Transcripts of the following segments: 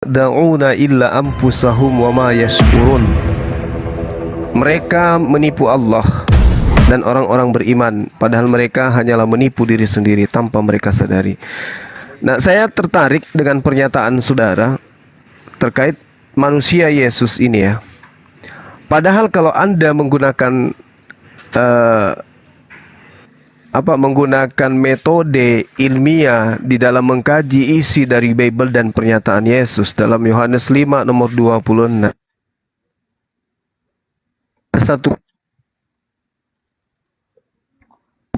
da'una illa anfusahum wa ma yash'urun. Mereka menipu Allah dan orang-orang beriman, padahal mereka hanyalah menipu diri sendiri tanpa mereka sadari. Nah, saya tertarik dengan pernyataan saudara terkait manusia Yesus ini ya. Padahal kalau Anda menggunakan menggunakan metode ilmiah di dalam mengkaji isi dari Bible dan pernyataan Yesus dalam Yohanes 5 nomor 26, satu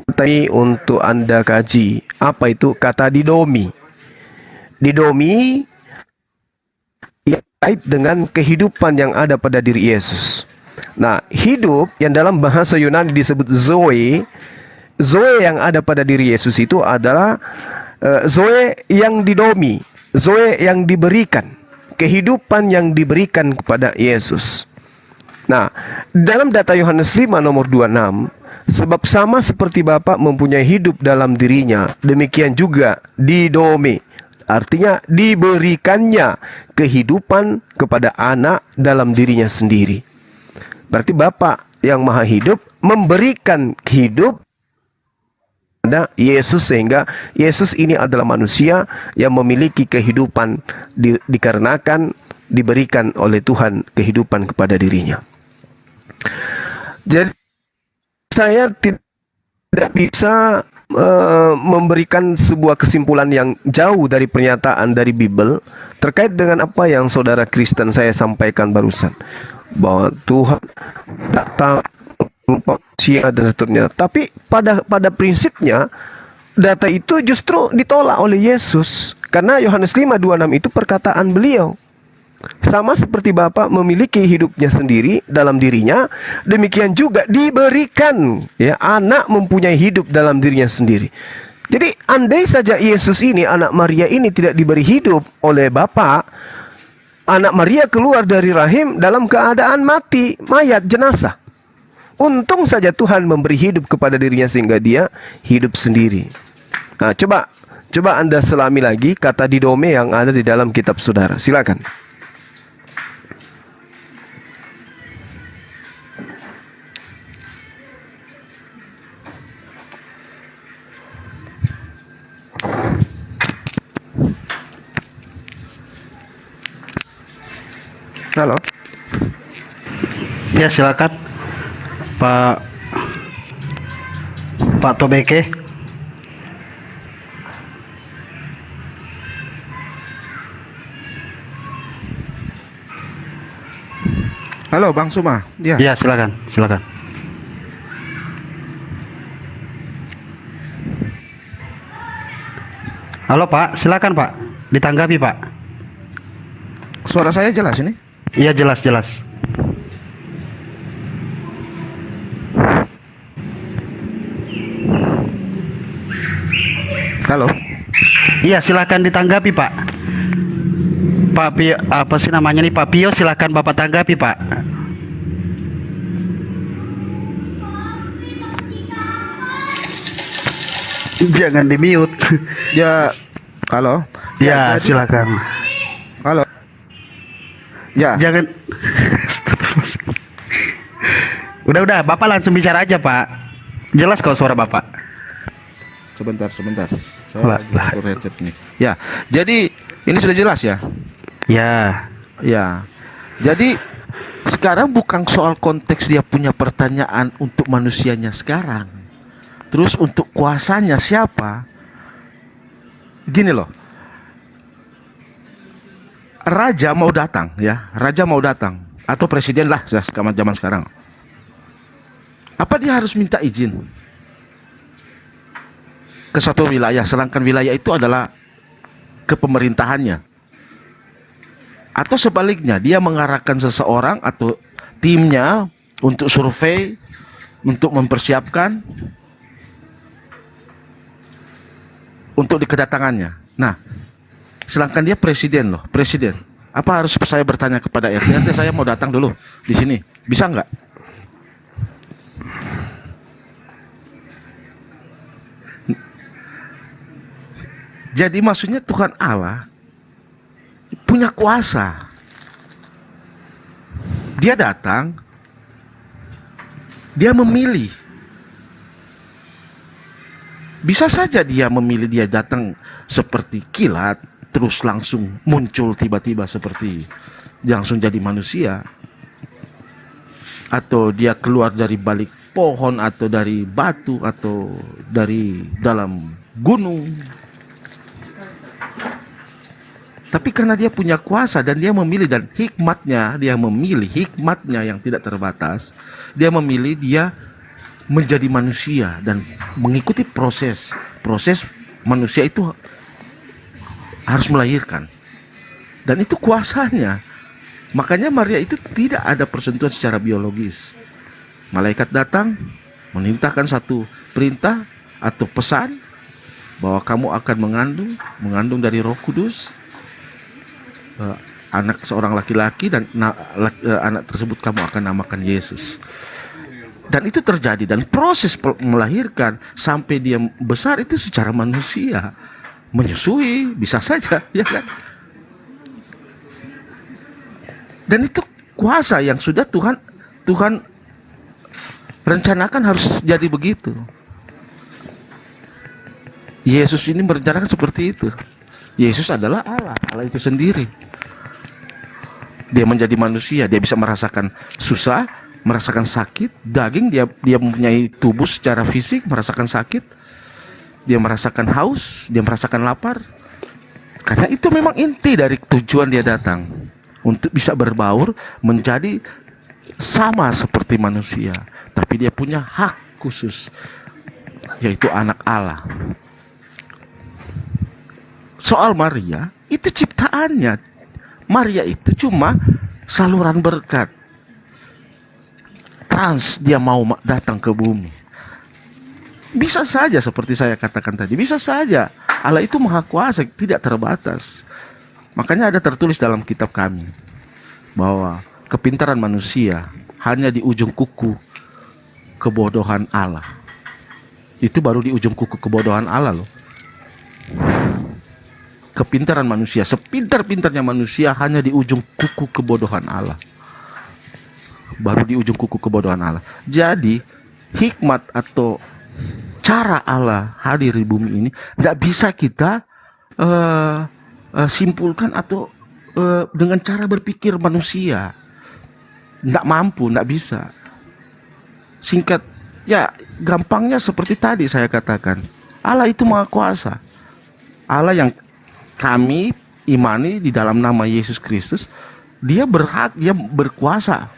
kata untuk Anda kaji, apa itu kata didomi. Didomi kait dengan kehidupan yang ada pada diri Yesus. Nah, hidup yang dalam bahasa Yunani disebut zoe. Zoe yang ada pada diri Yesus itu adalah zoe yang didomi, zoe yang diberikan, kehidupan yang diberikan kepada Yesus. Nah, dalam data Yohanes 5 nomor 26, sebab sama seperti Bapa mempunyai hidup dalam dirinya, demikian juga didomi. Artinya diberikannya kehidupan kepada anak dalam dirinya sendiri. Berarti Bapa yang maha hidup memberikan hidup kepada Yesus, sehingga Yesus ini adalah manusia yang memiliki kehidupan dikarenakan diberikan oleh Tuhan kehidupan kepada dirinya. Jadi saya tidak bisa memberikan sebuah kesimpulan yang jauh dari pernyataan dari Bible terkait dengan apa yang saudara Kristen saya sampaikan barusan, bahwa Tuhan datang berupa manusia dan seterusnya. Tapi pada prinsipnya data itu justru ditolak oleh Yesus, karena Yohanes 5:26 itu perkataan beliau. Sama seperti Bapa memiliki hidupnya sendiri dalam dirinya, demikian juga diberikan ya, anak mempunyai hidup dalam dirinya sendiri. Jadi andai saja Yesus ini, anak Maria ini, tidak diberi hidup oleh Bapa, anak Maria keluar dari rahim dalam keadaan mati, mayat, jenazah. Untung saja Tuhan memberi hidup kepada dirinya sehingga dia hidup sendiri. Nah, coba Anda selami lagi kata didome yang ada di dalam kitab saudara. Silakan. Halo. Ya, silakan Pak Tobeke. Halo Bang Suma. Ya. Ya, silakan. Halo Pak, silakan Pak. Ditanggapi Pak. Suara saya jelas ini? Iya, jelas. Halo. Iya, silakan ditanggapi Pak. Pak Pio, apa sih namanya nih, Pak Pio, silakan Bapak tanggapi Pak. Jangan di mute. Ya. Halo. Ya, silakan. Halo. Ya. Jangan. Udah, Bapak langsung bicara aja Pak. Jelas kok suara Bapak. Sebentar. Saya lagi atur headset nih. Ya. Jadi ini sudah jelas ya? Ya. Jadi sekarang bukan soal konteks dia punya pertanyaan untuk manusianya sekarang. Terus untuk kuasanya siapa? Gini loh. Raja mau datang ya, atau presiden lah zaman sekarang. Apa dia harus minta izin ke suatu wilayah, sedangkan wilayah itu adalah ke pemerintahannya? Atau sebaliknya, dia mengarahkan seseorang atau timnya untuk survei, untuk mempersiapkan untuk dikedatangannya. Nah, sedangkan dia presiden. Apa harus saya bertanya kepada RT, saya mau datang dulu di sini, bisa nggak? Jadi maksudnya Tuhan Allah punya punya kuasa. Dia datang, dia memilih. Bisa saja dia memilih, dia datang seperti kilat, terus langsung muncul tiba-tiba seperti langsung jadi manusia. Atau dia keluar dari balik pohon, atau dari batu, atau dari dalam gunung. Tapi karena dia punya kuasa dan dia memilih, dan hikmatnya, dia memilih hikmatnya yang tidak terbatas. Dia memilih, dia menjadi manusia dan mengikuti proses manusia itu harus melahirkan. Dan itu kuasanya. Makanya Maria itu tidak ada persentuhan secara biologis. Malaikat datang menintahkan satu perintah atau pesan bahwa kamu akan mengandung dari Roh Kudus, anak seorang laki-laki, dan anak tersebut kamu akan namakan Yesus. Dan itu terjadi, dan proses melahirkan sampai dia besar itu secara manusia, menyusui bisa saja, ya kan? Dan itu kuasa yang sudah Tuhan rencanakan harus jadi begitu. Yesus ini merencanakan seperti itu. Yesus adalah Allah itu sendiri. Dia menjadi manusia, dia bisa merasakan susah, merasakan sakit, daging, dia mempunyai tubuh secara fisik, merasakan sakit, dia merasakan haus, dia merasakan lapar. Karena itu memang inti dari tujuan dia datang, untuk bisa berbaur menjadi sama seperti manusia, tapi dia punya hak khusus, yaitu anak Allah. Soal Maria, itu ciptaannya. Maria itu cuma saluran berkat. Dia mau datang ke bumi. Bisa saja seperti saya katakan tadi, bisa saja. Allah itu maha kuasa, tidak terbatas. Makanya ada tertulis dalam kitab kami bahwa kepintaran manusia hanya di ujung kuku kebodohan Allah. Itu baru di ujung kuku kebodohan Allah loh. Kepintaran manusia, sepintar-pintarnya manusia hanya di ujung kuku kebodohan Allah. Baru di ujung kuku kebodohan Allah. Jadi hikmat atau cara Allah hadir di bumi ini tidak bisa kita simpulkan atau dengan cara berpikir manusia. Tidak mampu, tidak bisa. Singkat, ya gampangnya seperti tadi saya katakan, Allah itu maha kuasa. Allah yang kami imani di dalam nama Yesus Kristus, dia berhak, dia berkuasa.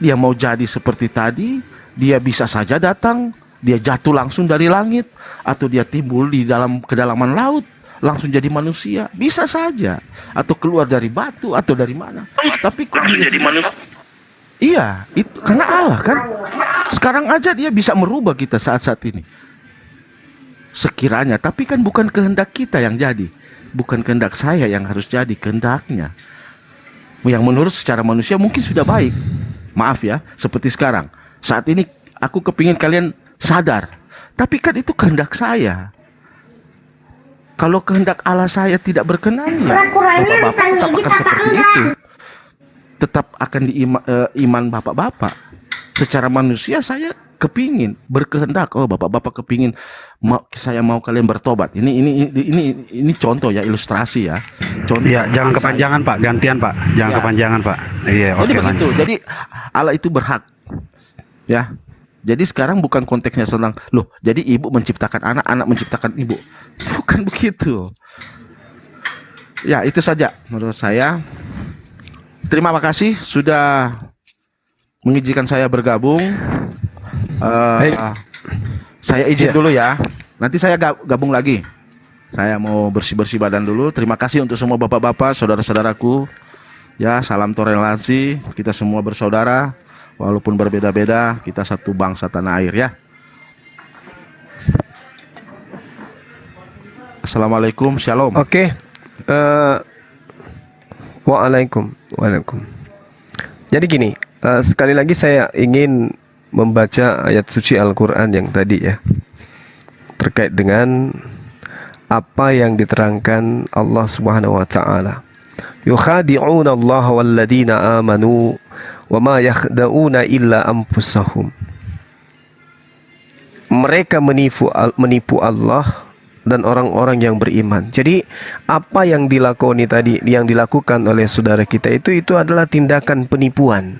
Dia mau jadi seperti tadi, dia bisa saja datang, dia jatuh langsung dari langit, atau dia timbul di dalam kedalaman laut, langsung jadi manusia, bisa saja, atau keluar dari batu atau dari mana, tapi kok langsung jadi manusia? Iya, itu karena Allah kan. Sekarang aja dia bisa merubah kita saat-saat ini, sekiranya, tapi kan bukan kehendak kita yang jadi, bukan kehendak saya yang harus jadi, kehendaknya yang menurut secara manusia mungkin sudah baik. Maaf ya, seperti sekarang, saat ini aku kepingin kalian sadar, tapi kan itu kehendak saya. Kalau kehendak Allah saya tidak berkenan, ya bapak-bapak tetap akan seperti itu, tetap akan iman bapak-bapak. Secara manusia saya kepingin berkehendak, oh bapak-bapak kepingin saya mau kalian bertobat. Ini contoh ya, ilustrasi ya. Contoh. Ya, jangan kepanjangan Pak, gantian Pak, jangan Ya. kepanjangan Pak. Iya, Jadi oke. begitu. Jadi Allah itu berhak, ya. Jadi sekarang bukan konteksnya tentang loh. Jadi ibu menciptakan anak, anak menciptakan ibu, bukan begitu. Ya itu saja menurut saya. Terima kasih sudah mengizinkan saya bergabung. Baik. Saya izin dulu ya. Nanti saya gabung lagi. Saya mau bersih-bersih badan dulu. Terima kasih untuk semua bapak-bapak, saudara-saudaraku. Ya, salam toleransi. Kita semua bersaudara. Walaupun berbeda-beda, kita satu bangsa tanah air ya. Assalamualaikum, shalom. Oke. Waalaikum. Jadi gini, sekali lagi saya ingin membaca ayat suci Al-Quran yang tadi ya, terkait dengan apa yang diterangkan Allah Subhanahu wa taala. Yukhadi'una Allah walladzina amanu wa ma yakhda'una illa anfusahum. Mereka menipu Allah dan orang-orang yang beriman. Jadi apa yang dilakoni tadi, yang dilakukan oleh saudara kita itu adalah tindakan penipuan.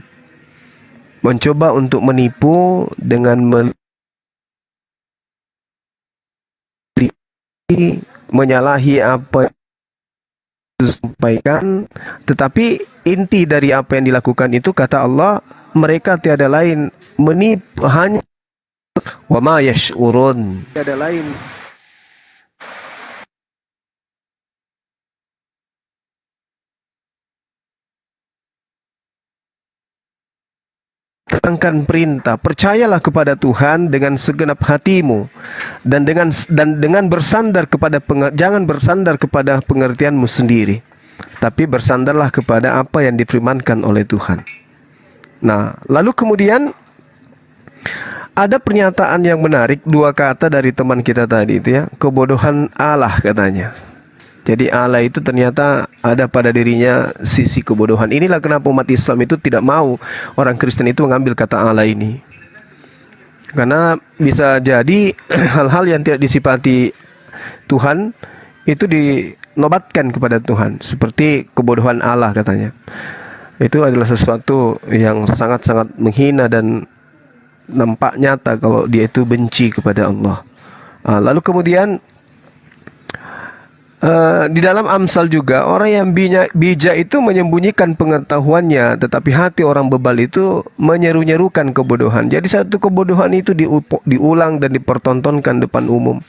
Mencoba untuk menipu dengan menyalahi apa yang disampaikan, tetapi inti dari apa yang dilakukan itu, kata Allah, mereka tiada lain menipu, hanya wa ma yash'urun, tiada lain terangkan perintah, percayalah kepada Tuhan dengan segenap hatimu dan dengan bersandar kepada jangan bersandar kepada pengertianmu sendiri, tapi bersandarlah kepada apa yang difirmankan oleh Tuhan. Nah, lalu kemudian ada pernyataan yang menarik, dua kata dari teman kita tadi itu ya, kebodohan Allah katanya. Jadi Allah itu ternyata ada pada dirinya sisi kebodohan. Inilah kenapa umat Islam itu tidak mau orang Kristen itu mengambil kata Allah ini. Karena bisa jadi hal-hal yang tidak disifati Tuhan itu dinobatkan kepada Tuhan. Seperti kebodohan Allah katanya. Itu adalah sesuatu yang sangat-sangat menghina dan nampak nyata kalau dia itu benci kepada Allah. Lalu kemudian di dalam Amsal juga, orang yang bijak itu menyembunyikan pengetahuannya, tetapi hati orang bebal itu menyeru-nyerukan kebodohan. Jadi satu kebodohan itu diulang dan dipertontonkan depan umum.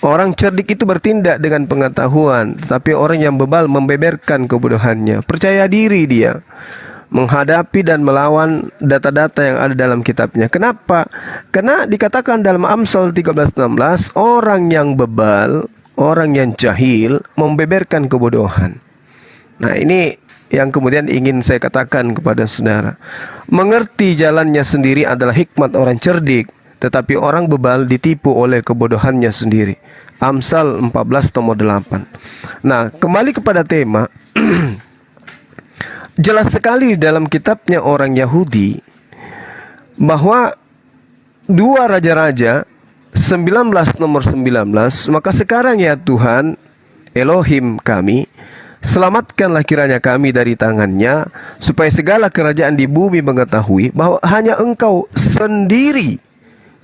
Orang cerdik itu bertindak dengan pengetahuan, tetapi orang yang bebal membeberkan kebodohannya. Percaya diri dia menghadapi dan melawan data-data yang ada dalam kitabnya. Kenapa? Karena dikatakan dalam Amsal 13:16, orang yang bebal, orang yang jahil membeberkan kebodohan. Nah, ini yang kemudian ingin saya katakan kepada saudara. Mengerti jalannya sendiri adalah hikmat orang cerdik, tetapi orang bebal ditipu oleh kebodohannya sendiri. Amsal 14:8. Nah, kembali kepada tema. Jelas sekali dalam kitabnya orang Yahudi bahwa dua raja-raja 19 nomor 19, maka sekarang ya Tuhan Elohim kami, selamatkanlah kiranya kami dari tangannya, supaya segala kerajaan di bumi mengetahui bahwa hanya Engkau sendiri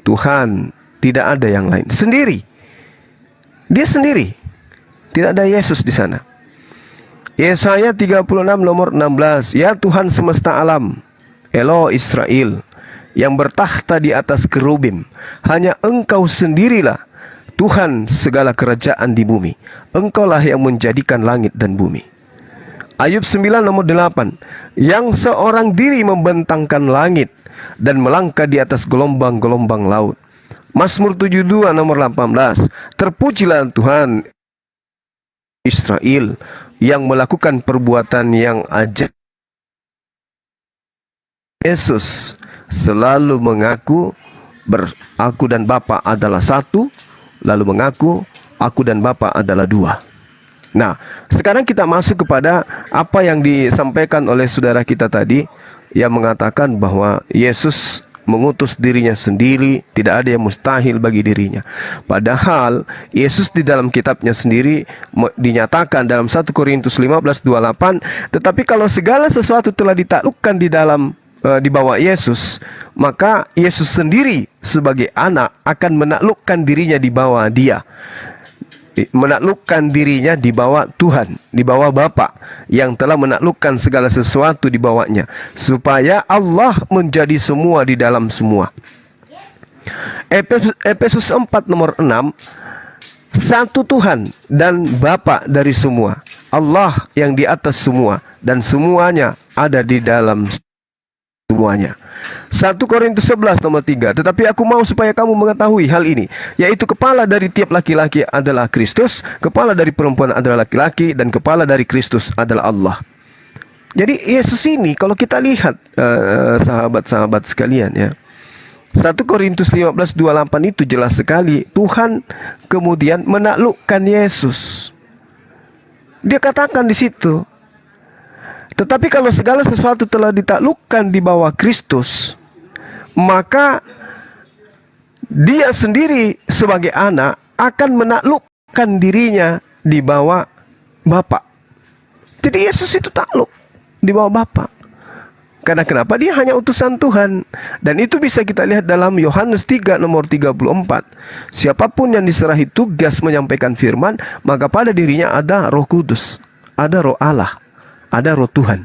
Tuhan, tidak ada yang lain. Sendiri, dia sendiri, tidak ada Yesus di sana. Yesaya 36 nomor 16, ya Tuhan semesta alam, Elo Israel, yang bertakhta di atas kerubim, hanya Engkau sendirilah Tuhan segala kerajaan di bumi. Engkaulah yang menjadikan langit dan bumi. Ayub 9 nomor 8, yang seorang diri membentangkan langit dan melangkah di atas gelombang-gelombang laut. Mazmur 72 nomor 18, terpujilah Tuhan Israel yang melakukan perbuatan yang ajaib. Yesus selalu mengaku aku dan Bapa adalah satu, lalu mengaku aku dan Bapa adalah dua. Nah, sekarang kita masuk kepada apa yang disampaikan oleh saudara kita tadi, yang mengatakan bahwa Yesus mengutus dirinya sendiri, tidak ada yang mustahil bagi dirinya. Padahal Yesus di dalam kitabnya sendiri dinyatakan dalam 1 Korintus 15:28, tetapi kalau segala sesuatu telah ditaklukkan di bawah Yesus, maka Yesus sendiri sebagai anak akan menaklukkan dirinya di bawah Dia, menaklukkan dirinya di bawah Tuhan, di bawah Bapa yang telah menaklukkan segala sesuatu di bawahnya, supaya Allah menjadi semua di dalam semua. Efesus 4 nomor 6, satu Tuhan dan Bapa dari semua, Allah yang di atas semua, dan semuanya ada di dalam semuanya. 1 Korintus 11 nomor 3, tetapi aku mau supaya kamu mengetahui hal ini, yaitu kepala dari tiap laki-laki adalah Kristus, kepala dari perempuan adalah laki-laki, dan kepala dari Kristus adalah Allah. Jadi Yesus ini kalau kita lihat sahabat-sahabat sekalian ya, 1 Korintus 15:28 itu jelas sekali. Tuhan kemudian menaklukkan Yesus. Dia katakan di situ. Tetapi kalau segala sesuatu telah ditaklukkan di bawah Kristus, maka dia sendiri sebagai anak akan menaklukkan dirinya di bawah Bapa. Jadi Yesus itu takluk di bawah Bapa. Karena kenapa? Dia hanya utusan Tuhan. Dan itu bisa kita lihat dalam Yohanes 3 nomor 34. Siapapun yang diserahi tugas menyampaikan firman, maka pada dirinya ada Roh Kudus, ada Roh Allah, ada Roh Tuhan.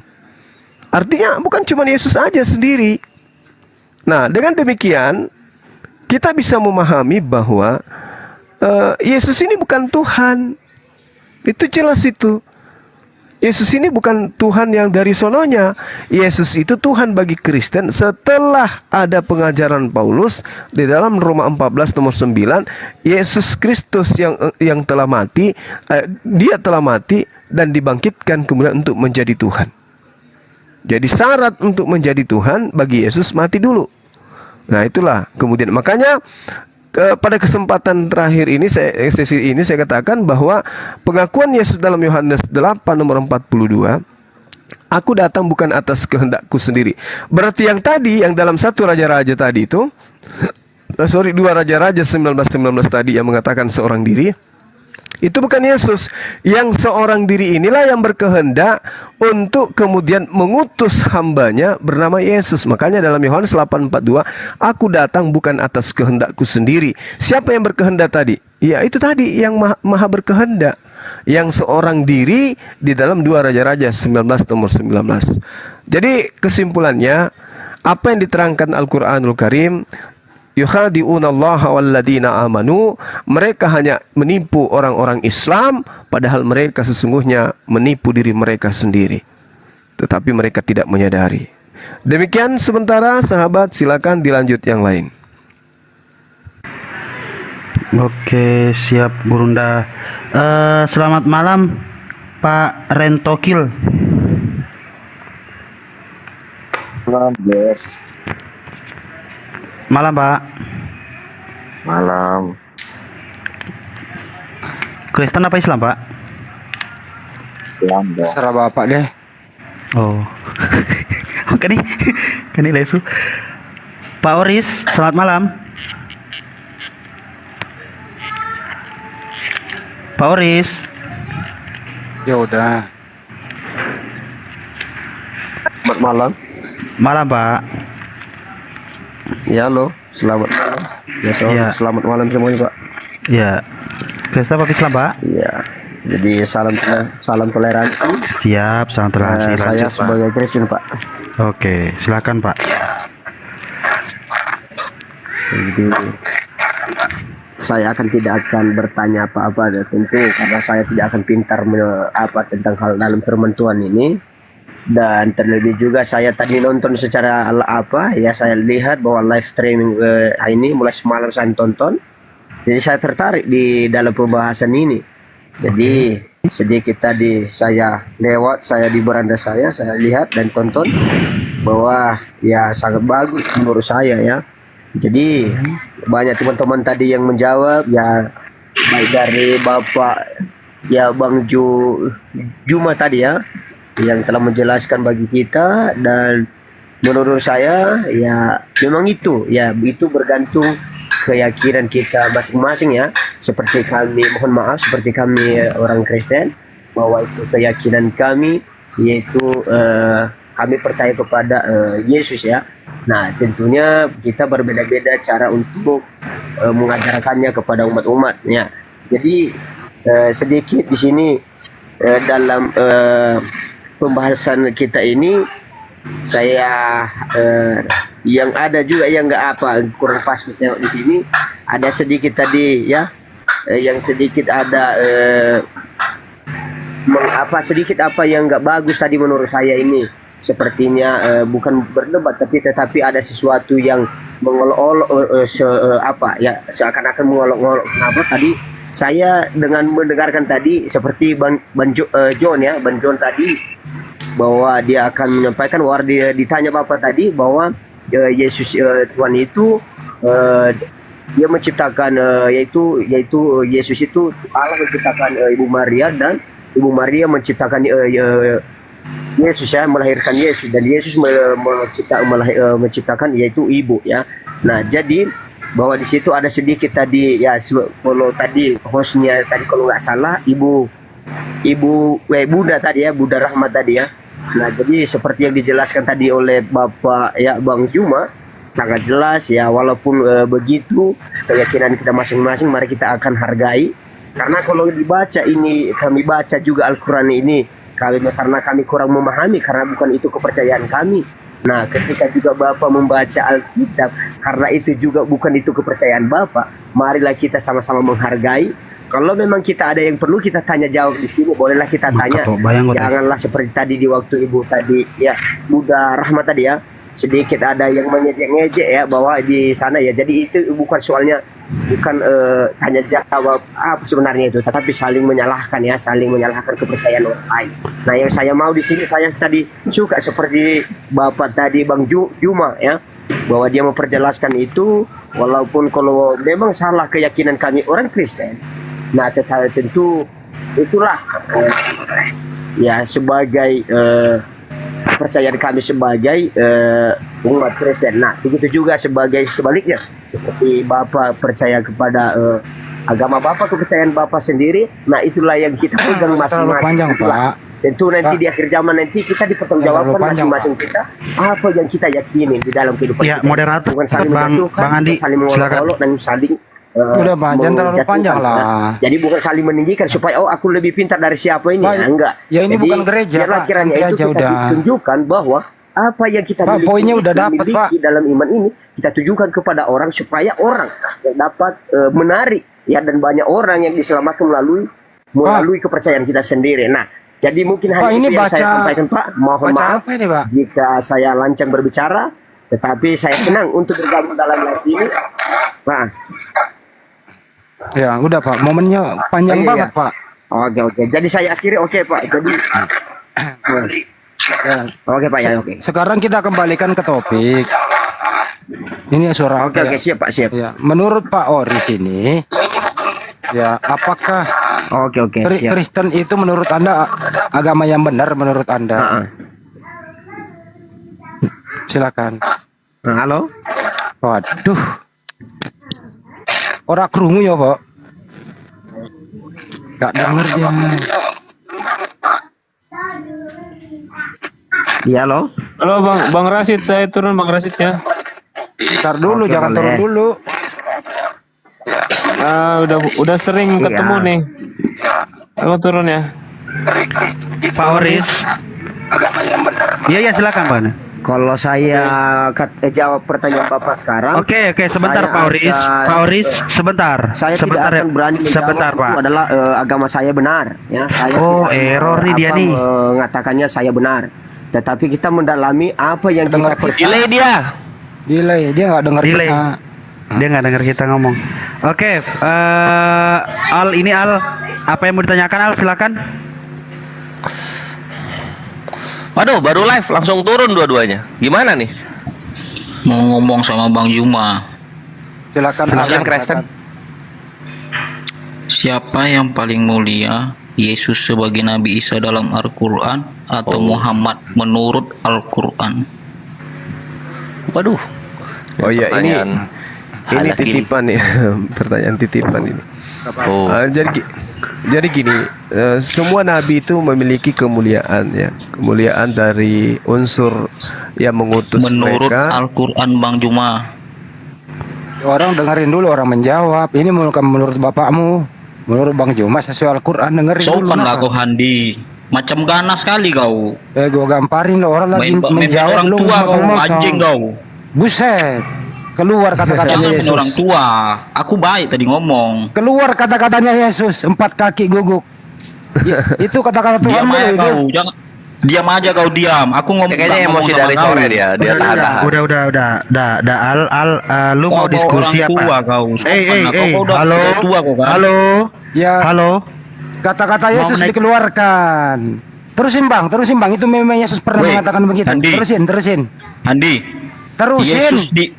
Artinya bukan cuma Yesus aja sendiri. Nah, dengan demikian kita bisa memahami bahwa Yesus ini bukan Tuhan. Itu jelas itu. Yesus ini bukan Tuhan yang dari sononya. Yesus itu Tuhan bagi Kristen setelah ada pengajaran Paulus di dalam Roma 14 nomor 9. Yesus Kristus yang telah mati, dia telah mati dan dibangkitkan kemudian untuk menjadi Tuhan. Jadi syarat untuk menjadi Tuhan bagi Yesus mati dulu. Nah itulah kemudian makanya pada kesempatan terakhir ini sesi ini saya katakan bahwa pengakuan Yesus dalam Yohanes 8 nomor 42, aku datang bukan atas kehendakku sendiri. Berarti yang tadi yang dalam 1 Raja-Raja tadi itu 2 Raja-Raja 19:19 tadi yang mengatakan seorang diri, itu bukan Yesus. Yang seorang diri inilah yang berkehendak untuk kemudian mengutus hambanya bernama Yesus. Makanya dalam Yohanes 8:42, aku datang bukan atas kehendakku sendiri. Siapa yang berkehendak tadi? Ya itu tadi yang maha berkehendak. Yang seorang diri di dalam 2 Raja-Raja 19 nomor 19. Jadi kesimpulannya, apa yang diterangkan Al-Quranul Karim, yukhadi'unallaha walladina amanu, mereka hanya menipu orang-orang Islam, padahal mereka sesungguhnya menipu diri mereka sendiri, tetapi mereka tidak menyadari. Demikian sementara sahabat, silakan dilanjut yang lain. Oke, siap Gurunda. Selamat malam Pak Rentokil. Malam, Bos. Malam Pak. Malam. Kristen apa Islam Pak? Islam, Bos. Serah bapak deh. Oh. Oke nih. Kan ini lesu. Pak Oris, selamat malam. Pak Oris. Ya udah. Selamat malam. Malam Pak. Ya halo, selamat malam. Ya, Ya. Selamat malam semuanya Pak. Ya. Kristen apa Islam Pak? Ya, jadi salam toleransi. Siap, sangat toleransi. Saya Lanjut, Pak. sebagai Kristen Pak. Oke, silakan Pak. Jadi saya tidak akan bertanya apa-apa tentu karena saya tidak akan pintar tentang hal dalam firman Tuhan ini. Dan terlebih juga saya tadi nonton secara saya lihat bahwa live streaming ini mulai semalam saya tonton. Jadi saya tertarik di dalam pembahasan ini. Jadi sedikit tadi saya lewat, saya di beranda saya lihat dan tonton bahwa ya sangat bagus menurut saya ya. Jadi banyak teman-teman tadi yang menjawab ya, baik dari Bapak ya Bang Juma tadi ya, yang telah menjelaskan bagi kita. Dan menurut saya ya memang itu bergantung keyakinan kita masing-masing ya. Seperti kami, mohon maaf, seperti kami orang Kristen, bahwa itu keyakinan kami yaitu kami percaya kepada Yesus ya. Nah tentunya kita berbeda-beda cara untuk mengajarkannya kepada umat-umat ya. Jadi sedikit di sini dalam pembahasan kita ini saya yang ada juga yang kurang pas tengok di sini ada sedikit tadi ya, yang sedikit ada sedikit yang nggak bagus tadi menurut saya ini. Sepertinya bukan berdebat tetapi ada sesuatu yang mengolok-olok seakan-akan mengolok-olok. Kenapa tadi saya dengan mendengarkan tadi seperti Bang John tadi, bahwa dia akan menyampaikan, dia ditanya Bapak tadi bahwa Yesus Tuhan itu eh, dia menciptakan yaitu Yesus itu Allah menciptakan Ibu Maria, dan Ibu Maria menciptakan Yesus ya, melahirkan Yesus, dan Yesus menciptakan yaitu ibu ya. Nah, jadi bahwa di situ ada sedikit tadi ya, kalau tadi hostnya tadi kalau nggak salah Bunda tadi ya, Bunda Rahmat tadi ya. Nah, jadi seperti yang dijelaskan tadi oleh Bapak ya Bang Juma, sangat jelas ya, walaupun begitu keyakinan kita masing-masing, mari kita akan hargai. Karena kalau dibaca ini, kami baca juga Al-Quran ini, karena kami kurang memahami, karena bukan itu kepercayaan kami. Nah, ketika juga Bapak membaca Alkitab, karena itu juga bukan itu kepercayaan Bapak, marilah kita sama-sama menghargai. Kalau memang kita ada yang perlu kita tanya jawab di sini, bolehlah kita tanya. Janganlah seperti tadi di waktu Ibu tadi ya, Bunda Rahmat tadi ya, sedikit ada yang mengejek-ngejek ya bahwa di sana ya. Jadi itu bukan soalnya, bukan tanya jawab apa sebenarnya itu, tetapi saling menyalahkan ya, saling menyalahkan kepercayaan orang lain. Nah, yang saya mau di sini, saya tadi suka seperti Bapak tadi Bang Juma ya, bahwa dia memperjelaskan itu, walaupun kalau memang salah keyakinan kami orang Kristen. Nah, tetapi tentu itulah ya sebagai kepercayaan kami sebagai umat Kristen. Nah, begitu juga sebaliknya, seperti Bapak percaya kepada agama Bapak, kepercayaan Bapak sendiri. Nah, itulah yang kita pegang masing-masing. Panjang, Pak. Tentu nanti di akhir zaman nanti kita dipertanggungjawabkan masing-masing kita apa yang kita yakini di dalam kehidupan Ya, kita. moderator Bukan saling Bang menjatuhkan, Andi, bukan saling silakan. mengolok-olok, dan saling Udah, Pak, jangan terlalu menjatuhkan. panjang lah. Nah, jadi bukan saling meninggikan supaya aku lebih pintar dari siapa ini. Pak, Nah, enggak. ya ini Jadi, bukan gereja, biarlah Pak. kiranya Santai itu aja kita udah. tunjukkan bahwa apa yang kita Pak, miliki, poinnya udah dapat, Pak. dalam iman ini kita tunjukkan kepada orang supaya orang yang dapat menarik ya, dan banyak orang yang diselamatkan melalui kepercayaan kita sendiri. Nah, jadi mungkin Pak, hanya ini itu yang saya baca- sampaikan, Pak. Mohon baca maaf apa ini, Pak? jika saya lancang berbicara, tetapi saya senang untuk bergabung dalam live ini. Nah, Ya, udah, Pak. Momennya panjang Oh, iya, banget, iya. Pak. oke. Jadi saya akhiri, oke Pak. Jadi, Ya. oke Pak ya, oke. Sekarang kita kembalikan ke topik. Ini suara. Oke, siap Pak, siap. Ya, menurut Pak Oris ini, ya, apakah Oke, siap. Kristen itu menurut Anda agama yang benar menurut Anda? Ah. Silakan. Nah, halo? Waduh. Ora krungu ya, Pak. Gak denger dia. Iya, halo? Halo Bang Rasid, saya turun Bang Rasid ya. Ntar dulu, Oke, jangan boleh. turun dulu. Udah sering ketemu Iya. nih. Aku turun ya. Pak Oris. Iya, silakan, Pak. Kalau saya jawab pertanyaan Bapak sekarang. Oke, sebentar saya Pak Oris. akan- Pak Oris, sebentar. Saya sebentar, tidak akan berani menjawab sebentar, itu Pak. adalah agama saya benar ya. Saya Oh, tidak, error nih dia nih. mengatakannya saya benar. Tetapi kita mendalami apa yang kita percaya. Delay dia. Delay, dia nggak denger Delay. kita. Dia nggak dengar kita ngomong. Oke, Al, apa yang mau ditanyakan Al? Silakan. Waduh, baru live langsung turun dua-duanya. Gimana nih? Mau ngomong sama Bang Juma, Silakan. Muslim Al, Kristen. siapa yang paling mulia, Yesus sebagai Nabi Isa dalam Al-Quran atau Muhammad menurut Al-Quran? Waduh. Oh iya, ini Pertanyaan ini anak gini. titipan ya. Pertanyaan titipan ini. Oh. Jadi gini, semua nabi itu memiliki kemuliaan ya, kemuliaan dari unsur yang mengutus Menurut mereka. Al-Quran, Bang Juma. Orang dengerin dulu, orang menjawab. Ini bukan menurut bapakmu, menurut Bang Juma sesuai Al-Quran, dengerin dulu. Sopan lah kenapa? kau Handi, macam ganas sekali kau. Gua gamparin lo, orang lagi Main menjawab orang lu tua kau, motong-motong. anjing kau. Buset, keluar kata-katanya Jangan main orang Yesus. tua. Aku baik tadi ngomong. Keluar kata-katanya Yesus, 4 kaki guguk. Itu kata-kata Tuhan Diam lo aja itu. kau, jangan. Diam aja kau, diam. Aku ngomong. Kayaknya nggak ngomong emosi sama dari kau. sore dia tahan-tahan. Udah, Al, lu Kau mau bawa diskusi orang tua apa? kau. Sopan lah. Kau udah Halo, tua kau kan. halo, Ya, halo. kata-kata Mau Yesus naik- dikeluarkan. Terusin bang. Itu memang Yesus pernah Weh, mengatakan begitu. Andi. Terusin. Andi, Terusin. Yesus di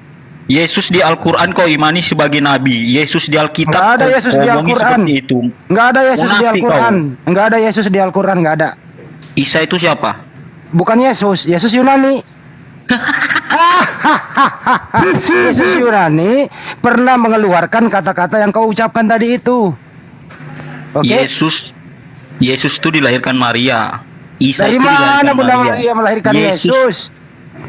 Yesus di Al-Quran kau imani sebagai nabi. Yesus di Alkitab Nggak ada kau Yesus di omongi Al-Quran. seperti itu. Nggak ada Yesus di Munafik Al-Quran. Nggak ada Yesus di Al-Quran, nggak ada. Isa itu siapa? Bukan Yesus, Yesus Yunani. Yesus Yunani pernah mengeluarkan kata-kata yang kau ucapkan tadi itu. Oke? Yesus itu dilahirkan Maria. Isa Dari itu mana dilahirkan Bunda Maria melahirkan Yesus?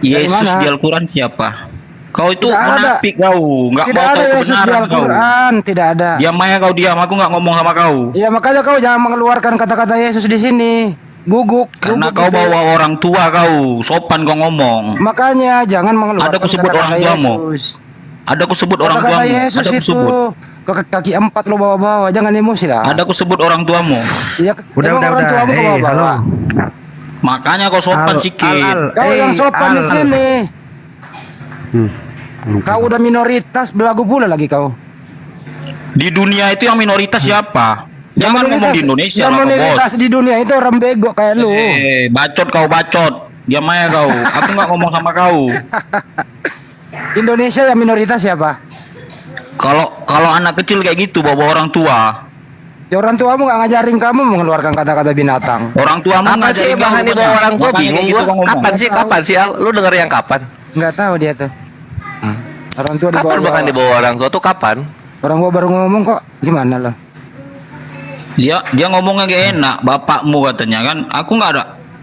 Dari Yesus mana? di Al-Quran siapa? Kau itu Tidak ada. munafik kau, nggak Tidak mau ada tahu Yesus di kebenaran kau. Al-Quran, tidak ada. Diam aja kau, diam. Aku nggak ngomong sama kau. Ya makanya kau jangan mengeluarkan kata-kata Yesus di sini. Guguk. Karena guguk kau gitu. bawa orang tua kau, sopan kau ngomong. Makanya jangan mengeluarkan Ada aku sebut kata-kata orang tuamu. Yesus. Ada aku sebut orang Kata-kata tuamu. Yesus Ada aku itu sebut. kaki 4 lo bawa-bawa, jangan emosi lah. Ada aku sebut orang tuamu. Ya, emang orang tuamu kau bawa-bawa. Makanya kau sopan sikit. Kau yang sopan di sini. Kau udah minoritas, belagu pula lagi kau. Di dunia itu yang minoritas siapa? Jangan ngomong di Indonesia yang lah kau, bos. minoritas di dunia itu orang bego kayak lu. Bacot kau, bacot. Diam aja kau. Aku nggak ngomong sama kau. Indonesia yang minoritas siapa? Kalau anak kecil kayak gitu bawa orang tua. Ya orang tuamu nggak ngajarin kamu mengeluarkan kata-kata binatang. Orang tuamu Kapan sih ngajarin Bang kau Hani benar. bawa orang tua? Makanya Bingung kayak gitu gua. kau ngomong. Kapan sih Al? Lu denger yang kapan? Nggak tahu dia tuh. Orang tua Kapan dibawa. Bang Hani bawa orang tua tuh kapan? Orang gua baru ngomong kok. Gimana lo? Dia ngomongnya gak enak, bapakmu katanya kan. Aku nggak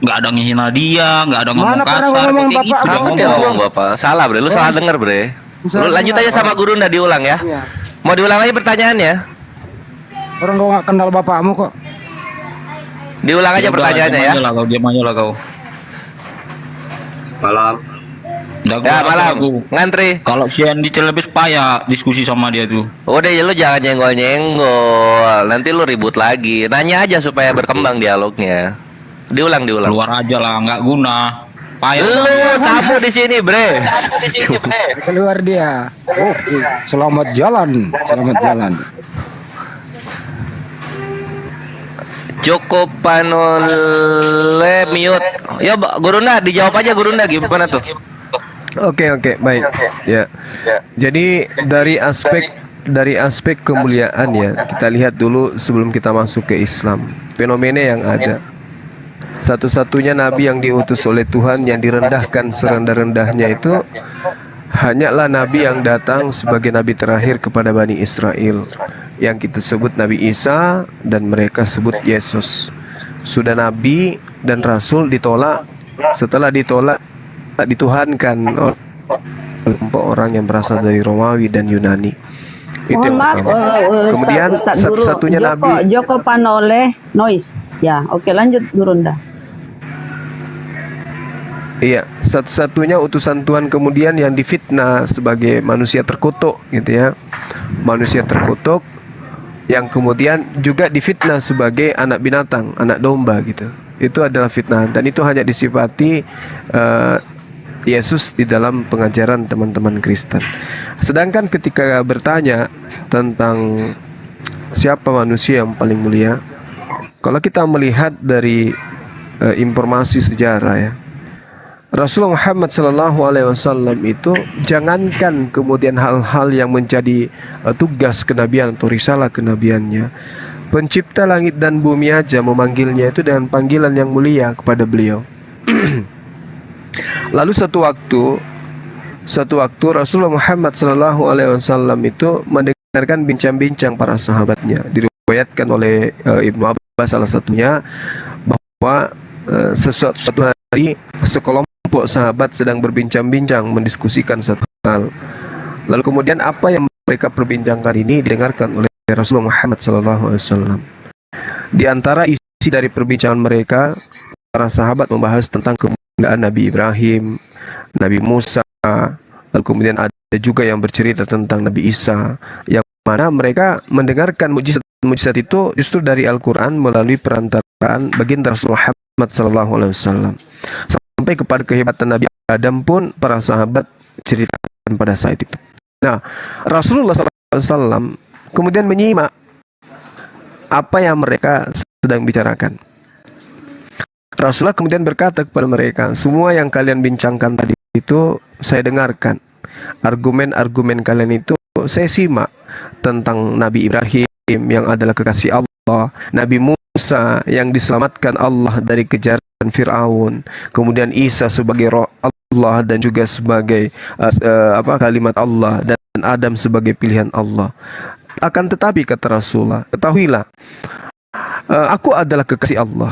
ada ngehina dia, nggak ada ngomong Mana pernah kasar gua ngomong kayak gitu. bapakmu? Dia Kapan dia ngomong. ngomong Bapak? Salah bre, lu salah denger bre. Lu lanjut aja sama guru ndak diulang ya. Iya. Mau diulang lagi pertanyaannya? Orang gua nggak kenal bapakmu kok. Diulang aja Ya udah, pertanyaannya ya. Diam aja lah kau. Malam. Udah, Ya gua- malam, aku- ngantri. Kalau si Andy lebih payah diskusi sama dia tuh. Udah ya lu jangan nyenggol-nyenggol. Nanti lu ribut lagi. Nanya aja supaya berkembang dialognya. Diulang. Keluar aja lah, nggak guna. Payah. Lu tamu di sini, bre. Keluar dia. Oke. Selamat jalan. Selamat jalan. Cukup panole mute. Ya, Gurunda dijawab aja Gurunda gimana tuh? Oke, baik. Ya. Jadi dari aspek kemuliaan ya, kita lihat dulu sebelum kita masuk ke Islam. Fenomena yang ada. Satu-satunya nabi yang diutus oleh Tuhan yang direndahkan serendah-rendahnya itu hanyalah nabi yang datang sebagai nabi terakhir kepada Bani Israel, yang kita sebut Nabi Isa dan mereka sebut Yesus. Sudah nabi dan rasul ditolak, setelah ditolak dituhankan oleh kelompok orang yang berasal dari Romawi dan Yunani. Itu yang pertama. Kemudian satu-satunya nabi. Joko Panole Noise. Ya, oke lanjut Gurunda. Iya, satu-satunya utusan Tuhan kemudian yang difitnah sebagai manusia terkutuk gitu ya. Manusia terkutuk yang kemudian juga difitnah sebagai anak binatang, anak domba gitu. Itu adalah fitnah dan itu hanya disifati Yesus di dalam pengajaran teman-teman Kristen. Sedangkan ketika bertanya tentang siapa manusia yang paling mulia, kalau kita melihat dari informasi sejarah ya, Rasulullah Muhammad SAW itu jangankan kemudian hal-hal yang menjadi tugas kenabian atau risalah kenabiannya, pencipta langit dan bumi aja memanggilnya itu dengan panggilan yang mulia kepada beliau. Lalu satu waktu Rasulullah Muhammad SAW itu mendengarkan bincang-bincang para sahabatnya. Diriwayatkan oleh Ibnu Abbas salah satunya bahwa suatu hari sekelompok sahabat sedang berbincang-bincang mendiskusikan satu hal. Lalu kemudian apa yang mereka perbincangkan ini didengarkan oleh Rasulullah Muhammad SAW. Di antara isi dari perbincangan mereka, para sahabat membahas tentang kemuliaan Nabi Ibrahim, Nabi Musa, lalu kemudian ada juga yang bercerita tentang Nabi Isa, yang mana mereka mendengarkan mujizat itu justru dari Al-Quran melalui perantaraan baginda Rasulullah Muhammad SAW. Sampai kepada kehebatan Nabi Adam pun para sahabat ceritakan pada saat itu. Nah, Rasulullah SAW kemudian menyimak apa yang mereka sedang bicarakan. Rasulullah kemudian berkata kepada mereka, semua yang kalian bincangkan tadi itu saya dengarkan. argumen-argumen kalian itu saya simak tentang Nabi Ibrahim yang adalah kekasih Allah, Nabi Musa yang diselamatkan Allah dari kejaran Firaun, kemudian Isa sebagai roh Allah dan juga sebagai kalimat Allah, dan Adam sebagai pilihan Allah. Akan tetapi kata Rasulullah, ketahuilah, aku adalah kekasih Allah.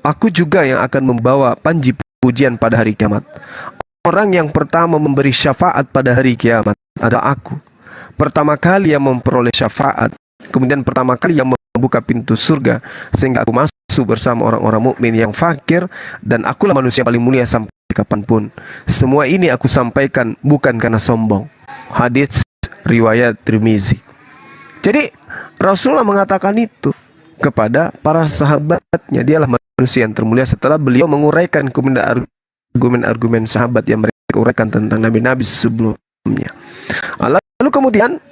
Aku juga yang akan membawa panji pujian pada hari kiamat. Orang yang pertama memberi syafaat pada hari kiamat adalah aku. Pertama kali yang memperoleh syafaat, kemudian pertama kali yang membuka pintu surga, sehingga aku masuk bersama orang-orang mukmin yang fakir, dan akulah manusia paling mulia sampai kapanpun. Semua ini aku sampaikan bukan karena sombong. Hadits riwayat Tirmizi. Jadi Rasulullah mengatakan itu kepada para sahabatnya. Dialah manusia yang termulia setelah beliau menguraikan argumen-argumen sahabat yang mereka uraikan tentang nabi-nabi sebelumnya. Lalu kemudian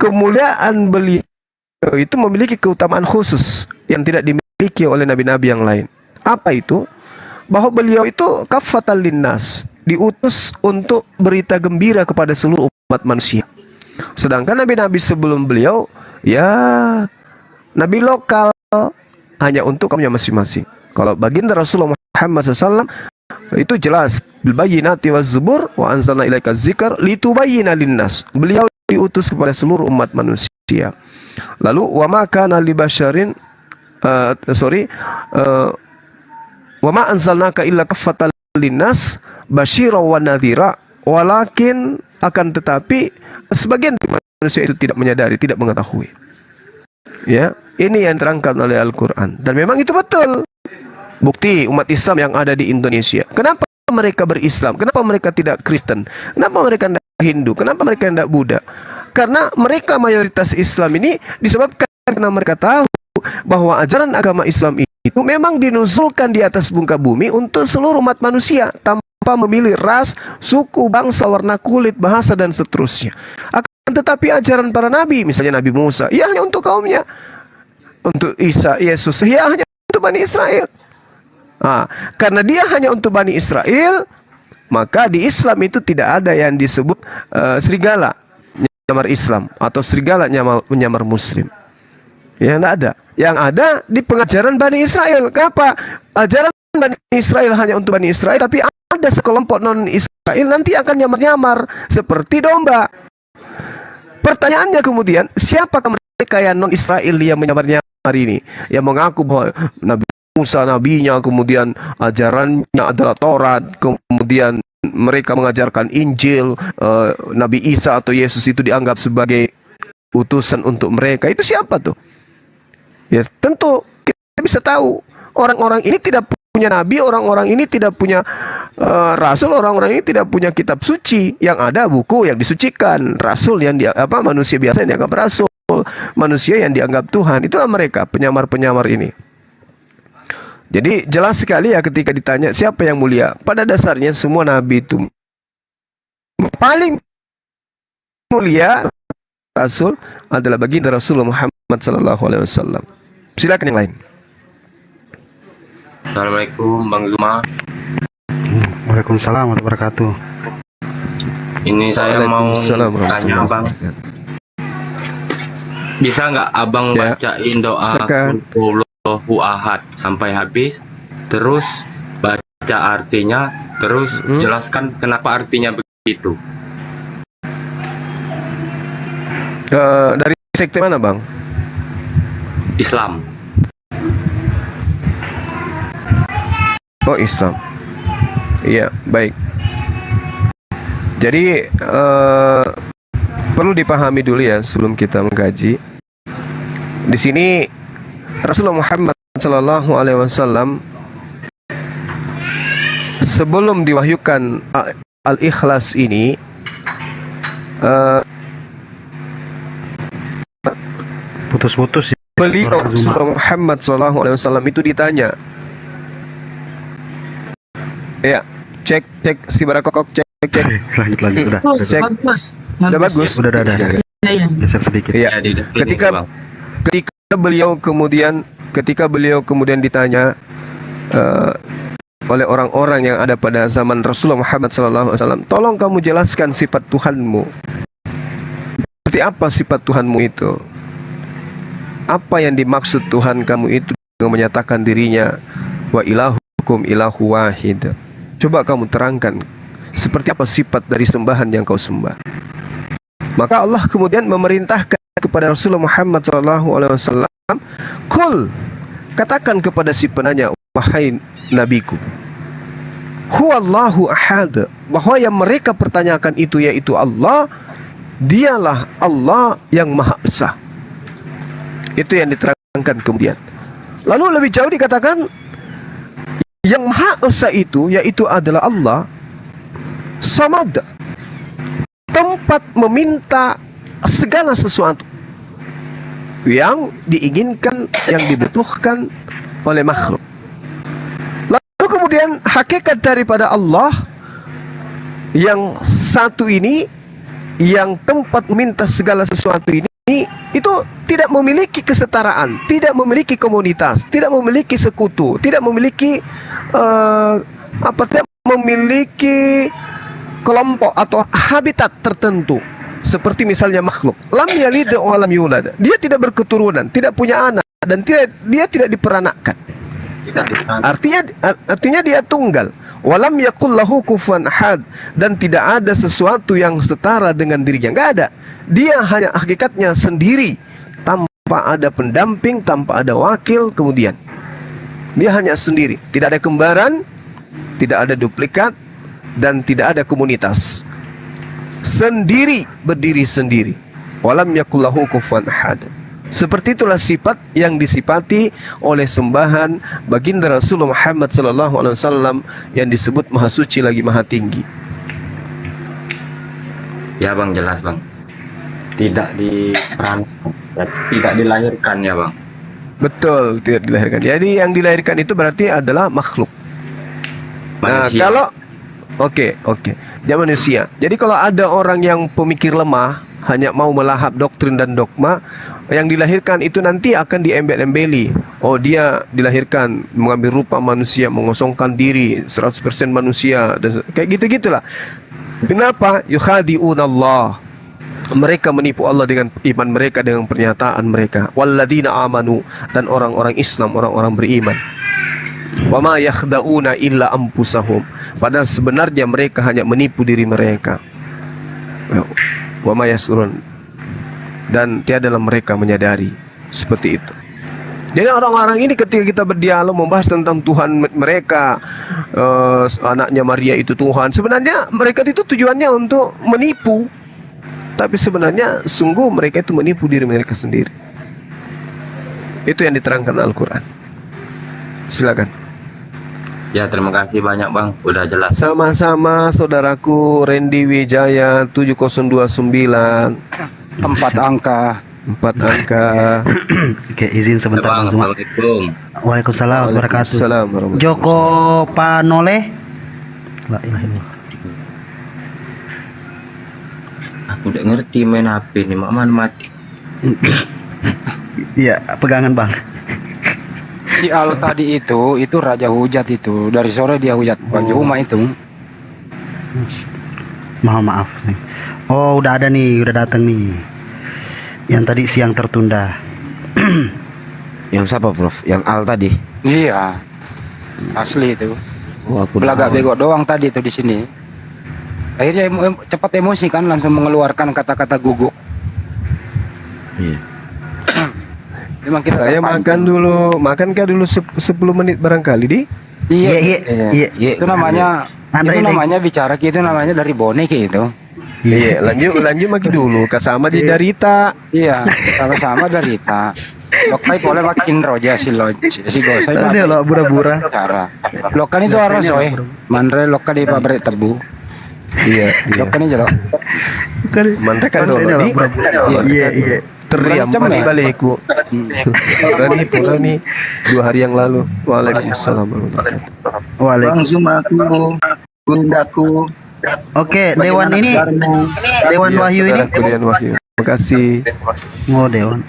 kemuliaan beliau itu memiliki keutamaan khusus yang tidak dimiliki oleh nabi-nabi yang lain. Apa itu? Bahwa beliau itu kafatal linnas, diutus untuk berita gembira kepada seluruh umat manusia. Sedangkan nabi-nabi sebelum beliau ya nabi lokal, hanya untuk kaumnya masing-masing. Kalau baginda Rasulullah Muhammad SAW itu jelas, bil bayyinati waz zubur wa anzalna ilaika dzikra litubayyina linnas. Beliau diutus kepada seluruh umat manusia. Lalu wa ma kana li basyarin wa ma anzalnaka illa kaffatan linnas basyira wa nadhira, walakin akan tetapi sebagian manusia itu tidak menyadari, tidak mengetahui. Ya, ini yang terangkan oleh Al-Quran, dan memang itu betul. Bukti umat Islam yang ada di Indonesia, kenapa mereka berislam, kenapa mereka tidak Kristen, kenapa mereka tidak Hindu, kenapa mereka tidak Buddha? Karena mereka mayoritas Islam ini disebabkan karena mereka tahu bahwa ajaran agama Islam itu memang dinuzulkan di atas muka bumi untuk seluruh umat manusia tanpa memilih ras, suku, bangsa, warna kulit, bahasa, dan seterusnya. Tetapi ajaran para nabi, misalnya Nabi Musa, ya hanya untuk kaumnya. Untuk Isa, Yesus, ya hanya untuk Bani Israel. Karena dia hanya untuk Bani Israel, maka di Islam itu tidak ada yang disebut serigala menyamar Islam atau serigala menyamar Muslim. Ya, tidak ada. Yang ada di pengajaran Bani Israel. Kenapa? Ajaran Bani Israel hanya untuk Bani Israel, tapi ada sekelompok non-Israel nanti akan nyamar-nyamar seperti domba. Pertanyaannya kemudian, siapakah mereka yang non-Israel yang menyamar-nyamar ini? Yang mengaku bahwa Nabi Musa nabinya, kemudian ajarannya adalah Taurat, kemudian mereka mengajarkan Injil, Nabi Isa atau Yesus itu dianggap sebagai utusan untuk mereka. Itu siapa tuh? Ya tentu kita bisa tahu orang-orang ini tidak punya nabi, orang-orang ini tidak punya rasul, orang-orang ini tidak punya kitab suci. Yang ada buku yang disucikan, rasul yang manusia biasa yang dianggap rasul, manusia yang dianggap Tuhan. Itulah mereka, penyamar-penyamar ini. Jadi jelas sekali ya ketika ditanya siapa yang mulia. Pada dasarnya semua nabi itu paling mulia, rasul adalah baginda Rasulullah Muhammad SAW. Silakan yang lain. Assalamualaikum Bang Zuma. Waalaikumsalam warahmatullahi wabarakatuh. Ini saya mau tanya Abang, bisa nggak Abang bacain doa Qulhuwallahu Ahad sampai habis, terus baca artinya, terus jelaskan kenapa artinya begitu? Dari sekte mana Bang? Islam. Oh, Islam. Iya, baik. Jadi perlu dipahami dulu ya sebelum kita mengkaji. Di sini Rasulullah Muhammad SAW sebelum diwahyukan Al-Ikhlas ini, putus-putus. Beliau Rasulullah Muhammad SAW itu ditanya. Ya, cek si Barakokok, cek. Lanjut udah. Cek. Udah bagus. Udah. Geser sedikit. Iya. Ketika beliau kemudian ditanya oleh orang-orang yang ada pada zaman Rasulullah Muhammad SAW. Tolong kamu jelaskan sifat Tuhanmu. Seperti apa sifat Tuhanmu itu? Apa yang dimaksud Tuhan kamu itu dengan menyatakan dirinya wa ilahukum ilahu wahid? Coba kamu terangkan seperti apa sifat dari sembahan yang kau sembah. Maka Allah kemudian memerintahkan kepada Rasulullah Muhammad SAW, Kul, katakan kepada si penanya, wahai nabiku, Huwallahu ahad, bahwa yang mereka pertanyakan itu yaitu Allah, dialah Allah yang Maha Esa. Itu yang diterangkan kemudian. Lalu lebih jauh dikatakan, yang Maha Esa itu yaitu adalah Allah Samad, tempat meminta segala sesuatu yang diinginkan, yang dibutuhkan oleh makhluk. Lalu kemudian hakikat daripada Allah yang satu ini, yang tempat meminta segala sesuatu ini, itu tidak memiliki kesetaraan, tidak memiliki komunitas, tidak memiliki sekutu, tidak memiliki tidak memiliki kelompok atau habitat tertentu. Seperti misalnya makhluk, lam yalid wa lam yulad, dia tidak berketurunan, tidak punya anak, dan dia tidak diperanakkan. Artinya dia tunggal. Walam yakul lahu kufuwan ahad, dan tidak ada sesuatu yang setara dengan dirinya. Enggak ada. Dia hanya hakikatnya sendiri, tanpa ada pendamping, tanpa ada wakil. Kemudian dia hanya sendiri, tidak ada kembaran, tidak ada duplikat, dan tidak ada komunitas. Sendiri, berdiri sendiri. Walam yakul lahu kufuwan ahad. Seperti itulah sifat yang disifati oleh sembahan baginda Rasulullah Muhammad SAW yang disebut maha suci lagi maha tinggi. Ya bang, jelas bang. Tidak diperankan, tidak dilahirkan ya bang. Betul, tidak dilahirkan. Jadi yang dilahirkan itu berarti adalah makhluk. Nah, Manusia. kalau oke, dia manusia. Jadi kalau ada orang yang pemikir lemah, hanya mau melahap doktrin dan dogma, yang dilahirkan itu nanti akan diembel-embeli. Oh, dia dilahirkan mengambil rupa manusia, mengosongkan diri 100% manusia, dan kayak gitu-gitulah. Kenapa? Yukhadi'unallah. Mereka menipu Allah dengan iman mereka, dengan pernyataan mereka. Walladzina amanu, dan orang-orang Islam, orang-orang beriman. Wa ma yakhda'una illa anfusahum. Padahal sebenarnya mereka hanya menipu diri mereka. Wa ma yasurun, dan tiadalah mereka menyadari. Seperti itu. Jadi orang-orang ini ketika kita berdialog membahas tentang Tuhan mereka, anaknya Maria itu Tuhan, sebenarnya mereka itu tujuannya untuk menipu. Tapi sebenarnya sungguh mereka itu menipu diri mereka sendiri. Itu yang diterangkan Al-Quran. Silakan. Ya terima kasih banyak bang, udah jelas. Sama-sama saudaraku Randy Wijaya 7029. 4 angka. Oke, izin sebentar Bang Zuma. Assalamualaikum. Waalaikumsalam warahmatullahi Waalaikumsalam wabarakatuh. Joko Panole. La ilaha illallah. Aku udah ngerti main HP nih, mak mana mati. Iya, pegangan bang. Si Al tadi itu raja hujat itu. Dari sore dia hujat Bang Juma itu. Maaf nih. Oh, udah ada nih, udah datang nih. Yang tadi siang tertunda. Yang siapa Prof? Yang Al tadi? Iya. Asli itu. Oh, aku Belagak bego doang tadi itu di sini. Akhirnya cepat emosi kan, langsung mengeluarkan kata-kata guguk. Iya. Memang kita Saya makan dulu, makankah dulu 10 menit barangkali di? Iya. Itu namanya bicara gitu, namanya dari bonek itu. Iya, lanjut makin dulu. Kasama di darita. Iya, sama-sama darita. Lokai boleh makin roja si gosai. Ada lo bura-bura. Cara. Lokan itu harus soe. Mandre lokan di pabrik tebu. Iya. Lokan aja lo. Mandre kan dulu di. Iya. Teriam di balikku. Rani 2 hari yang lalu. Waalaikumsalam warahmatullahi wabarakatuh. Waalaikumsalam. Bundaku. Oke, Dewan ini Dewan Wahyu ini. Dewan Wahyu. Terima kasih. Oh, Dewan.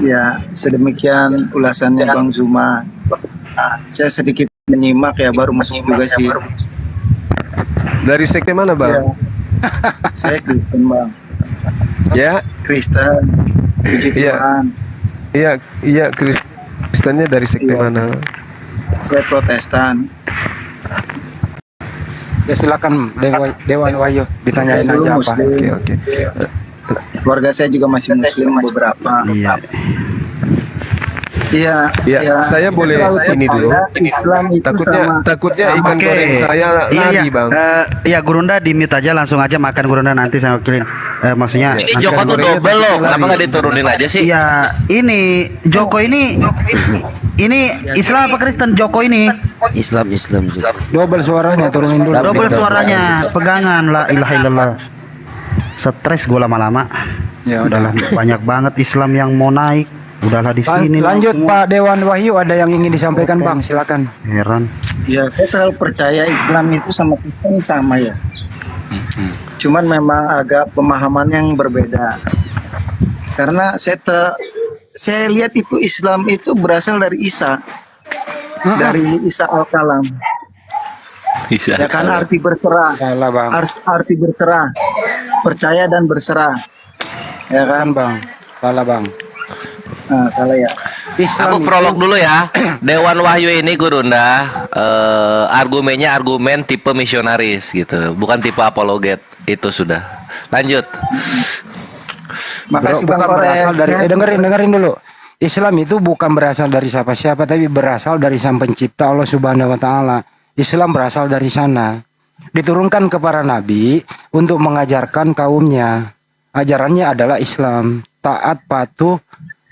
Ya, sedemikian ulasannya Bang Zuma. Saya sedikit menyimak ya, baru masuk juga sih. Dari sekte mana, Bang? Saya Kristen, Bang. Ya. Kristen. Puji Iya. Tuhan. Iya, Kristennya dari sekte mana? Saya Protestan. Ya silakan Dewan Wahyu ditanyain aja apa. Oke. Keluarga saya juga masih Muslim beberapa. Iya. Saya boleh ini dulu. Islam itu Takutnya ikan Oke. goreng saya lari, Bang. Ya Gurunda di-mute aja, langsung aja makan Gurunda, nanti saya wakilin. Maksudnya Ini nanti- Joko tuh double loh. Kenapa nggak diturunin aja sih? Iya, ini Joko ini Islam apa Kristen Joko ini? Islam. double suaranya, turunin dulu. Double suaranya, pegangan, la ilaha illallah. Stres gue lama-lama. Ya Udahlah, banyak banget Islam yang mau naik. Udahlah di sini. Lanjut Pak Dewan Wahyu, ada yang ingin disampaikan Bang, silakan. Heran. Ya, saya terlalu percaya Islam itu sama Kristen sama ya. Cuman memang agak pemahaman yang berbeda. Karena saya lihat itu Islam itu berasal dari Isa. Dari Isa Al-Kalam. Ya kan arti berserah. Salah, Bang. Arti berserah. Percaya dan berserah. Ya kan, Bang? Salah, Bang. Nah, salah ya. Aku prolog dulu ya. Dewan Wahyu ini Gurunda argumennya argumen tipe misionaris gitu, bukan tipe apologet. Itu sudah. Lanjut. Makasih Bukan Bang Korek. berasal dari dengerin dulu. Islam itu bukan berasal dari siapa-siapa, tapi berasal dari Sang Pencipta Allah Subhanahu wa taala. Islam berasal dari sana. Diturunkan ke para nabi untuk mengajarkan kaumnya. Ajarannya adalah Islam, taat, patuh,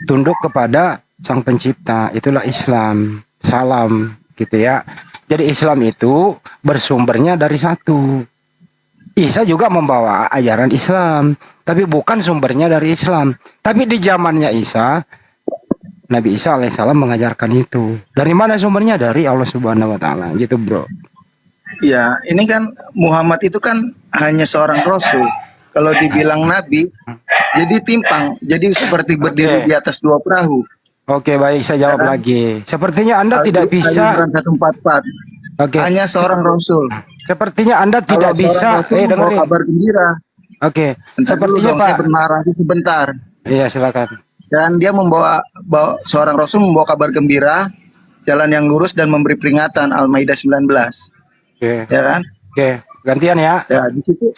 tunduk kepada Sang Pencipta. Itulah Islam. Salam gitu ya. Jadi Islam itu bersumbernya dari satu. Isa juga membawa ajaran Islam, tapi bukan sumbernya dari Islam. Tapi di zamannya Isa, Nabi Isa alaihissalam mengajarkan itu. Dari mana sumbernya? Dari Allah Subhanahu wa taala, gitu, Bro. Ya, ini kan Muhammad itu kan hanya seorang rasul. Kalau dibilang nabi, jadi timpang, jadi seperti berdiri di atas dua perahu. Oke, baik, saya jawab lagi. Sepertinya Anda tidak bisa. Al-Imran 144. Oke. Hanya seorang rasul. Sepertinya Anda tidak Kalau bisa. seorang rasul membawa Dengerin. kabar gembira. Oke. Bentar dulu Sepertinya dong, Pak. saya bernarasi sebentar. Iya, silakan. Dan dia seorang rasul membawa kabar gembira, jalan yang lurus dan memberi peringatan. Al-Maidah 19. Oke. Ya kan? Oke, gantian ya. Ya, di situ.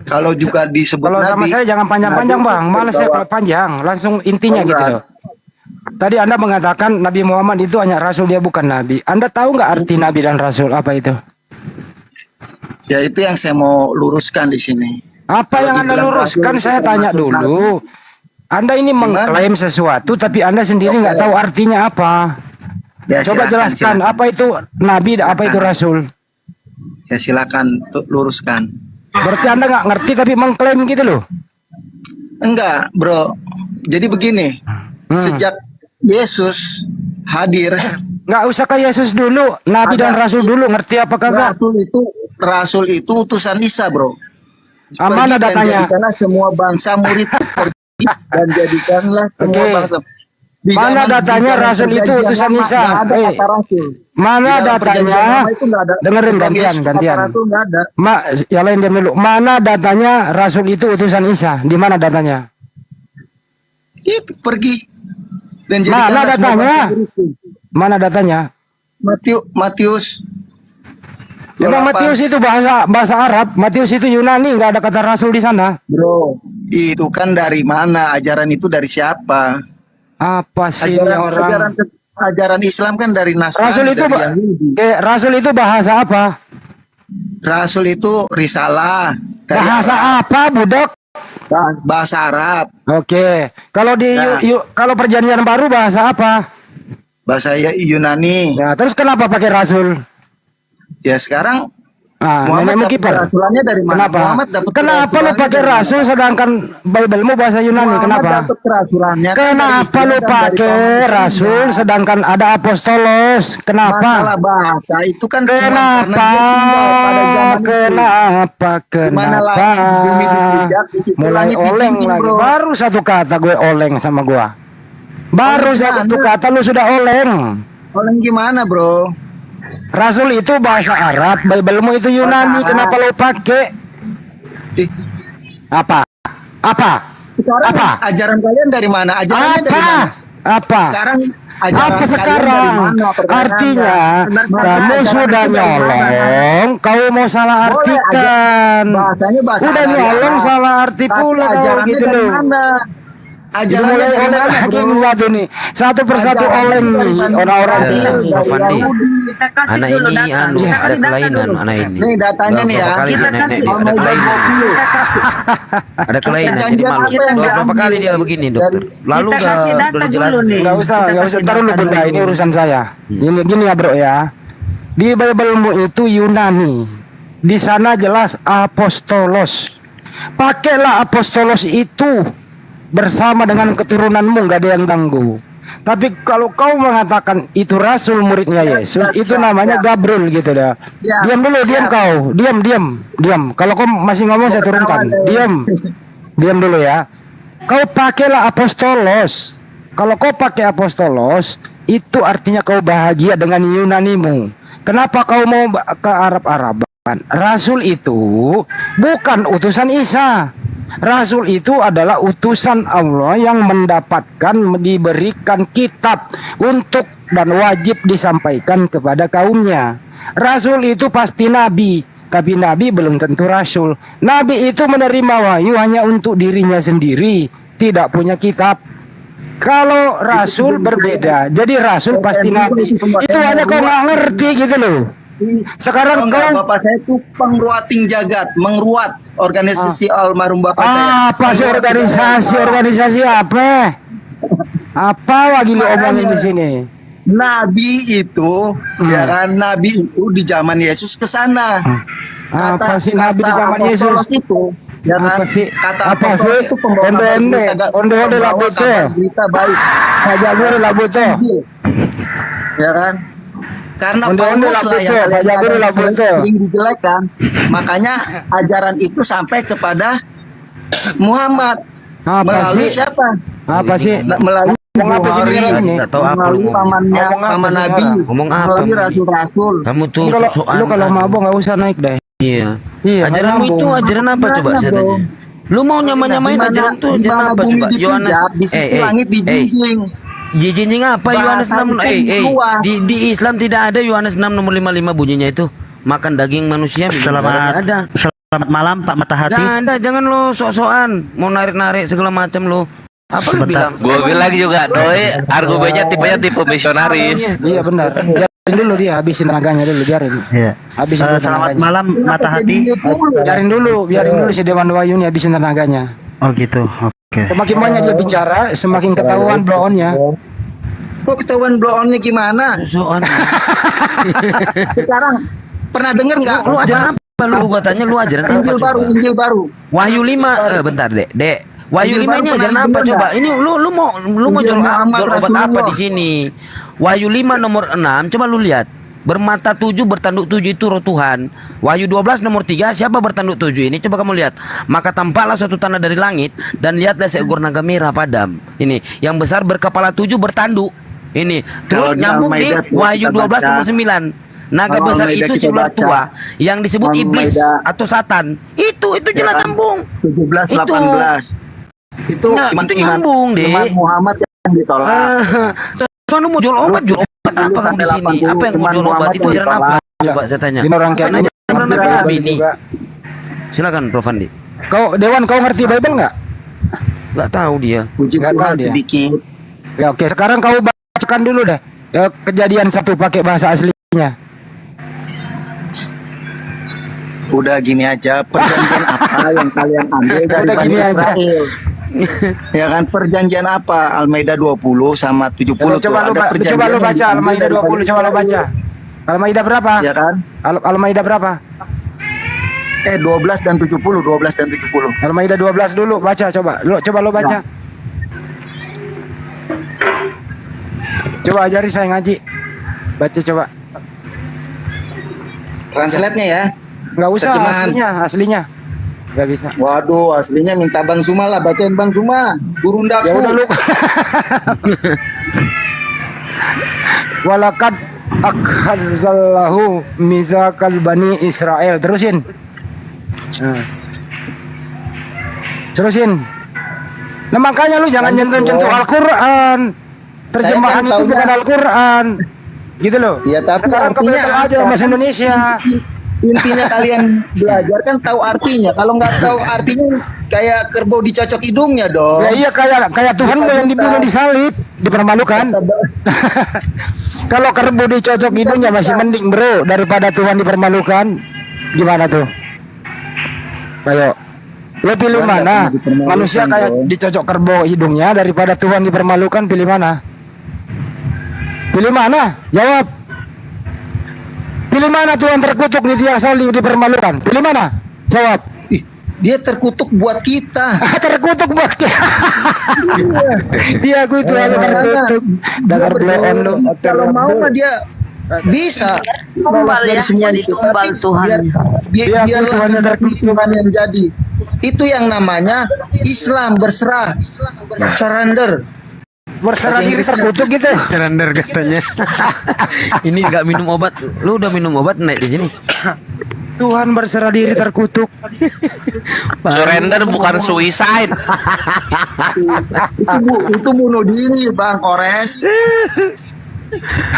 Kalau juga disebut Kalau sama nabi, saya jangan panjang-panjang, nabi Bang. Malas saya kalau panjang, langsung intinya gitu loh. Tadi Anda mengatakan Nabi Muhammad itu hanya rasul, dia bukan nabi. Anda tahu nggak arti nabi dan rasul apa itu? Ya, itu yang saya mau luruskan di sini. Apa Kalau yang Anda dibilang luruskan? rasul Saya itu tanya termasuk dulu. Anda ini mengklaim sesuatu tapi Anda sendiri nggak tahu artinya apa. Ya, Coba silakan, jelaskan silakan. apa itu nabi, apa itu rasul. Ya, silakan luruskan. Berarti Anda nggak ngerti tapi mengklaim gitu loh. Enggak, Bro. Jadi begini, sejak Yesus hadir, nggak usah ke Yesus dulu, nabi dan rasul dulu, ngerti apa kagak? Rasul itu utusan Isa, Bro. Mana Pergi dan datanya? jadikanlah semua bangsa murid. Pergi dan jadikanlah semua Oke. bangsa. Di Mana zaman- datanya di zaman rasul itu perjanjian utusan lama Isa? nggak ada kata rasul. Mana Di dalam datanya? perjanjian lama itu nggak ada. Dengerin Tentang gantian, Yesus, gantian. kata rasul nggak ada. Yang lain diam dulu. Mana datanya rasul itu utusan Isa? Di mana datanya? Itu pergi dan Mana jadikanlah semua datanya? bangsa muridku. Mana datanya? Matius. Memang Matius itu bahasa Arab. Matius itu Yunani, nggak ada kata rasul di sana. Bro, itu kan dari mana? Ajaran itu dari siapa? Apa sih ini orang? Ajaran Islam kan dari Nasrani. Rasul itu dari Yahudi. rasul itu bahasa apa? Rasul itu risalah. Dari Bahasa apa, budak? bahasa Arab. Oke. Kalau di Nah. kalau perjanjian baru bahasa apa? Bahasa Yunani. Ya, terus kenapa pakai rasul? Ya sekarang Muhammad dapat kiper. kerasulannya dari mana? Kenapa? Muhammad dapat Kenapa lu kerasulannya pakai dari mana? rasul sedangkan Bible-mu bahasa Yunani? Muhammad Kenapa? dapat kerasulannya kan dari Kenapa istilah lu dan dari pakai pemahaman. rasul sedangkan ada apostolos? Kenapa? Masalah bahasa itu kan cuma Kenapa? karena dia tinggal pada zaman itu. Kenapa? Gimana Kenapa? lagi bumi dipijak, di situ Mulai langit oleng dijinjing, lagi. bro. Baru satu kata gue oleng sama gua. Baru Oleng satu gimana? kata lu sudah oleng. Oleng gimana, bro? Rasul itu bahasa Arab, Bible-mu itu Yunani. Kenapa lo pakai? Apa? Sekarang ajaran kalian dari mana? Ajarannya dari mana? Apa? Sekarang ajaran Apa kalian sekarang? dari mana? Artinya kamu sudah nyolong, kau mau salah artikan. Bahasanya bahasa Udah Arab. nyolong salah arti Tapi pula kau ajarannya gitu dari loh. mana? Jadi Ajarannya mulai dari oleh mana, lagi bro? ini satu nih, satu persatu oleng nih orang-orang Ya, ini. Prof. Andi. Kita kasih Anak dulu ini data. anu Kita ada kasih data kelainan dulu. anak ini. Nih datanya nih ya. Berapa kali Kita nenek kasih dia ada kelainan. Iya. Ada kelainan jadi Perjanjian malu. apa yang Berapa diambil? kali dia begini dokter? Lalu Kita kasih data udah jelas. dulu nih. Nggak usah, Kita nggak usah. kasih Taruh dulu data bunda, dulu. ini urusan saya. Gini ya bro ya. Di Bible-mu itu Yunani. Di sana jelas apostolos. Pakailah apostolos itu bersama dengan keturunanmu, nggak ada yang ganggu. Tapi kalau kau mengatakan itu rasul muridnya Yesus, itu namanya Gabriel gitu dah. Diam dulu, diam kau, diam. Kalau kau masih ngomong saya turunkan. Diam dulu ya. Kau pakailah apostolos. Kalau kau pakai apostolos, itu artinya kau bahagia dengan Yunanimu. Kenapa kau mau ke Arab-Araban? Rasul itu bukan utusan Isa. Rasul itu adalah utusan Allah yang mendapatkan, diberikan kitab untuk dan wajib disampaikan kepada kaumnya. Rasul itu pasti nabi, tapi nabi belum tentu rasul. Nabi itu menerima wahyu hanya untuk dirinya sendiri, tidak punya kitab. Kalau rasul berbeda, jadi rasul pasti nabi. Itu hanya kau nggak ngerti gitu loh. Sekarang enggak, kau bapak saya itu pengruating jagat, mengruat organisasi almarhum bapak saya. apa sih organisasi apa? Apa lagi lu omongin di sini? Nabi itu, ya kan, Nabi itu di zaman Yesus ke sana. Apa sih Nabi di zaman apostolos Yesus? itu, ya kan? Apa sih? Kata Apa apostolos sih? itu pembawa Onde-onde lah bocah. berita baik. Pajak gue lah bocah. Ya kan? Karena Onde-onde Paulus lah lah yang bocah, kalian pajak gue lah bocah. sering dijelekkan. Makanya ajaran itu sampai kepada Muhammad. Apa Melalui sih? siapa? Apa sih? Melalui Ngomong apa sih Bukhari, sekarang ini? Nggak tahu apa lu melalui ngomong. pamannya, Ngomong apa paman sih Nabi, sekarang? Ngomong apa, melalui Bang? rasul-rasul. Kamu tuh Kalau sok-sokan. lu kalau mabok nggak usah naik deh. Iya. Iya, Ajaranmu nggak itu nyambung. ajaran apa coba Gimana, saya bro? tanya? Lu mau nyamain ajaran tuh ajaran Dimana apa bumi coba? Yohanes dipijak, di situ langit dijunjung. Jinjing apa Yohanes 6 Bahasa di Islam tidak ada Yohanes 6 nomor 55 bunyinya itu. Makan daging manusia Selamat ada. Selamat malam Pak Matahati. Jangan lo sok-sokan mau narik-narik segala macam lo. Apa lu bilang? Gue bilang juga, doi argumennya tipenya tipe misionaris. Iya benar. Biarin dulu dia habisin tenaganya dulu, biarin. Iya. Habisin dulu Selamat tenaganya. malam Matahati. Biarin dulu si Dewan Wahyu ini habisin tenaganya. Oh gitu. Oke. Semakin banyak dia bicara, semakin ketahuan blow-on-nya. Kok ketahuan blow on-nya gimana? Sokan. Sekarang pernah dengar nggak? Lu ajaran apa lu? Gua tanya lu ajaran apa? Injil coba? baru, Injil baru. Wahyu 5 bentar, Dek. Wahyu Injil 5 ini baru ajaran pernah apa dengar coba? nggak? Ini lu mau Injil jual Muhammad obat apa Rasulullah. di sini? Wahyu 5 nomor 6, coba lu lihat. Bermata 7 bertanduk 7 itu roh Tuhan. Wahyu 12 nomor 3, siapa bertanduk 7 ini? Coba kamu lihat. Maka tampaklah suatu tanda dari langit dan lihatlah seekor naga merah padam. Ini yang besar berkepala 7 bertanduk. Ini terus Kalau di nyambung di Al-Maidah tuh Wahyu kita 12 baca. nomor 9. Naga Kalau besar Al-Maidah itu kita si ular baca. tua yang disebut iblis Al-Maidah. atau satan. Itu jelas kan? nyambung. 17, 18. Itu Nah, itu nyambung, Dek. iman Muhammad yang ditolak. Soalnya mau jual obat apa kamu di sini? Apa yang mau jual obat itu ajaran apa? Coba saya tanya. Lima orang Kan kayak ajaran Nabi ini. Silakan Prof Andi. Kau Dewan, kau ngerti Bible nggak? Nggak tahu dia. Puji Nggak Tuhan tahu dia. sedikit. Ya oke, sekarang kau bacakan dulu deh. Ya, Kejadian 1 pakai bahasa aslinya. Udah gini aja, perjanjian apa yang kalian ambil dari Udah Bani gini aja. Israel? Ya kan, perjanjian apa? Al-Maidah 20 sama 70 tuh. Coba Ada perjanjian lu yang baca diambil Al-Maidah dari 20, coba lu baca. Al-Maidah berapa? Ya kan? Al-Maidah berapa? 12 dan 70. Al-Maidah 12 dulu, baca coba. Coba lu baca. Coba ajari saya ngaji. Baca coba. Translate-nya ya. Nggak usah Terjemahan. aslinya. Nggak bisa. Waduh, aslinya minta Bang Suma lah, bacain Bang Suma. Gurundaku. Ya udah lu. Walakad akhadzallahu mizaqal bani Israel. Terusin. Nah. Terusin. Nah makanya lu jangan nyentuh-nyentuh Al-Quran. Terjemahan itu bukan Al-Quran. Gitu loh. Ya tapi sekarang artinya aja bahasa Indonesia. Intinya kalian belajar kan tahu artinya. Kalau nggak tahu artinya kayak kerbau dicocok hidungnya dong. Ya iya kayak Tuhan yang dibunuh disalib, dipermalukan. Kalau kerbau dicocok hidungnya masih mending bro daripada Tuhan dipermalukan. Gimana tuh? Ayo. Lo pilih mana? Manusia kayak dicocok kerbau hidungnya daripada Tuhan dipermalukan, pilih mana? Pilih mana? Jawab. Pilih mana Tuhan terkutuk di tiang salib dipermalukan? Pilih mana? Jawab. Dia terkutuk buat kita. Terkutuk buat kita. Dia aku itu hanya terkutuk. Dasar bloon lu. Kalau mau mah dia bisa tumbal ya, jadi tumbal Tuhan. Biar Tuhan yang jadi. Itu yang namanya Islam berserah, surrender. Berserah diri terkutuk gitu. Surrender katanya. Ini nggak minum obat. Lu udah minum obat naik di sini. Tuhan berserah diri terkutuk. Surrender bukan suicide. itu bunuh diri, Bang Kores.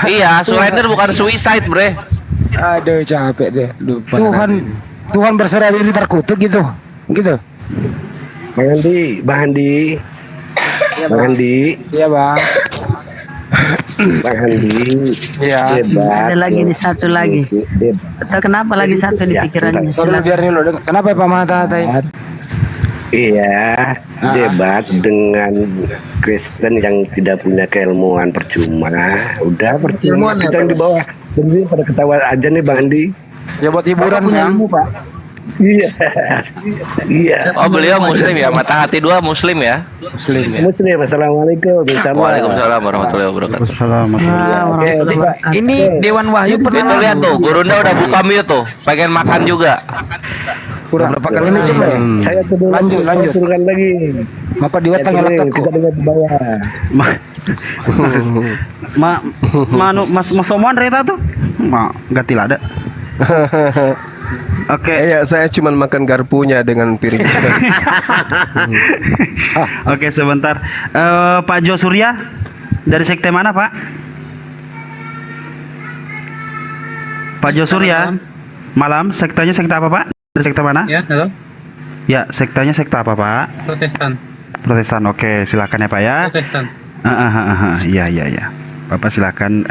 Iya, surrender bukan suicide, bre. Aduh capek deh. Lupa. Tuhan berserah diri terkutuk gitu. Gitu. Bang Andi, Bang Andi. Ya, Bang Andi. Iya, Bang. Bang Andi. Iya. Ada lagi nih satu lagi. Atau kenapa lagi satu di pikirannya? Kalau biar dulu. Kenapa Pak Mata-Hatai? Iya, debat dengan Kristen yang tidak punya keilmuan percuma. Udah percuma kita yang di bawah. Jadi pada ketawa aja nih Bang Andi. Ya buat hiburan kan, Pak. Iya. Iya. Oh, beliau muslim ya? Mata hati dua muslim ya? Muslim ya. Muslim. Assalamualaikum. Waalaikumsalam warahmatullahi wabarakatuh. Ini Dewan Wahyu Itu pernah lihat tuh, Gurunda udah buka mute tuh, pengen makan juga. kurang berapa kali ini coba ya? Saya Lanjut. turunkan lagi. Bapak di tengah letak Kita kok. dengar di bawah. Mas Oman Reta tuh? Nggak tilada. Oke. Ya, saya cuma makan garpunya dengan piring. Oke, sebentar. Pak Jo Surya dari sekte mana, Pak? Pak Jo Surya. Malam, sektanya sekte apa, Pak? Dari sekte mana? Ya, halo. Ya, sektanya sekte apa, Pak? Protestan. Protestan. Oke, silakan ya, Pak ya. Protestan. Iya. Bapak silakan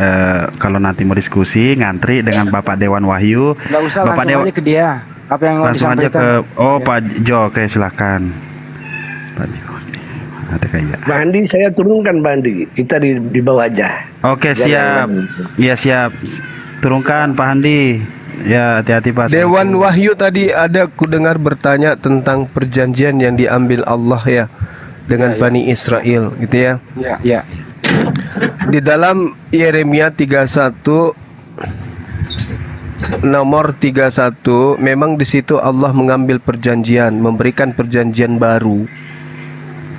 kalau nanti mau diskusi ngantri dengan Bapak Dewan Wahyu. Nggak usah, Bapak langsung aja ke dia. Apa yang mau langsung aja disampaikan? ke Pak Jo. Oke, silakan. Pak Jo. Ada kayak. Bang Andi, saya turunkan Bang Andi. Kita di bawah aja. Oke, siap. Iya, siap. Turunkan Pak Andi. Ya, hati-hati Pak. Dewan Wahyu tadi ada kudengar bertanya tentang perjanjian yang diambil Allah ya dengan Bani Israel gitu ya. Ya. Di dalam Yeremia 31 nomor 31 memang di situ Allah mengambil perjanjian, memberikan perjanjian baru.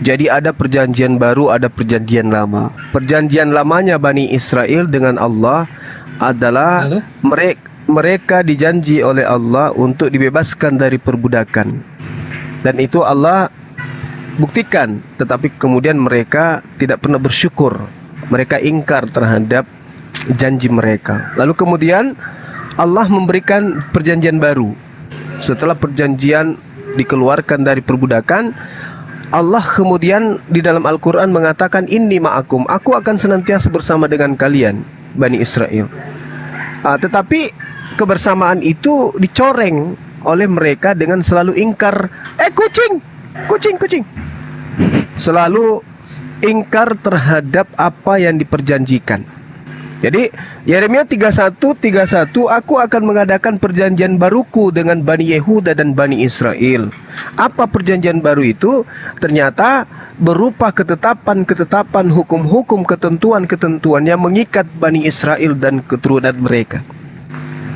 Jadi ada perjanjian baru, ada perjanjian lama. Perjanjian lamanya Bani Israel dengan Allah adalah mereka dijanji oleh Allah untuk dibebaskan dari perbudakan. Dan itu Allah buktikan, tetapi kemudian mereka tidak pernah bersyukur. Mereka ingkar terhadap janji mereka. Lalu kemudian Allah memberikan perjanjian baru. Setelah perjanjian dikeluarkan dari perbudakan, Allah kemudian di dalam Al-Quran mengatakan, Inni ma'akum, aku akan senantiasa bersama dengan kalian, Bani Israel. Tetapi kebersamaan itu dicoreng oleh mereka dengan selalu ingkar, kucing. Selalu ingkar terhadap apa yang diperjanjikan. Jadi Yeremia 31:31, aku akan mengadakan perjanjian baruku dengan Bani Yehuda dan Bani Israel. Apa perjanjian baru itu? Ternyata berupa ketetapan-ketetapan, hukum-hukum, ketentuan-ketentuan yang mengikat Bani Israel dan keturunan mereka.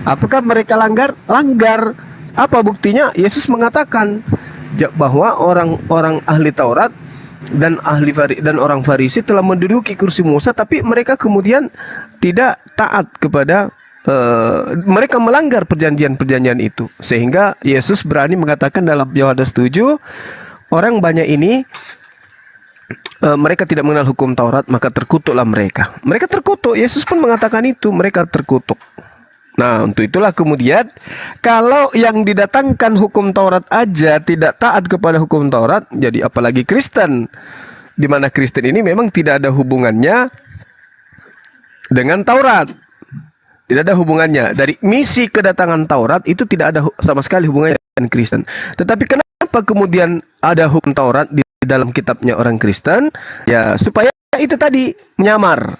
Apakah mereka langgar? Langgar. Apa buktinya? Yesus mengatakan bahwa orang-orang ahli Taurat dan dan orang Farisi telah menduduki kursi Musa, tapi mereka kemudian tidak taat kepada mereka melanggar perjanjian-perjanjian itu, sehingga Yesus berani mengatakan dalam Yohanes 7, orang banyak ini mereka tidak mengenal hukum Taurat, maka terkutuklah mereka. Mereka terkutuk. Yesus pun mengatakan itu, mereka terkutuk. Nah, untuk itulah kemudian kalau yang didatangkan hukum Taurat aja tidak taat kepada hukum Taurat, jadi apalagi Kristen, di mana Kristen ini memang tidak ada hubungannya dengan Taurat. Tidak ada hubungannya. Dari misi kedatangan Taurat itu tidak ada sama sekali hubungannya dengan Kristen. Tetapi kenapa kemudian ada hukum Taurat di dalam kitabnya orang Kristen? Ya, supaya itu tadi menyamar.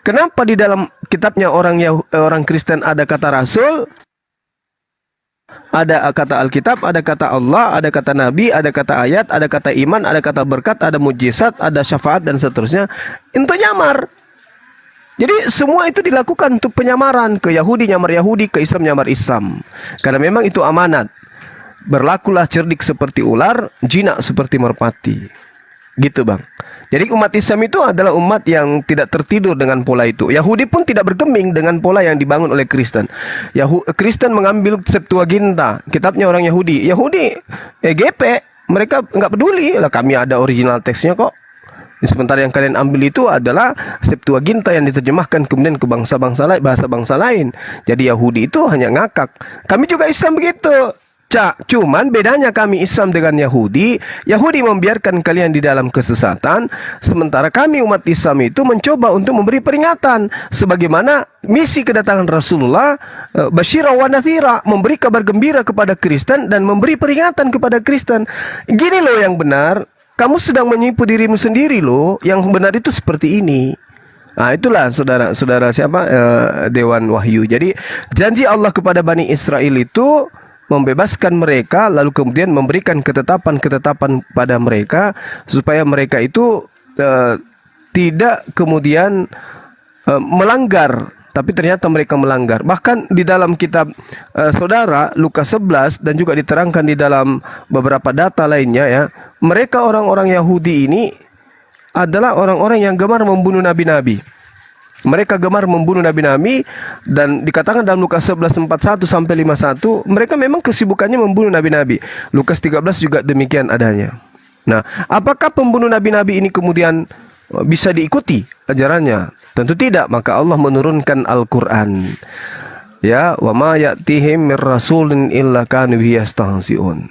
Kenapa di dalam kitabnya orang Kristen ada kata Rasul, ada kata Alkitab, ada kata Allah, ada kata Nabi, ada kata ayat, ada kata iman, ada kata berkat, ada mujizat, ada syafaat dan seterusnya, untuk nyamar. Jadi semua itu dilakukan untuk penyamaran, ke Yahudi nyamar Yahudi, ke Islam nyamar Islam. Karena memang itu amanat. Berlakulah cerdik seperti ular, jinak seperti merpati. Gitu bang. Jadi umat Islam itu adalah umat yang tidak tertidur dengan pola itu. Yahudi pun tidak bergeming dengan pola yang dibangun oleh Kristen. Kristen mengambil Septuaginta, kitabnya orang Yahudi. Yahudi, EGP, mereka nggak peduli. Lah kami ada original teksnya kok. Sementara yang kalian ambil itu adalah Septuaginta yang diterjemahkan kemudian ke bangsa-bangsa lain, bahasa bangsa lain. Jadi Yahudi itu hanya ngakak. Kami juga Islam begitu. Cuman bedanya kami Islam dengan Yahudi, Yahudi membiarkan kalian di dalam kesesatan, sementara kami umat Islam itu mencoba untuk memberi peringatan, sebagaimana misi kedatangan Rasulullah, basyira wa nathira, memberi kabar gembira kepada Kristen dan memberi peringatan kepada Kristen. Gini loh yang benar, kamu sedang menipu dirimu sendiri loh, yang benar itu seperti ini. Nah, itulah saudara-saudara Dewan Wahyu. Jadi janji Allah kepada Bani Israel itu membebaskan mereka, lalu kemudian memberikan ketetapan-ketetapan pada mereka supaya mereka itu tidak kemudian melanggar, tapi ternyata mereka melanggar. Bahkan di dalam kitab saudara Lukas 11 dan juga diterangkan di dalam beberapa data lainnya ya, mereka orang-orang Yahudi ini adalah orang-orang yang gemar membunuh nabi-nabi. Mereka gemar membunuh nabi-nabi, dan dikatakan dalam Lukas 11:41 sampai 51, mereka memang kesibukannya membunuh nabi-nabi. Lukas 13 juga demikian adanya. Nah, apakah pembunuh nabi-nabi ini kemudian bisa diikuti ajarannya? Tentu tidak, maka Allah menurunkan Al-Qur'an. Ya, wa ma ya'tihim mir rasulin illa kanu bihi yastahzi'un.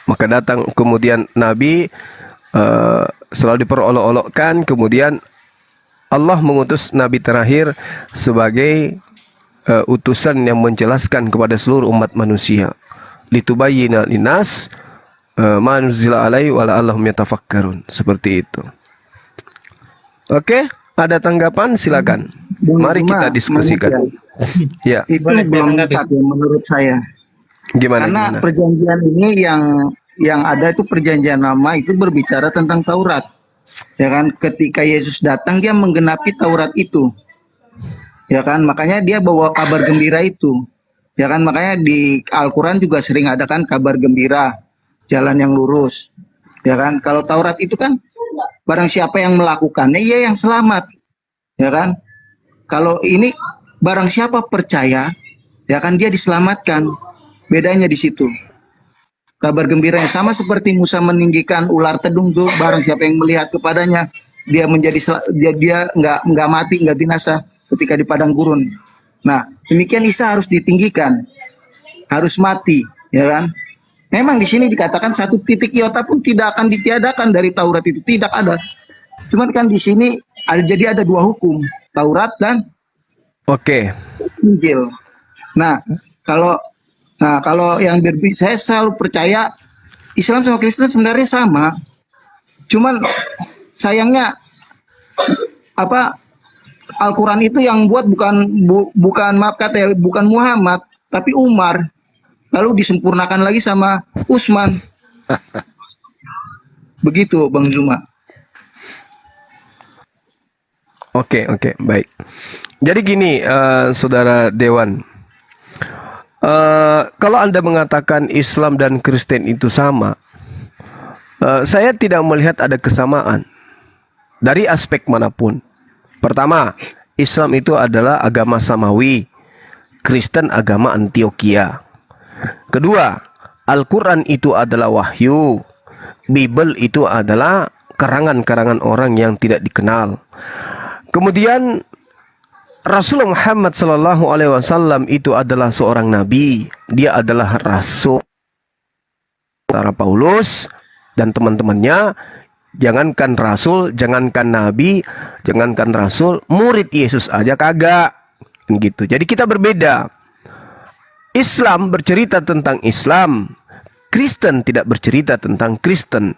Maka datang kemudian nabi selalu diperolok-olokkan, kemudian Allah mengutus nabi terakhir sebagai utusan yang menjelaskan kepada seluruh umat manusia. Litubayyina linnas ma nuzila alaihi wa la'allahum yatafakkarun. Seperti itu. Oke, ada tanggapan? Silakan. Mari kita diskusikan. Ya. Itu belum lengkap ya menurut saya. Karena perjanjian ini yang ada itu perjanjian lama itu berbicara tentang Taurat. Ya kan, ketika Yesus datang dia menggenapi Taurat itu. Ya kan, makanya dia bawa kabar gembira itu. Ya kan, makanya di Al-Qur'an juga sering ada kan kabar gembira, jalan yang lurus. Ya kan, kalau Taurat itu kan barang siapa yang melakukannya ia yang selamat. Ya kan? Kalau ini barang siapa percaya, ya kan dia diselamatkan. Bedanya di situ. Kabar gembira yang sama seperti Musa meninggikan ular tedung tuh, barang siapa yang melihat kepadanya dia menjadi dia nggak mati, nggak binasa ketika di padang gurun. Nah, demikian Isa harus ditinggikan, harus mati, ya kan? Memang di sini dikatakan satu titik iota pun tidak akan ditiadakan dari Taurat itu, tidak ada. Cuman kan di sini jadi ada dua hukum, Taurat dan Injil. Nah, kalau yang saya selalu percaya Islam sama Kristen sebenarnya sama. Cuman sayangnya Al-Qur'an itu yang buat bukan Muhammad, tapi Umar. Lalu disempurnakan lagi sama Utsman. Begitu Bang Zuma. Oke, baik. Jadi gini, saudara Dewan. Kalau Anda mengatakan Islam dan Kristen itu sama, Saya tidak melihat ada kesamaan dari aspek manapun. Pertama, Islam itu adalah agama samawi, Kristen agama Antioquia. Kedua, Al-Quran itu adalah wahyu, Bible itu adalah karangan-karangan orang yang tidak dikenal. Kemudian Rasulullah Muhammad SAW itu adalah seorang nabi. Dia adalah rasul. Antara Paulus dan teman-temannya, jangankan rasul, jangankan nabi, jangankan rasul, murid Yesus aja kagak. Gitu. Jadi kita berbeda. Islam bercerita tentang Islam, Kristen tidak bercerita tentang Kristen.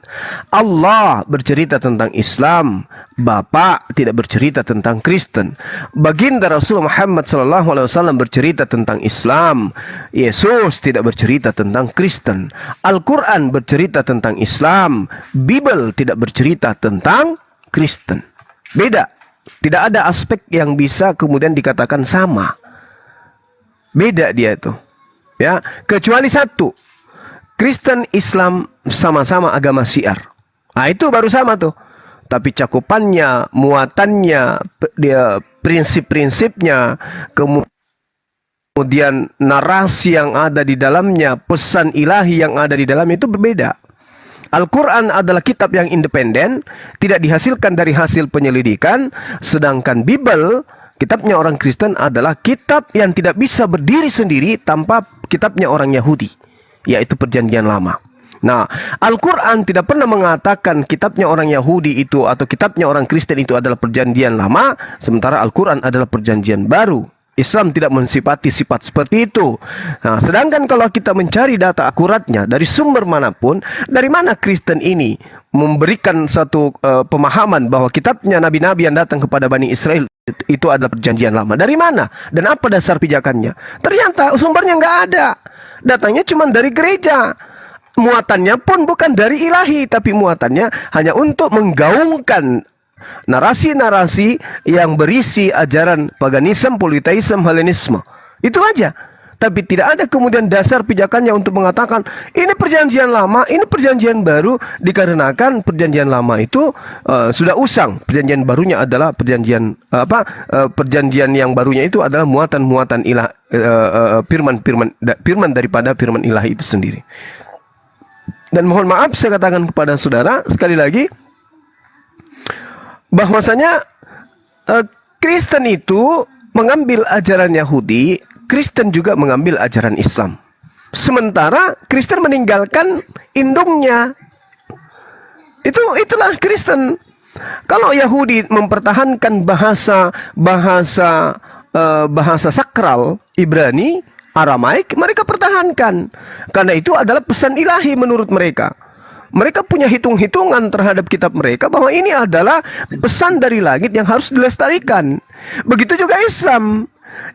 Allah bercerita tentang Islam, Bapa tidak bercerita tentang Kristen. Baginda Rasulullah Muhammad SAW bercerita tentang Islam, Yesus tidak bercerita tentang Kristen. Al-Quran bercerita tentang Islam, Bible tidak bercerita tentang Kristen. Beda. Tidak ada aspek yang bisa kemudian dikatakan sama. Beda dia itu. Ya, kecuali satu. Kristen Islam sama-sama agama syiar. Nah, itu baru sama tuh. Tapi cakupannya, muatannya, dia prinsip-prinsipnya, kemudian narasi yang ada di dalamnya, pesan ilahi yang ada di dalamnya itu berbeda. Al-Quran adalah kitab yang independen, tidak dihasilkan dari hasil penyelidikan, sedangkan Bible, kitabnya orang Kristen adalah kitab yang tidak bisa berdiri sendiri tanpa kitabnya orang Yahudi, yaitu Perjanjian Lama. Nah, Al-Quran tidak pernah mengatakan kitabnya orang Yahudi itu atau kitabnya orang Kristen itu adalah Perjanjian Lama, sementara Al-Quran adalah Perjanjian Baru. Islam tidak mensifati sifat seperti itu. Nah, sedangkan kalau kita mencari data akuratnya dari sumber manapun, dari mana Kristen ini memberikan satu pemahaman bahwa kitabnya nabi-nabi yang datang kepada Bani Israel itu adalah Perjanjian Lama. Dari mana? Dan apa dasar pijakannya? Ternyata sumbernya nggak ada. Datangnya cuma dari gereja. Muatannya pun bukan dari ilahi, tapi muatannya hanya untuk menggaungkan narasi-narasi yang berisi ajaran paganisme, politeisme, Helenisme. Itu aja. Tapi tidak ada kemudian dasar pijakannya untuk mengatakan ini Perjanjian Lama, ini Perjanjian Baru, dikarenakan Perjanjian Lama itu sudah usang. Perjanjian barunya adalah perjanjian yang barunya itu adalah muatan-muatan ilah, firman daripada firman ilahi itu sendiri. Dan mohon maaf saya katakan kepada saudara sekali lagi, bahwasanya Kristen itu mengambil ajaran Yahudi, Kristen juga mengambil ajaran Islam. Sementara Kristen meninggalkan indungnya. Itulah Kristen. Kalau Yahudi mempertahankan bahasa sakral Ibrani, Aramaik, mereka pertahankan. Karena itu adalah pesan ilahi menurut mereka. Mereka punya hitung-hitungan terhadap kitab mereka bahwa ini adalah pesan dari langit yang harus dilestarikan. Begitu juga Islam.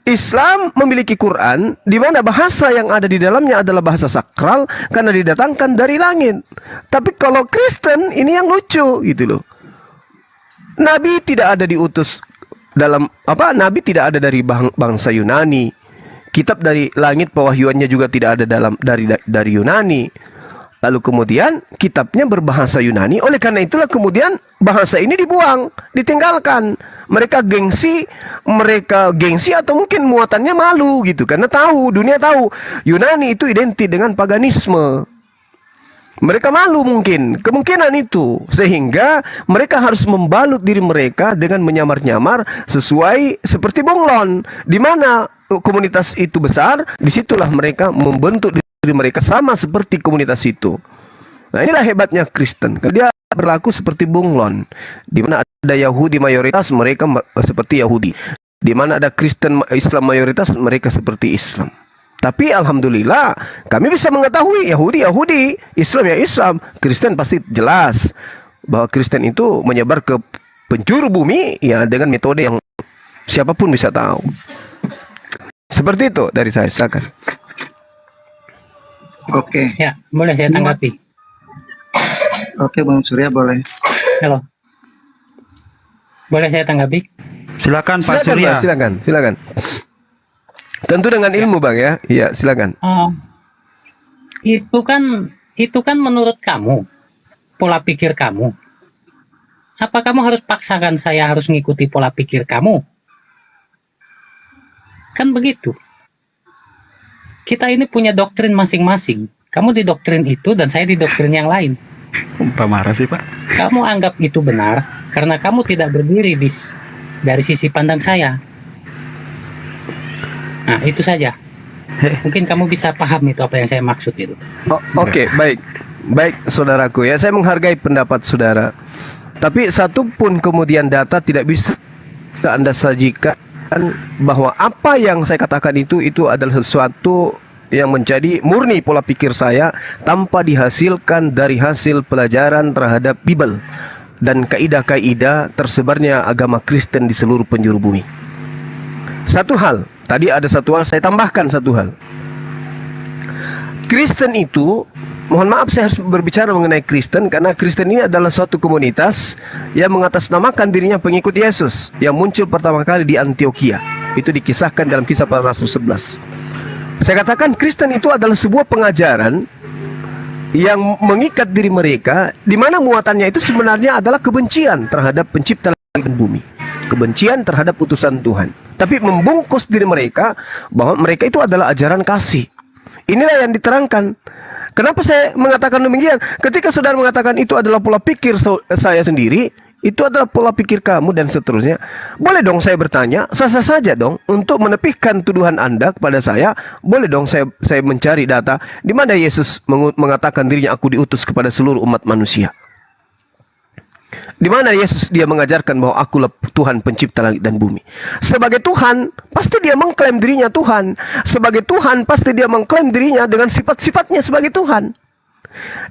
Islam memiliki Quran di mana bahasa yang ada di dalamnya adalah bahasa sakral karena didatangkan dari langit. Tapi kalau Kristen ini yang lucu gitu loh. Nabi tidak ada diutus dalam Nabi tidak ada dari bangsa Yunani. Kitab dari langit pewahyuannya juga tidak ada dari Yunani. Lalu kemudian kitabnya berbahasa Yunani. Oleh karena itulah kemudian bahasa ini dibuang, ditinggalkan. Mereka gengsi atau mungkin muatannya malu gitu. Karena dunia tahu Yunani itu identik dengan paganisme. Mereka malu kemungkinan itu. Sehingga mereka harus membalut diri mereka dengan menyamar-nyamar seperti bunglon. Di mana komunitas itu besar, disitulah mereka membentuk diri mereka sama seperti komunitas itu. Nah, inilah hebatnya Kristen. Dia berlaku seperti bunglon. Di mana ada Yahudi mayoritas, mereka seperti Yahudi. Di mana ada Kristen Islam mayoritas, mereka seperti Islam. Tapi alhamdulillah kami bisa mengetahui Yahudi, Islam ya Islam, Kristen pasti jelas bahwa Kristen itu menyebar ke penjuru bumi ya dengan metode yang siapapun bisa tahu. Seperti itu dari saya, silakan. Oke. Ya, boleh saya tanggapi. Oke, Bang Surya boleh. Halo. Boleh saya tanggapi? Silakan Pak Surya. Silakan. Tentu dengan ilmu Bang ya. Iya, silakan. Itu kan menurut kamu. pola pikir kamu? Apa kamu harus paksakan saya harus ngikuti pola pikir kamu? Kan begitu. Kita ini punya doktrin masing-masing. Kamu di doktrin itu dan saya di doktrin yang lain. Pak marah sih, Pak. Kamu anggap itu benar karena kamu tidak berdiri dari sisi pandang saya. Nah, itu saja. Mungkin kamu bisa paham itu apa yang saya maksud itu. Oke, baik. Baik, saudaraku ya. Saya menghargai pendapat saudara. Tapi satu pun kemudian data tidak bisa Anda sajikan bahwa apa yang saya katakan itu adalah sesuatu yang menjadi murni pola pikir saya tanpa dihasilkan dari hasil pelajaran terhadap Bible dan kaidah-kaidah tersebarnya agama Kristen di seluruh penjuru bumi. Satu hal, tadi ada satu hal, saya tambahkan satu hal. Kristen itu, mohon maaf saya harus berbicara mengenai Kristen karena Kristen ini adalah suatu komunitas yang mengatasnamakan dirinya pengikut Yesus yang muncul pertama kali di Antioquia. Itu dikisahkan dalam Kisah Para Rasul 11. Saya katakan Kristen itu adalah sebuah pengajaran yang mengikat diri mereka, di mana muatannya itu sebenarnya adalah kebencian terhadap pencipta langit dan bumi, kebencian terhadap utusan Tuhan, tapi membungkus diri mereka bahwa mereka itu adalah ajaran kasih. Inilah yang diterangkan. Kenapa saya mengatakan demikian? Ketika saudara mengatakan itu adalah pola pikir saya sendiri, itu adalah pola pikir kamu dan seterusnya, boleh dong saya bertanya, sah-sah saja dong untuk menepihkan tuduhan Anda kepada saya. Boleh dong saya mencari data di mana Yesus mengatakan dirinya aku diutus kepada seluruh umat manusia. Di mana Yesus dia mengajarkan bahwa akulah Tuhan pencipta langit dan bumi. Sebagai Tuhan, pasti dia mengklaim dirinya Tuhan. Sebagai Tuhan, pasti dia mengklaim dirinya dengan sifat-sifatnya sebagai Tuhan.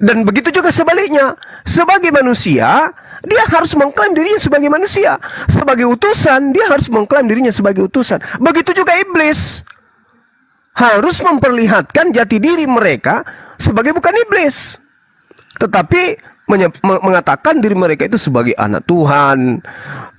Dan begitu juga sebaliknya, sebagai manusia, dia harus mengklaim dirinya sebagai manusia. Sebagai utusan, dia harus mengklaim dirinya sebagai utusan. Begitu juga iblis. Harus memperlihatkan jati diri mereka sebagai bukan iblis, tetapi mengatakan diri mereka itu sebagai anak Tuhan,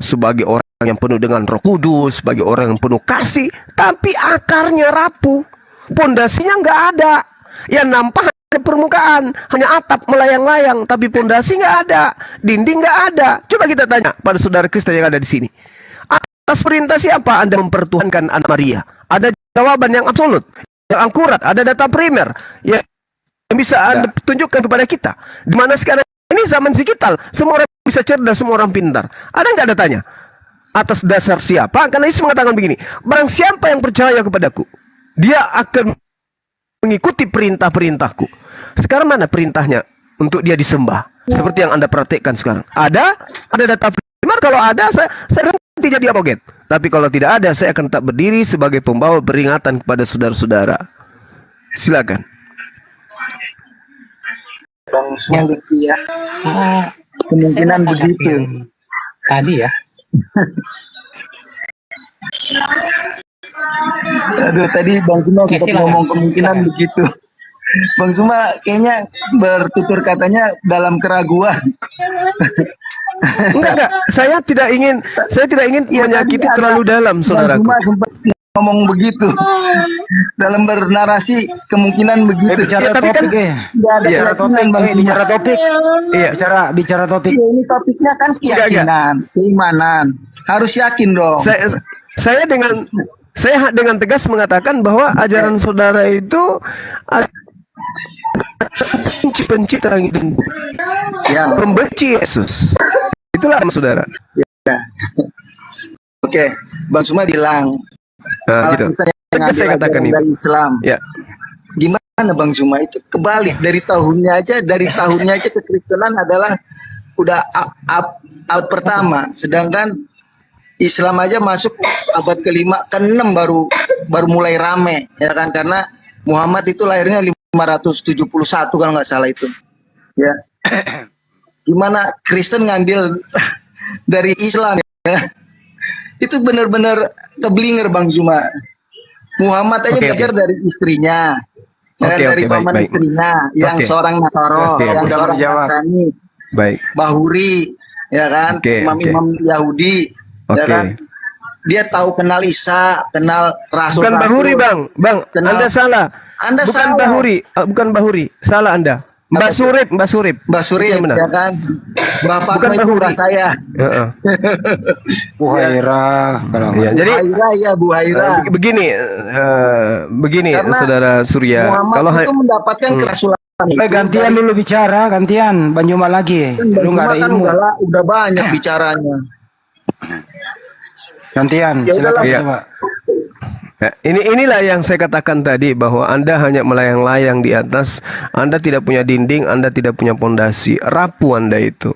sebagai orang yang penuh dengan Roh Kudus, sebagai orang yang penuh kasih, tapi akarnya rapuh, pondasinya nggak ada. Yang nampak hanya permukaan, hanya atap melayang-layang, tapi pondasi nggak ada, dinding nggak ada. Coba kita tanya pada saudara Kristen yang ada di sini, atas perintah siapa Anda mempertuhankan anak Maria? Ada jawaban yang absolut, yang akurat, ada data primer yang bisa Anda tunjukkan kepada kita. Di mana sekarang ini zaman digital, semua orang bisa cerdas, semua orang pintar. Ada nggak datanya? Atas dasar siapa? Karena Yesus mengatakan begini, barang siapa yang percaya kepadaku, dia akan mengikuti perintah-perintahku. Sekarang mana perintahnya untuk dia disembah? Seperti yang Anda praktekkan sekarang. Ada data primer. Kalau ada, saya nanti jadi apoget. Tapi kalau tidak ada, saya akan tetap berdiri sebagai pembawa peringatan kepada saudara-saudara. Silakan. Bang Luci ya. Kemungkinan begitu. Tadi ya. Aduh, tadi Bang Suma sempat ngomong kemungkinan begitu. Bang Suma kayaknya bertutur katanya dalam keraguan. Enggak. Saya tidak ingin Ya, menyakiti tadi terlalu dalam, saudaraku. Bang Suma sempat ngomong begitu dalam bernarasi kemungkinan begitu. Bicara topik bicara topik. Iya, bicara topik. Ya, ini topiknya kan keyakinan, keimanan. Harus yakin dong. Saya dengan tegas mengatakan bahwa ajaran saudara itu pencipta langit dan bumi, pembenci Yesus. Itulah saudara. Ya. Oke, Bang Suma bilang gitu. Saya katakan itu dari Islam. Ya. Gimana Bang Suma itu kebalik dari tahunnya aja kekristenan adalah udah abad pertama, sedangkan Islam aja masuk abad ke-5, ke-6 baru mulai rame, ya kan, karena Muhammad itu lahirnya 571 kalau nggak salah itu. Ya. Gimana Kristen ngambil dari Islam ya? Itu benar-benar keblinger Bang Zuma. Muhammad aja belajar dari istrinya, dari paman istrinya, yang seorang Nasoro, yang seorang Nasrani, Bahuri, ya kan, imam-imam Yahudi, ya kan. Dia tahu kenal Isa, kenal Rasul. Bukan Bahuri, Bang. Anda salah. Anda bukan salah. Bahuri, bukan Bahuri. Salah Anda. Mbak Surip, Mbak Surip. Mbak Surip, Itu yang benar. ya kan? Mbak Bukan Fatma itu Mbak mbak Huri. saya. Heeh. Bu Haira, kalau Ya, jadi Bu Haira, ya Bu Haira. begini Karena Saudara Surya. Muhammad Kalau itu mendapatkan kerasulan itu gantian dari- dulu bicara, gantian. Banjuma lagi. Lu nggak ada Kan ilmu. udah banyak bicaranya. Gantian, Ya silakan udahlah. coba. Ya, inilah yang saya katakan tadi, bahwa Anda hanya melayang-layang di atas. Anda tidak punya dinding, Anda tidak punya pondasi. Rapuh Anda itu.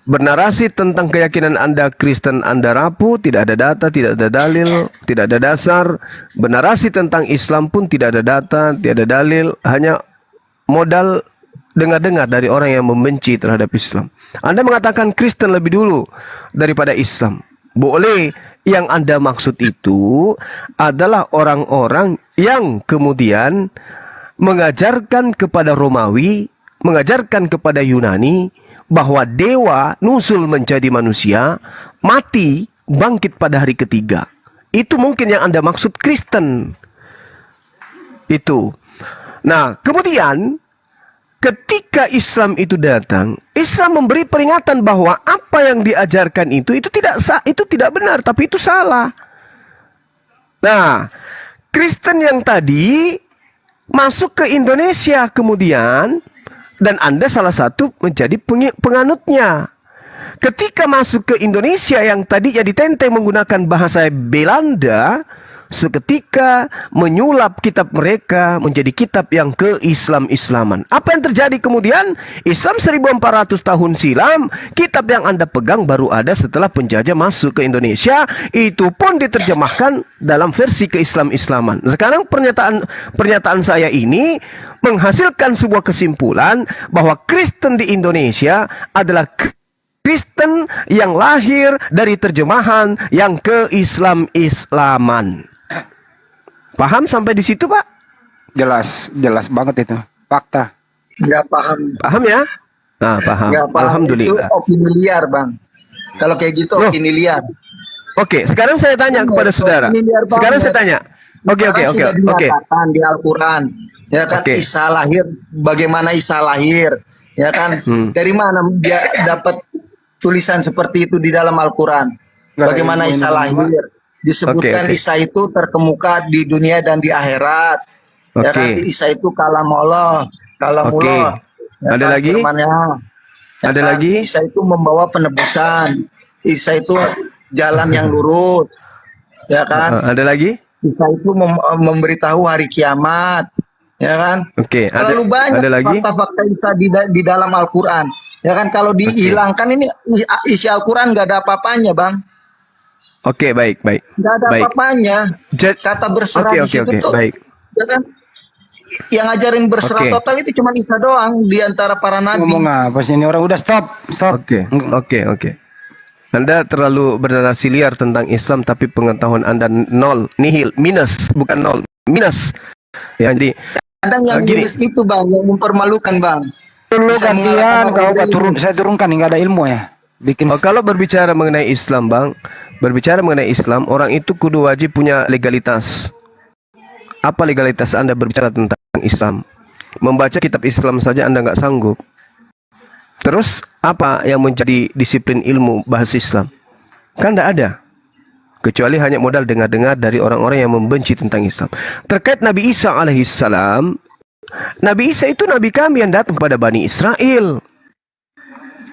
Bernarasi tentang keyakinan Anda Kristen, Anda rapuh, tidak ada data, tidak ada dalil, tidak ada dasar. Bernarasi tentang Islam pun tidak ada data, tidak ada dalil, hanya modal dengar-dengar dari orang yang membenci terhadap Islam. Anda mengatakan Kristen lebih dulu daripada Islam. Boleh, yang Anda maksud itu adalah orang-orang yang kemudian mengajarkan kepada Romawi, mengajarkan kepada Yunani bahwa dewa nusul menjadi manusia, mati, bangkit pada hari ketiga. Itu mungkin yang Anda maksud Kristen. Itu. Nah, kemudian ketika Islam itu datang, Islam memberi peringatan bahwa apa yang diajarkan itu tidak benar, tapi itu salah. Nah, Kristen yang tadi masuk ke Indonesia kemudian, dan Anda salah satu menjadi penganutnya. Ketika masuk ke Indonesia yang tadinya ditenteng menggunakan bahasa Belanda, seketika menyulap kitab mereka menjadi kitab yang ke-Islam-Islaman. Apa yang terjadi kemudian? Islam 1400 tahun silam, kitab yang Anda pegang baru ada setelah penjajah masuk ke Indonesia. Itu pun diterjemahkan dalam versi ke-Islam-Islaman. Sekarang pernyataan saya ini menghasilkan sebuah kesimpulan bahwa Kristen di Indonesia adalah Kristen yang lahir dari terjemahan yang ke-Islam-Islaman. Paham sampai di situ, Pak? Jelas banget itu. Fakta. Nggak paham. Paham ya? Nah, paham. Nggak paham. Alhamdulillah. Itu opini liar, Bang. Kalau kayak gitu opini liar. Oke, sekarang saya tanya kepada saudara. Sekarang saya tanya. Oke. Sudah dinyatakan di Al-Quran, ya kan? Oke. Isa lahir, bagaimana Isa lahir, ya kan? Dari mana dia dapat tulisan seperti itu di dalam Al-Quran? Bagaimana Isa lahir? Disebutkan Oke. Isa itu terkemuka di dunia dan di akhirat. Ya kan? Oke. Isa itu kalamullah, kalamullah. Ya Ada kan? lagi? Firman-Nya. Ya Ada kan? lagi? Isa itu membawa penebusan. Isa itu jalan yang lurus. Ya kan? Ada lagi? Isa itu memberitahu hari kiamat, ya kan? Oke, Terlalu banyak ada lagi? fakta-fakta Isa di dalam Al-Quran, ya kan? Kalau dihilangkan ini isi Al-Quran nggak ada apa-apanya, Bang. Oke, baik. Nggak ada Baik. apa-apanya. Kata berserah di situ tuh, baik. ya kan? Yang ngajarin berserah Oke. total itu cuma Isa doang di antara para nabi. Ngomong apa sih ini orang? Udah stop. Oke. Anda terlalu bernarasi liar tentang Islam, tapi pengetahuan Anda nol, nihil, minus, bukan nol, minus. Ya, jadi Kadang yang gini. minus itu, Bang, yang mempermalukan, Bang. Lu Bisa gantian, mengalahkan kau orang lain. saya turunkan, nggak ada ilmu ya. Bikin kalau berbicara mengenai Islam, Bang, berbicara mengenai Islam, orang itu kudu wajib punya legalitas. Apa legalitas Anda berbicara tentang Islam? Membaca kitab Islam saja Anda nggak sanggup. Terus apa yang menjadi disiplin ilmu bahasa Islam? Kan tidak ada. Kecuali hanya modal dengar-dengar dari orang-orang yang membenci tentang Islam. Terkait Nabi Isa alaihissalam, Nabi Isa itu Nabi kami yang datang kepada Bani Israel.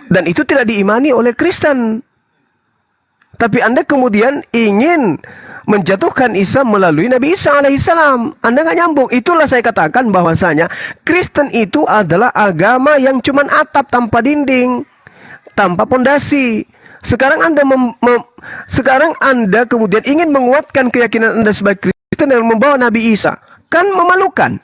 Dan itu tidak diimani oleh Kristen. Tapi Anda kemudian ingin menjatuhkan Isa melalui Nabi Isa alaihissalam. Anda nggak nyambung. Itulah saya katakan bahwasanya Kristen itu adalah agama yang cuman atap tanpa dinding, tanpa pondasi. Sekarang Anda kemudian ingin menguatkan keyakinan Anda sebagai Kristen dan membawa Nabi Isa. Kan memalukan.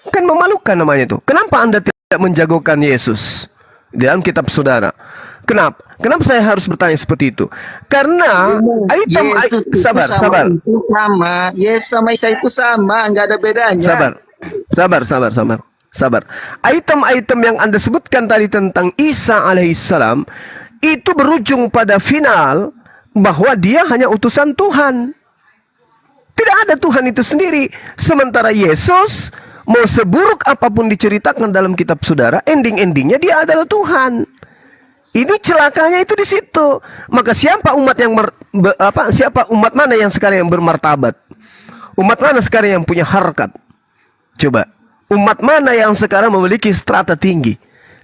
Kan memalukan namanya itu. Kenapa Anda tidak menjagokan Yesus dalam kitab saudara? Kenapa? Kenapa saya harus bertanya seperti itu? Karena Yesus itu sabar. Itu sama. Yesus sama Isa itu sama, nggak ada bedanya. Sabar. Item-item yang Anda sebutkan tadi tentang Isa alaihissalam itu berujung pada final bahwa dia hanya utusan Tuhan. Tidak ada Tuhan itu sendiri. Sementara Yesus Mau seburuk apapun diceritakan dalam kitab saudara, ending-endingnya dia adalah Tuhan. Ini celakanya itu di situ. Maka siapa umat yang siapa umat mana yang sekarang yang bermartabat? Umat mana sekarang yang punya harkat? Coba. Umat mana yang sekarang memiliki strata tinggi?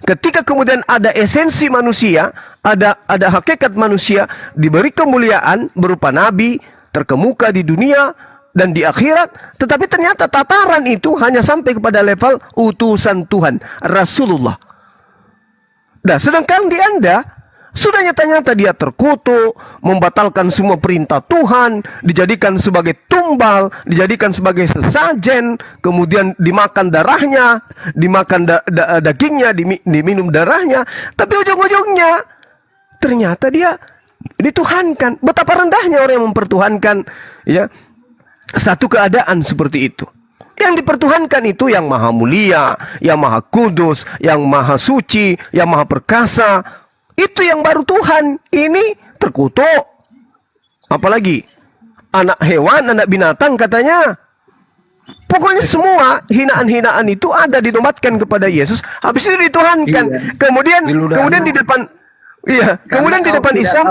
Ketika kemudian ada esensi manusia, ada hakikat manusia, diberi kemuliaan berupa nabi, terkemuka di dunia dan di akhirat, tetapi ternyata tataran itu hanya sampai kepada level utusan Tuhan, Rasulullah. Nah, sedangkan di Anda sudah nyata-nyata dia terkutuk, membatalkan semua perintah Tuhan, dijadikan sebagai tumbal, dijadikan sebagai sesajen, kemudian dimakan darahnya, dimakan dagingnya, diminum darahnya, tapi ujung-ujungnya ternyata dia dituhankan. Betapa rendahnya orang yang mempertuhankan ya satu keadaan seperti itu. Yang dipertuhankan itu yang maha mulia, yang maha kudus, yang maha suci, yang maha perkasa. Itu yang baru Tuhan. Ini terkutuk. Apalagi anak hewan, anak binatang katanya. Pokoknya semua hinaan-hinaan itu ada dinobatkan kepada Yesus. Habis itu dituhankan. Iya. Kemudian di depan kemudian di depan Islam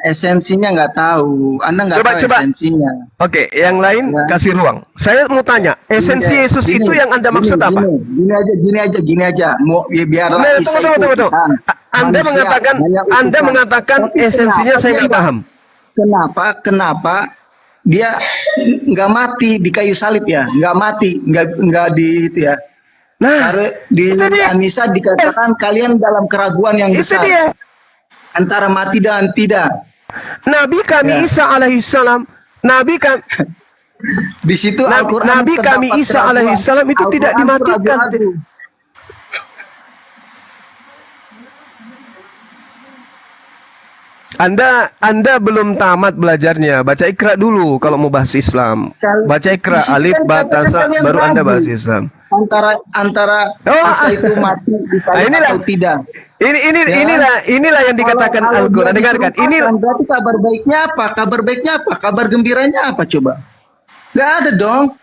esensinya nggak tahu. Anda nggak tahu esensinya. Oke, yang lain kasih ruang. Saya mau tanya, esensi Yesus itu yang Anda maksud apa? Gini aja. Mau biarlah Isa itu tunggu. Anda mengatakan esensinya saya nggak paham. Kenapa dia nggak mati di kayu salib ya? Nggak mati, nggak di itu ya. Nah, di Anisa dikatakan kalian dalam keraguan yang besar antara mati dan tidak. Nabi kami Isa alaihissalam, di situ Nabi kami Isa alaihissalam itu tidak dimatikan. Anda belum tamat belajarnya. Baca Iqra dulu kalau mau bahas Islam. Baca Iqra alif ba ta sa baru Anda bahas Islam. Antara Isa itu mati atau tidak. Inilah yang dikatakan Al-Qur'an. Dengarkan. Berarti kabar baiknya apa? Kabar baiknya apa? Kabar gembiranya apa coba? Gak ada dong.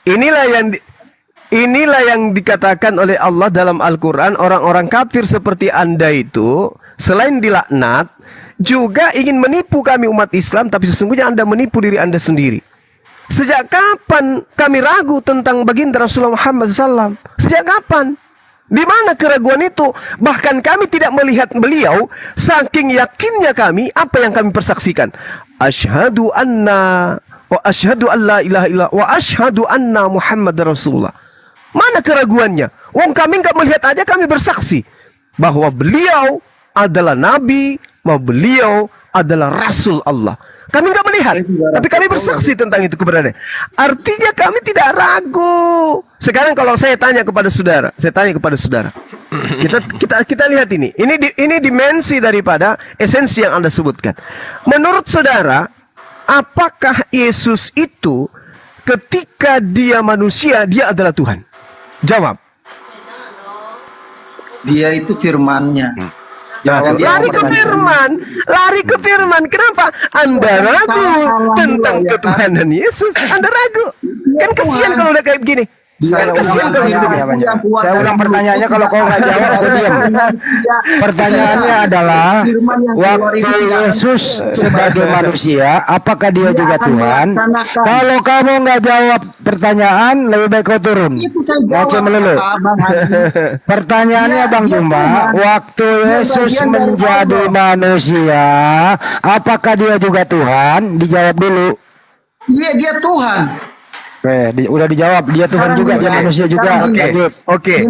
Inilah yang dikatakan oleh Allah dalam Al-Qur'an, orang-orang kafir seperti Anda itu selain dilaknat juga ingin menipu kami umat Islam, tapi sesungguhnya Anda menipu diri Anda sendiri. Sejak kapan kami ragu tentang baginda Rasulullah Muhammad SAW? Sejak kapan? Di mana keraguan itu? Bahkan kami tidak melihat beliau, saking yakinnya kami apa yang kami persaksikan. Asyhadu anna wa asyhadu an la ilaha illallah wa asyhadu anna Muhammad Rasulullah. Mana keraguannya? Wong kami nggak melihat aja kami bersaksi bahwa beliau adalah nabi, bahwa beliau adalah rasul Allah. Kami nggak melihat, tapi kami bersaksi tentang itu kebenaran. Artinya kami tidak ragu. Sekarang kalau saya tanya kepada saudara, kita lihat ini. Ini dimensi daripada esensi yang Anda sebutkan. Menurut saudara, apakah Yesus itu ketika dia manusia dia adalah Tuhan? Jawab. Dia itu firman-Nya. Lari ke firman. Kenapa? Anda ragu tentang ketuhanan Yesus. Anda ragu. Kan kasihan kalau udah kayak begini. Saya ulang pertanyaannya, kalau kau nggak jawab aku diam. Pertanyaannya adalah, waktu Yesus sebagai manusia, apakah dia juga Tuhan? Kalau kamu nggak jawab pertanyaan, lebih baik kau turun. Ngoceh melulu. Pertanyaannya Bang Jumba, waktu Yesus menjadi manusia, apakah dia juga Tuhan? Dijawab dulu. Dia Tuhan. Oke, udah dijawab. Dia Tuhan juga, dia manusia juga. Oke.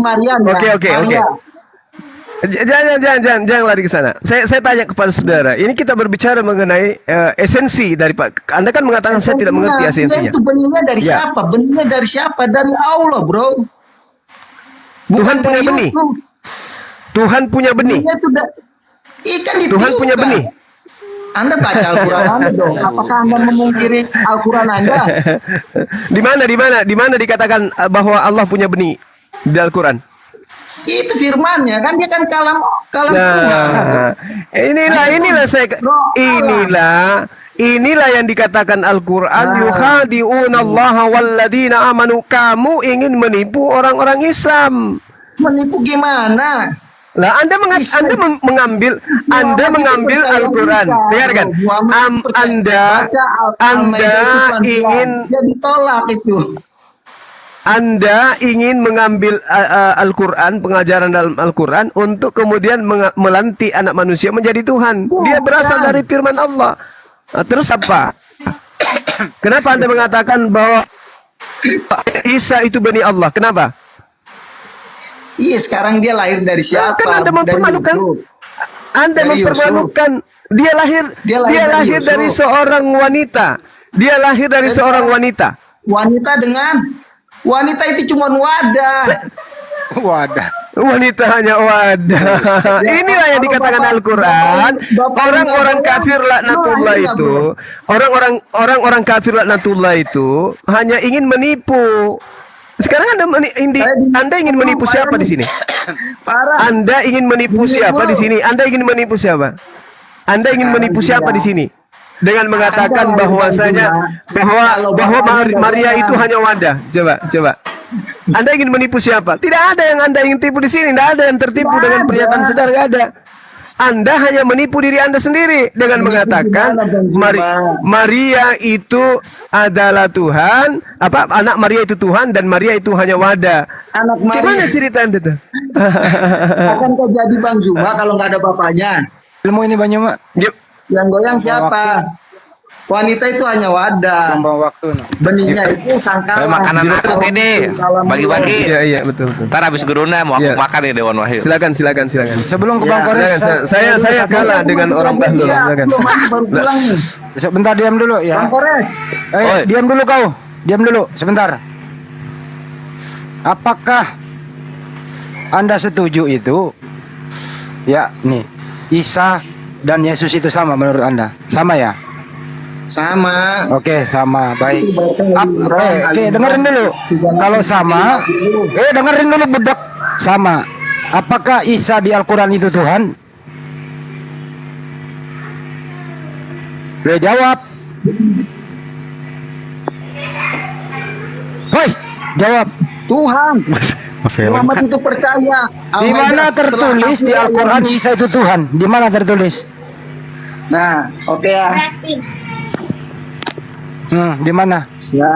Jangan lari ke sana. Saya tanya kepada saudara. Ini kita berbicara mengenai esensi dari Pak. Anda kan mengatakan saya tidak mengerti esensinya. Itu benihnya dari siapa? Benihnya dari siapa? Dari Allah, bro. Tuhan punya benih. Tuhan punya benih. Tuhan punya benih. Anda baca Al-Quran Anda dong. Apakah Anda memungkiri Al-Quran Anda? Di mana dikatakan bahwa Allah punya benih di Al-Quran? Itu firman-Nya kan, dia kan kalam Tuhan. inilah yang dikatakan Al-Quran, yukhadi'unallaha walladzina amanu. Kamu ingin menipu orang-orang Islam. Menipu gimana? Lah Anda mengambil Al-Quran. Dengarkan. Anda ingin dia ditolak itu. Anda ingin mengambil Al-Quran, pengajaran dalam Al-Quran untuk kemudian melantik anak manusia menjadi Tuhan. Dia berasal dari firman Allah. Nah, terus apa? Kenapa Anda mengatakan bahwa Isa itu bani Allah? Kenapa? Iya, sekarang dia lahir dari siapa? Kan Anda mempermalukan. Anda Dari mempermalukan. Dia lahir dari seorang wanita. Dia lahir dari seorang wanita. Wanita itu cuma wadah. Wanita hanya wadah. Inilah yang dikatakan Al-Quran. Orang-orang kafir laknatullah itu, orang-orang kafir laknatullah itu hanya ingin menipu. Sekarang Anda ingin menipu siapa di sini? Anda ingin menipu siapa di sini? Anda ingin menipu siapa? Anda ingin menipu siapa di sini? Dengan mengatakan bahwasanya bahwa Maria itu hanya wadah. Coba. Anda ingin menipu siapa? Tidak ada yang Anda ingin tipu di sini. Tidak ada yang tertipu dengan pernyataan saudara. Tidak ada. Anda hanya menipu diri Anda sendiri dengan mengatakan Maria itu adalah Tuhan, anak Maria itu Tuhan dan Maria itu hanya wadah. Anak Maria. Gimana cerita Anda tuh? Akankah jadi Bang Zuma kalau nggak ada bapaknya? Ilmu ini Bang Zuma. Yang goyang siapa? Wanita itu hanya wadah. Benihnya itu sangkalan. Makanan aku ini bagi-bagi. Iya betul. Ntar habis guruna mau aku makan ya Dewan Wahyu. Silakan. Sebelum ke Bang Kores, saya kalah dengan orang Bahlul. Silakan. Baru pulang nih. Sebentar diam dulu ya. Bang Kores. Diam dulu kau. Diam dulu sebentar. Apakah Anda setuju itu? Ya, nih. Isa dan Yesus itu sama menurut Anda? Sama ya? Sama. Oke, sama. Baik. Oke, dengerin dulu. Kalau sama, dengerin dulu budak. Sama. Apakah Isa di Al-Quran itu Tuhan? Boleh jawab. Hoi, jawab. Tuhan. Muhammad itu percaya. Di mana tertulis di Al-Quran Isa itu Tuhan? Di mana tertulis? Nah, oke ya. Di mana? Ya.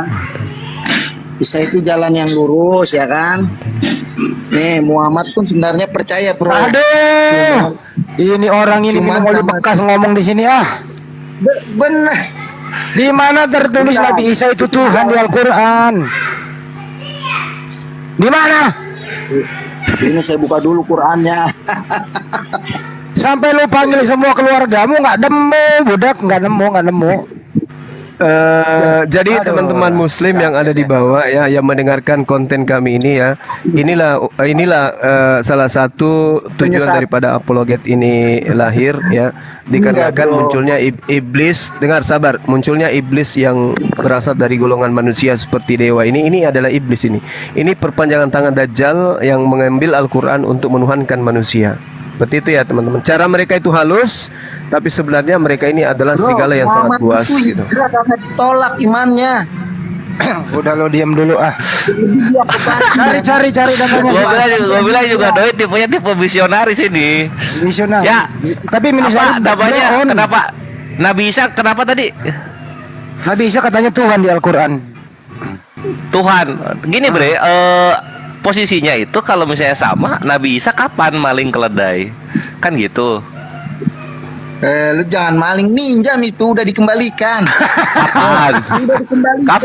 Isa itu jalan yang lurus ya kan. Nih Muhammad pun sebenarnya percaya bro. Aduh, ini orang ini minum oli bekas ngomong di sini Benar. Di mana tertulis Nabi Isa itu Tuhan di Al-Quran? Di mana? Ini saya buka dulu Qurannya. Sampai lu panggil semua keluargamu nggak nemu, budak nggak nemu. Jadi teman-teman Muslim yang ada di bawah ya, yang mendengarkan konten kami ini ya, inilah salah satu tujuan daripada apologet ini lahir ya, dikarenakan munculnya iblis. Dengar, sabar, munculnya iblis yang berasal dari golongan manusia seperti dewa ini adalah iblis ini. Ini perpanjangan tangan Dajjal yang mengambil Al-Quran untuk menuhankan manusia. Seperti itu ya teman-teman. Cara mereka itu halus, tapi sebenarnya mereka ini adalah serigala yang sangat buas gitu. Karena ditolak imannya. Udah lo diam dulu Cari datanya. Gua bilang juga Doi tipenya tipe visionaris ini. Visionaris. Ya, tapi namanya kenapa Nabi Isa kenapa tadi? Nabi Isa katanya Tuhan di Al-Quran. Tuhan. Gini Bre, posisinya itu kalau misalnya sama, Nabi Isa kapan maling keledai? Kan gitu. Lu jangan maling, minjam itu udah dikembalikan. Kapan? Udah dikembalikan.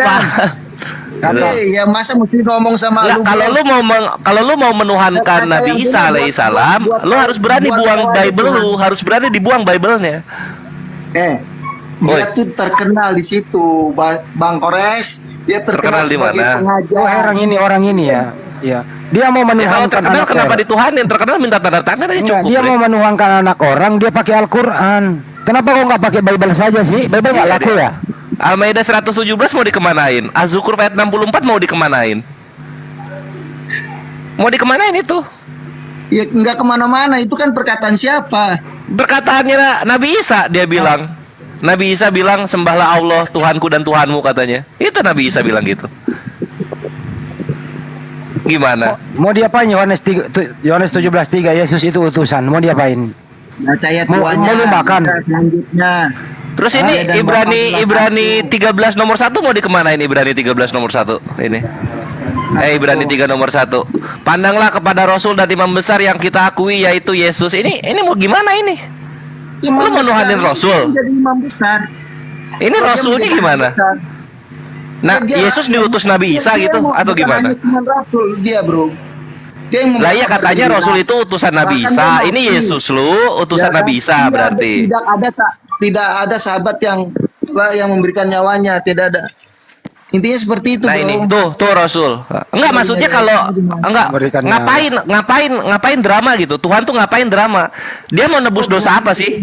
Kapan? Ya masa mesti ngomong sama lu? Kalau lu mau menuhankan Nabi Isa alaihissalam, lu harus berani buang Bible lu, harus berani dibuang Bible-nya. Dia tuh terkenal di situ, Bang Kores. Dia terkenal di mana? Pengajar. Orang ini ya. Ya. Dia mau menuhankan anak kenapa dituhanin? Terkenal minta tanda tangan aja cukup. Dia mau menuhankan anak orang, dia pakai Al-Quran. Kenapa kok nggak pakai Bible saja sih? Bible nggak laku ya? Al-Maidah 117 mau dikemanain? Az-Zukhruf ayat 64 mau dikemanain? Mau dikemanain itu? Ya nggak kemana-mana, itu kan perkataan siapa? Perkataannya Nabi Isa, dia bilang. Nabi Isa bilang sembahlah Allah Tuhanku dan Tuhanmu katanya. Itu Nabi Isa bilang gitu. Gimana? Mau diapain Yohanes 17:3 Yesus itu utusan. Mau diapain? Percaya Mau tuannya. lu makan. Selanjutnya. Terus ini Ibrani 13 nomor 1 mau dikemanain Ibrani 13 nomor 1 ini? Ibrani 3 nomor 1. Pandanglah kepada Rasul dan imam besar yang kita akui yaitu Yesus. Ini mau gimana ini? Lu mau nuhanin Rasul? Jadi imam besar. Ini Rasulnya gimana? Nah, Yesus diutus Nabi Isa gitu atau gimana? Rasul dia, Bro. Lah iya katanya Rasul itu utusan Nabi Isa. Ini Yesus lu utusan Nabi Isa berarti. Tidak ada sahabat yang memberikan nyawanya, tidak ada. Intinya seperti itu, Nah Bro. ini tuh Rasul. Enggak maksudnya kalau enggak ngapain drama gitu. Tuhan tuh ngapain drama? Dia mau nebus dosa apa sih?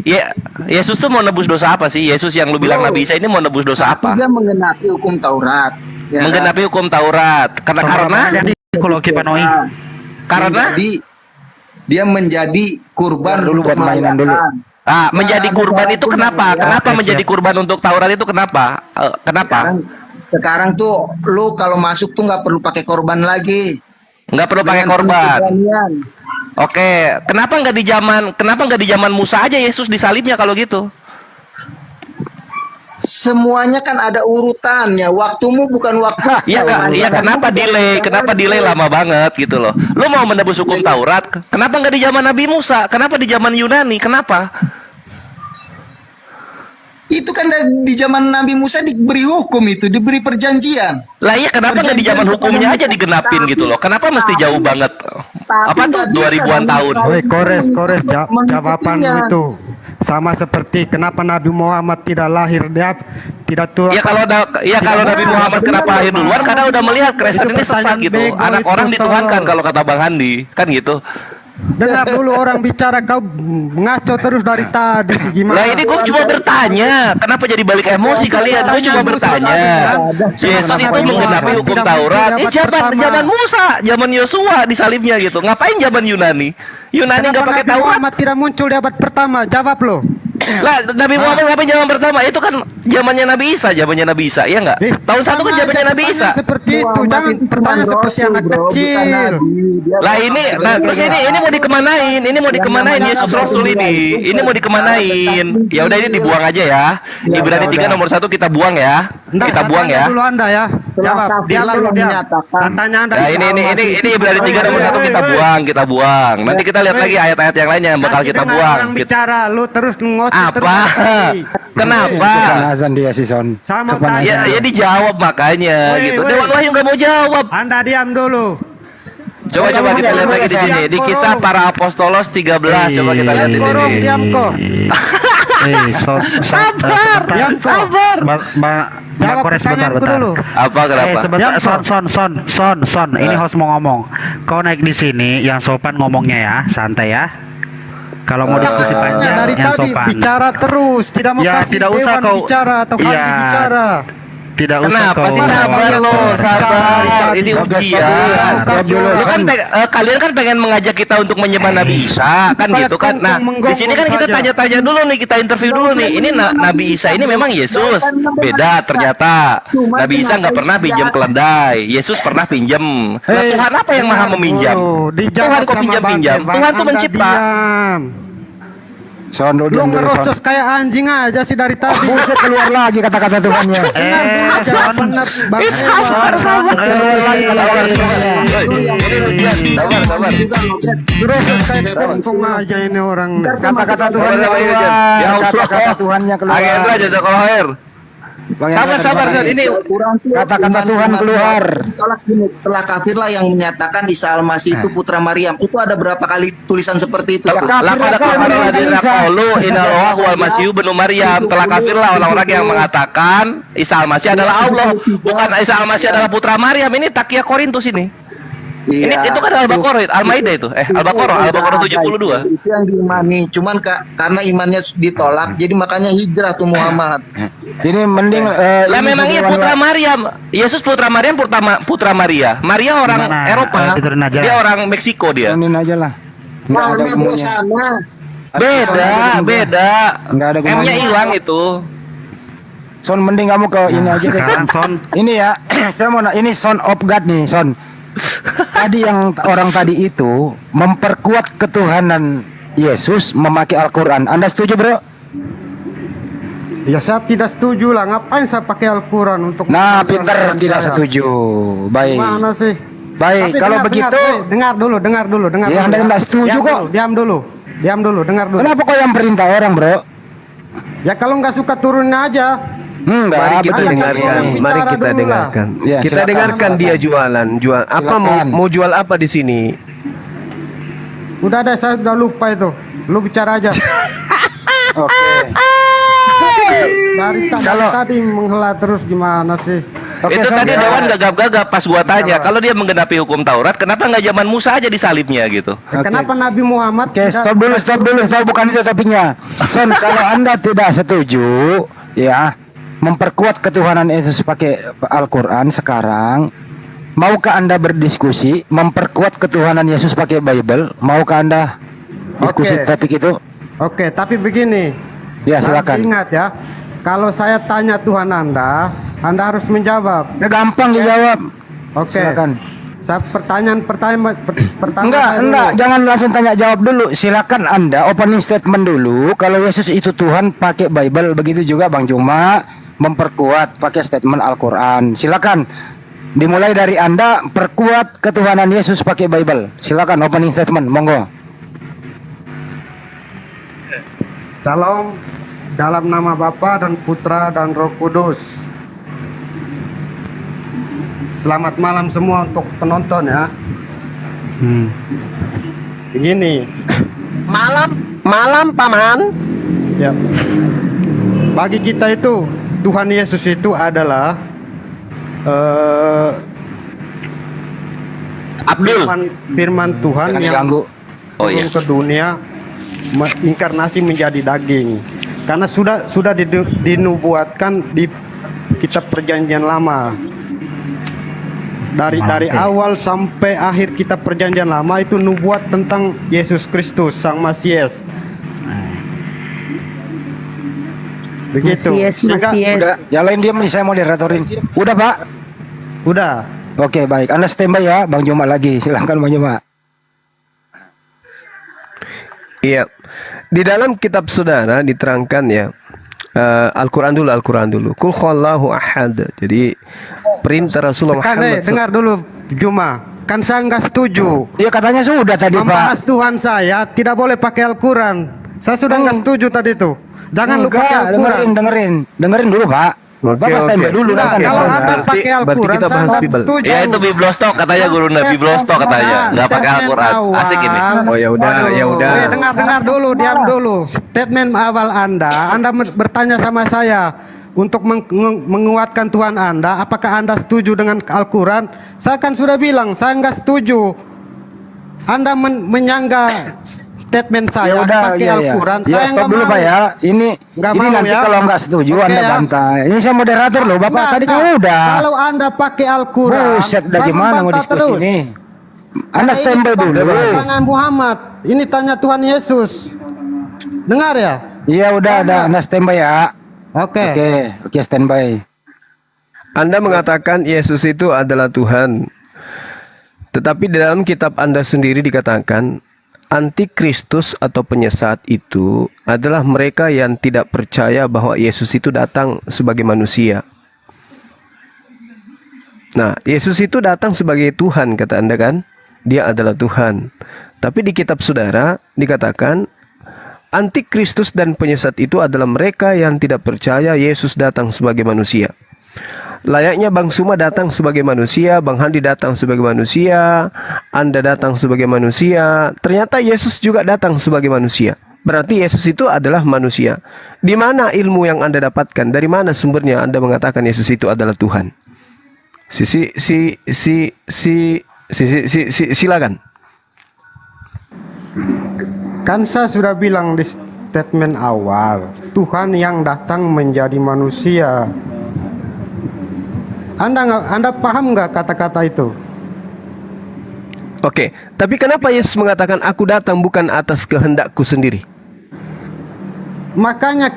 Yesus tuh mau nebus dosa apa sih? Yesus yang lu bilang Nabi Isa ini mau nebus dosa apa? Dia menggenapi hukum Taurat. Ya. Menggenapi hukum Taurat. Karena dia menjadi kurban dulu buat mainan dulu. Menjadi kurban itu kenapa? Kenapa menjadi kurban untuk Taurat itu kenapa? Kenapa? Sekarang tuh lu kalau masuk tuh nggak perlu pakai korban lagi. Nggak perlu pakai korban. Oke, kenapa nggak di zaman Musa aja Yesus disalibnya kalau gitu? Semuanya kan ada urutannya. Waktumu bukan waktu. Iya, kenapa delay? Kenapa delay lama banget gitu loh? Lu mau menebus hukum Taurat? Kenapa nggak di zaman Nabi Musa? Kenapa di zaman Yunani? Kenapa? Itu kan di zaman Nabi Musa diberi hukum itu, diberi perjanjian. Lah iya, kenapa nggak di zaman hukumnya aja digenapin gitu loh? Kenapa mesti jauh banget? Apa tuh 2000-an tahun? Woi, kores jawaban itu sama seperti kenapa Nabi Muhammad tidak lahir, dia tidak tua. Ya kalau Nabi Muhammad kenapa lahir duluan? Karena udah melihat Kristen ini sesat gitu. Anak orang dituhankan kalau kata Bang Handi, kan gitu. Dengar dulu orang bicara, kau ngaco terus dari tadi sih, gimana? Lah ini gue cuma bertanya, kenapa jadi balik emosi kalian? Gue cuma bertanya. Yesus itu menggenapi hukum Taurat. Zaman Musa, zaman Yosua disalibnya gitu. Ngapain zaman Yunani? Yunani nggak pakai Taurat. Muhammad tidak muncul di abad pertama, jawab lo. Lah Nabi Muhammad ngapain zaman pertama? Itu kan zamannya Nabi Isa, ya enggak? Tahun 1 kan zamannya Nabi Isa. Seperti itu, jangan bertanya seperti anak kecil. Lah ini, terus ini mau dikemanain? Ini mau dikemanain Yesus Rasul ini? Ini mau dikemanain? Ya udah ini dibuang aja ya. Ibrani 3 nomor 1 kita buang ya. Kita buang ya. Dulu Anda ya. Jawab, diam dulu dia. Tanya Anda. Nah, ini Ibrani 3 nomor 1 kita buang. Nanti kita lihat lagi ayat-ayat yang lainnya yang bakal kita buang. Orang bicara, lu terus ngoceh. Apa? Kenapa? Azan dia si Son. Sama Ya dijawab makanya gitu. Dewan Wahyu nggak mau jawab. Anda diam dulu. Coba kita lihat lagi di sini di Kisah Para Apostolos 13. Coba kita lihat di sini. Diam kok. Sabar. Mbak Kores bentar. Apa kenapa? Son. Ini host mau ngomong. Kau naik di sini yang sopan ngomongnya ya, santai ya. Kalau mau diskusi panjang dari yang tadi sopan. bicara terus, tidak mau Ya, kasih tidak usah Dewan kau- bicara atau Iya. Handi bicara. Tidak usah Kenapa kau. sih sabar lo, sabar. Ini ujian. Lu kan kalian kan pengen mengajak kita untuk menyembah Nabi Isa, kan gitu kan? Nah, di sini kan kita tanya-tanya dulu nih, kita interview dulu nih. Ini Nabi Isa ini memang Yesus? Beda ternyata. Nabi Isa nggak pernah pinjam keledai. Yesus pernah pinjam. Nah, Tuhan apa yang maha meminjam? Tuhan kok pinjam-pinjam? Tuhan tuh mencipta. Son, Lu ngerocos kayak anjing aja sih dari tadi. Buset, keluar lagi kata-kata Tuhannya. Ngerocos kayak kongkong aja ini orang. Kata-kata Tuhannya keluar. Kata-kata Tuhannya keluar. Agendra jazakallahu khair. Sabar. Ini kata-kata Tuhan keluar. Telah kafirlah yang menyatakan Isa Al-Masih itu putra Maryam. Itu ada berapa kali tulisan seperti itu? Laqad kafara alladziina qalu innallaha huwal masiihu ibnu Maryam. Telah kafirlah orang-orang yang mengatakan Isa Al-Masih adalah Allah, bukan Isa Al-Masih adalah putra Maryam. Ini Takia Korintus ini. Ini itu kan Al-Baqarah, Al-Maidah itu. Al-Baqarah 72. Itu yang diimani. Cuman karena imannya ditolak, jadi makanya hijrah tuh Muhammad. Ini mending lah memangnya putra Maryam. Yesus putra Maryam, putra Maria. Maria orang Eropa. Dia orang Meksiko dia. Ini aja lah. Sama. Beda. Nggak ada gunanya. M-nya hilang itu. Son mending kamu ke ini aja deh. Son. Ini ya, saya mau ini Son of God nih, Son. Tadi yang orang tadi itu memperkuat ketuhanan Yesus memakai Al-Quran. Anda setuju, bro? Ya saya tidak setuju lah. Ngapain saya pakai Al-Quran untuk? Nah, Peter tidak setuju. Baik. Mana sih? Baik, Tapi kalau dengar, begitu dengar dulu. Ya, Anda tidak setuju kok. Diam dulu, dengar dulu. Kenapa kok yang perintah orang, bro? Ya kalau nggak suka turunin aja. Mari kita dengarkan. Mari kita dengarkan. Ya, Kita silakan, dengarkan silakan. dia jualan. Apa mau jual apa di sini? Udah ada, saya udah lupa itu. Lu bicara aja. Oke. Dari tadi menghela terus gimana sih? Oke, Itu Son, tadi ya. Dewan gagap-gagap pas gua tanya, kalau dia menggenapi hukum Taurat, kenapa nggak zaman Musa aja disalibnya gitu? Kenapa Nabi Muhammad? Oke, stop dulu, bukan itu topiknya. Son, kalau Anda tidak setuju, ya, memperkuat ketuhanan Yesus pakai Al-Quran sekarang, maukah Anda berdiskusi memperkuat ketuhanan Yesus pakai Bible? Maukah Anda diskusi Oke. topik itu? Oke, tapi begini. Ya, silakan. Nanti ingat ya, kalau saya tanya Tuhan Anda harus menjawab. Ya, gampang dijawab. Oke. Silakan. Saya pertama Enggak, jangan langsung tanya jawab dulu. Silakan Anda opening statement dulu. Kalau Yesus itu Tuhan pakai Bible, begitu juga Bang Juma memperkuat pakai statement Al-Quran. Silakan. Dimulai dari Anda perkuat ketuhanan Yesus pakai Bible. Silakan opening statement, monggo. Salam dalam nama Bapa dan Putra dan Roh Kudus. Selamat malam semua untuk penonton ya. Begini. Malam paman. Ya. Bagi kita itu Tuhan Yesus itu adalah firman Tuhan Jangan yang diganggu. turun ke dunia inkarnasi menjadi daging. Karena sudah dinubuatkan di kitab Perjanjian Lama. Dari awal sampai akhir kitab Perjanjian Lama itu nubuat tentang Yesus Kristus Sang Masias. Begitu. Udah, yang lain diam nih, saya moderatorin. Udah, Pak? Udah. Oke, baik. Anda standby ya, Bang Juma lagi. Silahkan Bang Juma. Iya. Di dalam kitab saudara diterangkan ya. Al-Quran dulu. Kul huwallahu ahad. Jadi perintah Rasulullah Muhammad. Dengar dulu Juma. Kan saya nggak setuju. Iya, katanya sudah tadi, Pak. Membahas Tuhan saya tidak boleh pakai Al-Quran. Saya sudah nggak setuju tadi tuh. Jangan lupa pakai Al-Quran. dengerin dulu, Pak. Bapak standby dulu Nah, kalau Anda pakai Al-Quran saya nggak setuju. Ya itu Biblostok katanya gurunda, Biblostok katanya, nggak pakai Al-Quran. Asik ini. Oh ya udah. Dengar dulu, diam dulu. Statement awal Anda bertanya sama saya untuk menguatkan Tuhan Anda, apakah Anda setuju dengan Al-Quran? Saya kan sudah bilang, saya nggak setuju. Anda menyangga statement saya pakai Al-Quran. Ya, stop dulu Pak ya. Ini nanti ya. kalau nggak setuju Oke, Anda ya. bantah. Ini saya moderator loh, Bapak. Tadi kan udah. Kalau Anda pakai Al-Quran, Buset, dah gimana mau diskusi terus. ini? Anda standby dulu. Tangan Muhammad. Ini tanya Tuhan Yesus. Dengar ya? Iya, udah ada. Anda standby ya. Oke. Oke, standby. Anda mengatakan Yesus itu adalah Tuhan. Tetapi di dalam kitab Anda sendiri dikatakan antikristus atau penyesat itu adalah mereka yang tidak percaya bahwa Yesus itu datang sebagai manusia. Nah, Yesus itu datang sebagai Tuhan, kata Anda kan? Dia adalah Tuhan. Tapi di kitab saudara dikatakan antikristus dan penyesat itu adalah mereka yang tidak percaya Yesus datang sebagai manusia. Layaknya Bang Suma datang sebagai manusia, Bang Handi datang sebagai manusia, Anda datang sebagai manusia. Ternyata Yesus juga datang sebagai manusia. Berarti Yesus itu adalah manusia. Di mana ilmu yang Anda dapatkan? Dari mana sumbernya Anda mengatakan Yesus itu adalah Tuhan? Silakan. Kan saya sudah bilang di statement awal, Tuhan yang datang menjadi manusia. Anda paham nggak kata-kata itu? Oke, tapi kenapa Yesus mengatakan aku datang bukan atas kehendakku sendiri? Makanya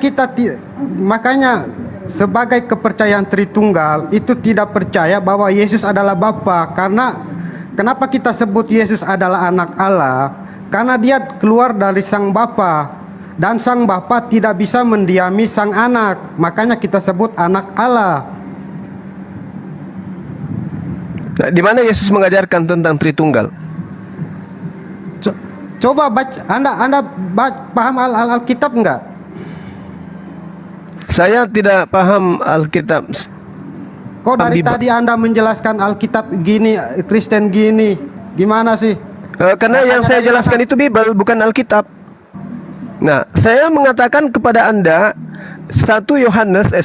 sebagai kepercayaan Tritunggal itu tidak percaya bahwa Yesus adalah Bapa. Karena kenapa kita sebut Yesus adalah anak Allah? Karena dia keluar dari sang Bapa, dan sang Bapa tidak bisa mendiami sang anak. Makanya kita sebut anak Allah. Nah, di mana Yesus mengajarkan tentang Tritunggal? Coba baca, Anda paham Alkitab enggak? Saya tidak paham Alkitab. Kok dari tadi Anda menjelaskan Alkitab gini, Kristen gini, gimana sih? Karena yang saya jelaskan itu Bible, bukan Alkitab. Nah, saya mengatakan kepada Anda 2 Yohanes 1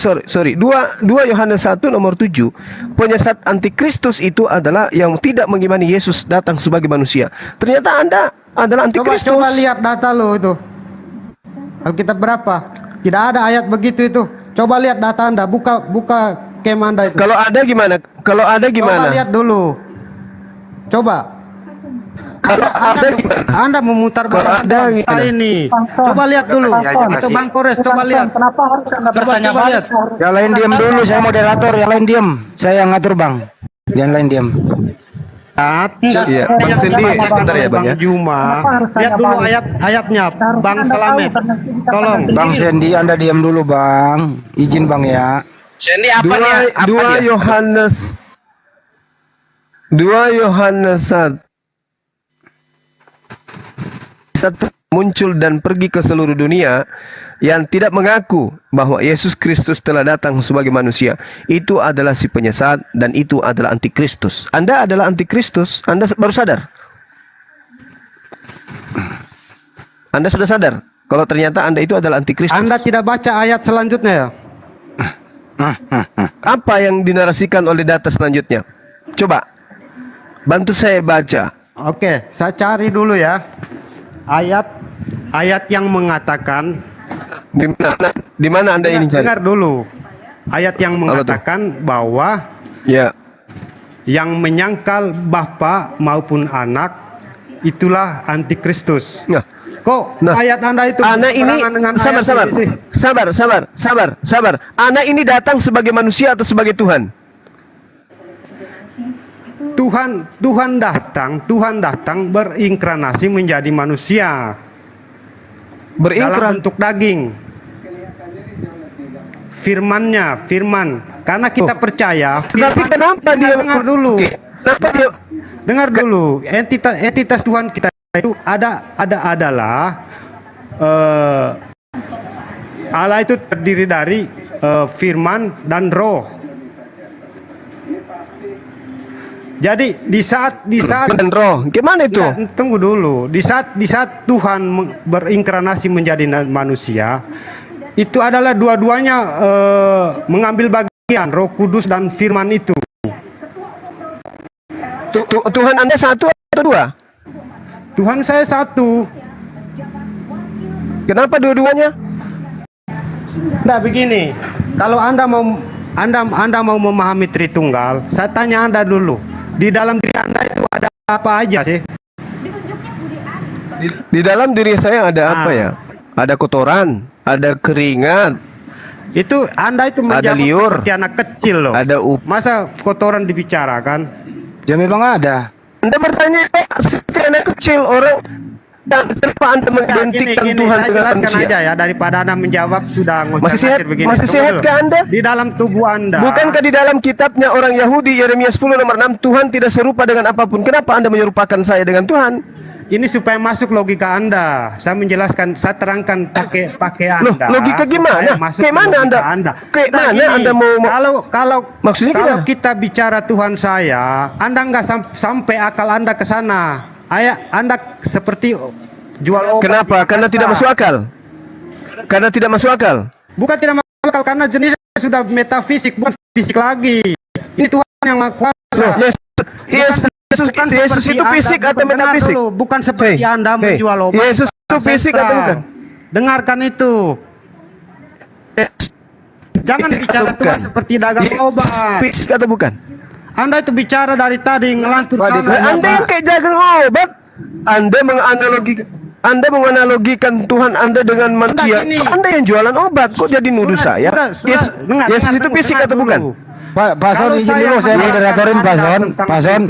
nomor 7, penyiasat antikristus itu adalah yang tidak mengimani Yesus datang sebagai manusia. Ternyata Anda adalah antikristus. Coba lihat data lo itu. Alkitab berapa? Tidak ada ayat begitu itu. Coba lihat data Anda, buka kem Anda itu. Kalau ada gimana? Coba lihat dulu. Coba. Kalau Anda memutar data ini. Coba lihat dulu. Itu Bang Kores, coba lihat. Kenapa harus Anda bertanya coba balik? lihat. Yang lain diam dulu, saya moderator. Yang lain diam. Saya yang ngatur, Bang. Yang lain diam. Iya, Bang Sendi, sebentar ya Bang ya. Juma. Lihat dulu ayatnya, Bang Slamet. Tolong. Bang Sendi, Anda diam dulu, Bang. Izin, Bang ya. Sendi apa nih? 2 Yohanes 1 muncul dan pergi ke seluruh dunia yang tidak mengaku bahwa Yesus Kristus telah datang sebagai manusia. Itu adalah si penyesat dan itu adalah antikristus. Anda adalah antikristus. Anda baru sadar? Anda sudah sadar kalau ternyata Anda itu adalah antikristus? Anda tidak baca ayat selanjutnya ya? Apa yang dinarasikan oleh data selanjutnya? Coba bantu saya baca. Oke, saya cari dulu ya. Ayat yang mengatakan di mana Anda ini cari? Dengar dulu. Ayat yang mengatakan bahwa yang menyangkal Bapa maupun anak itulah antikristus. Kok ayat Anda itu anak ini sabar. Anak ini datang sebagai manusia atau sebagai Tuhan? Tuhan datang berinkarnasi menjadi manusia. Dalam bentuk daging. Firman. Karena kita percaya. Tapi kenapa dia dengar dulu? Dengar dulu. Entitas Tuhan kita itu adalah Allah itu terdiri dari firman dan roh. Jadi di saat dan roh, gimana itu? Ya, tunggu dulu. Di saat Tuhan berinkarnasi menjadi manusia, itu adalah dua-duanya mengambil bagian Roh Kudus dan firman itu. Tuhan Anda satu atau dua? Tuhan saya satu. Kenapa dua-duanya? Nah begini, kalau Anda mau memahami Tritunggal, saya tanya Anda dulu. Di dalam diri Anda itu ada apa aja sih? Di dalam diri saya ada apa ya? Ada kotoran, ada keringat. Itu Anda itu ada liur, seperti anak kecil loh. Ada masa kotoran dibicarakan? Ya memang ada. Anda bertanya seperti anak kecil orang. Dan kenapa Anda mengidentikan Tuhan dengan manusia? Aja ya, daripada Anda menjawab sudah masih sehat ke Anda? Di dalam tubuh Anda. Bukankah di dalam kitabnya orang Yahudi Yeremia 10 nomor 6 Tuhan tidak serupa dengan apapun? Kenapa Anda menyerupakan saya dengan Tuhan? Ini supaya masuk logika Anda. Saya menjelaskan, saya terangkan pakai Anda. Logika gimana? Kayak mana Anda? Kayak mana Anda mau maksudnya kalau kita bicara Tuhan saya, Anda nggak sampai akal Anda ke sana. Anda seperti jual obat. Kenapa? Karena tidak masuk akal. Karena tidak masuk akal. Bukan tidak masuk akal, karena jenisnya sudah metafisik, bukan fisik lagi. Ini Tuhan yang Maha Kuasa. Yesus itu fisik atau metafisik? Bukan seperti Anda menjual obat. Yesus itu fisik atau bukan? Dengarkan itu. Jangan bicara Tuhan seperti dagang obat. Fisik atau bukan? Anda itu bicara dari tadi ngelantur Anda yang kayak jagung obat. Anda menganalogi. Anda menganalogikan Tuhan Anda dengan manusia. Anda yang jualan obat, kok jadi nuduh saya? Yesus itu fisik atau bukan? Pak Son, izin dulu saya moderatorin Pak Son. Pak Son,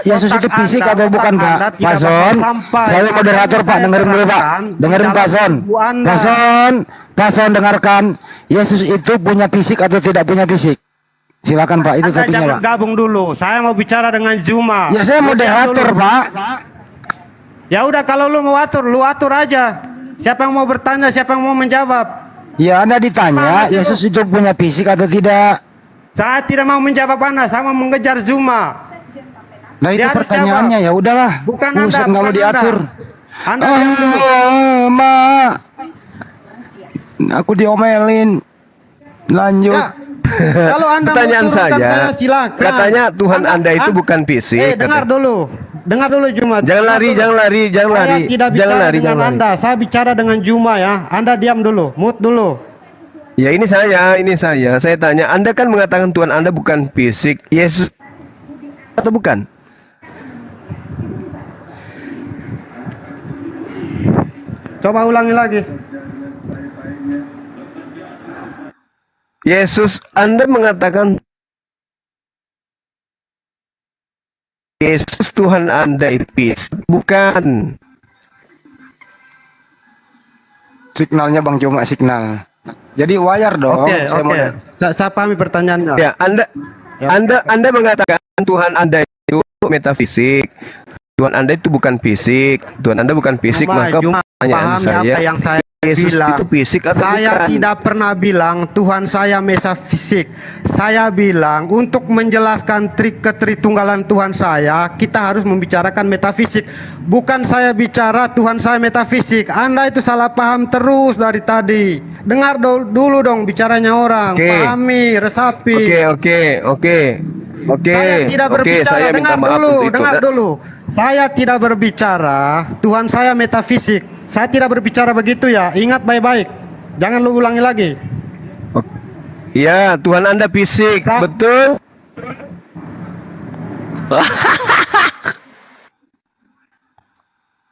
Yesus itu fisik atau bukan Pak? Pak Son, saya moderator Pak, dengerin dulu Pak. Dengerin Pak Son. Pak Son dengarkan. Yesus itu punya fisik atau tidak punya fisik? Silakan Pak, itu topiknya Pak. Jangan gabung dulu. Saya mau bicara dengan Juma. Ya saya moderator Pak. Ya udah, kalau lu mau atur, lu atur aja. Siapa yang mau bertanya, siapa yang mau menjawab? Ya Anda ditanya, Yesus itu punya fisik atau tidak? Saya tidak mau menjawab Anda, saya mau mengejar Zuma. Nah itu pertanyaannya, ya udahlah. Bukan Anda, nggak mau diatur. Anda Mak, aku diomelin. Lanjut. Ya, kalau Anda pertanyaan mau turunkan saya, silakan. Katanya Tuhan Anda itu bukan fisik. Dengar dulu. Dengar dulu Juma. Jangan lari. Saya tidak bicara dengan Anda, saya bicara dengan Juma ya. Anda diam dulu, mute dulu. Ya ini saya. Saya tanya, Anda kan mengatakan Tuhan Anda bukan fisik. Yesus atau bukan? Coba ulangi lagi. Yesus, Anda mengatakan Yesus Tuhan Anda itu fisik, bukan? Signalnya Bang Juma signal. Jadi wire dong. Saya pahami pertanyaannya. Ya, Anda mengatakan Tuhan Anda itu metafisik. Tuhan Anda itu bukan fisik. Tuhan Anda bukan fisik, maka pertanyaan saya, apa yang saya Yesus bilang. itu fisik atau Saya bukan? tidak pernah bilang Tuhan saya metafisik. Saya bilang untuk menjelaskan ketritunggalan Tuhan saya, kita harus membicarakan metafisik. Bukan saya bicara Tuhan saya metafisik. Anda itu salah paham terus dari tadi. Dengar dulu dong bicaranya orang. Pahami, resapi. Oke. Saya tidak berbicara. Saya minta maaf untuk itu. Dengar dulu. Saya tidak berbicara Tuhan saya metafisik. Saya tidak berbicara begitu ya. Ingat baik-baik. Jangan lu ulangi lagi. Ya, Tuhan Anda fisik, betul?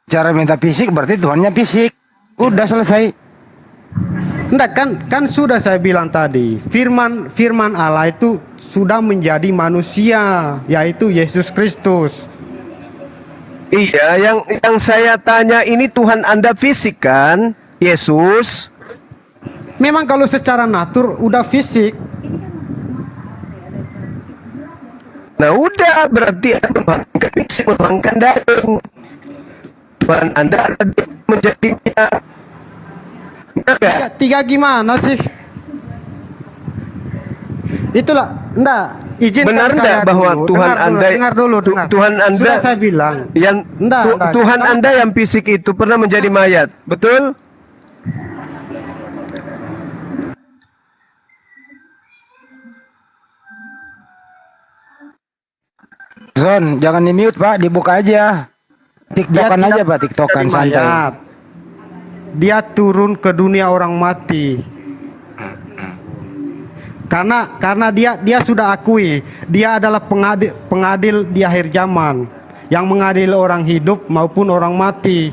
Cara metafisik berarti Tuhannya fisik. Udah selesai. Enggak, kan sudah saya bilang tadi. Firman Allah itu sudah menjadi manusia, yaitu Yesus Kristus. Iya, yang saya tanya ini Tuhan Anda fisik kan? Yesus. Memang kalau secara natur udah fisik. Nah udah, berarti memangkan fisik, memangkan daging. Tuhan Anda menjadinya. Tiga gimana sih? Itulah, enggak. Izinkan benar enggak bahwa dulu. Tuhan Anda Tuhan Anda sudah saya bilang yang Tuhan Anda yang fisik itu pernah menjadi mayat, betul? Zon, jangan di mute Pak, dibuka aja. TikTokan aja Pak, TikTokan santai. Dia turun ke dunia orang mati. Karena dia sudah akui dia adalah pengadil di akhir zaman yang mengadili orang hidup maupun orang mati.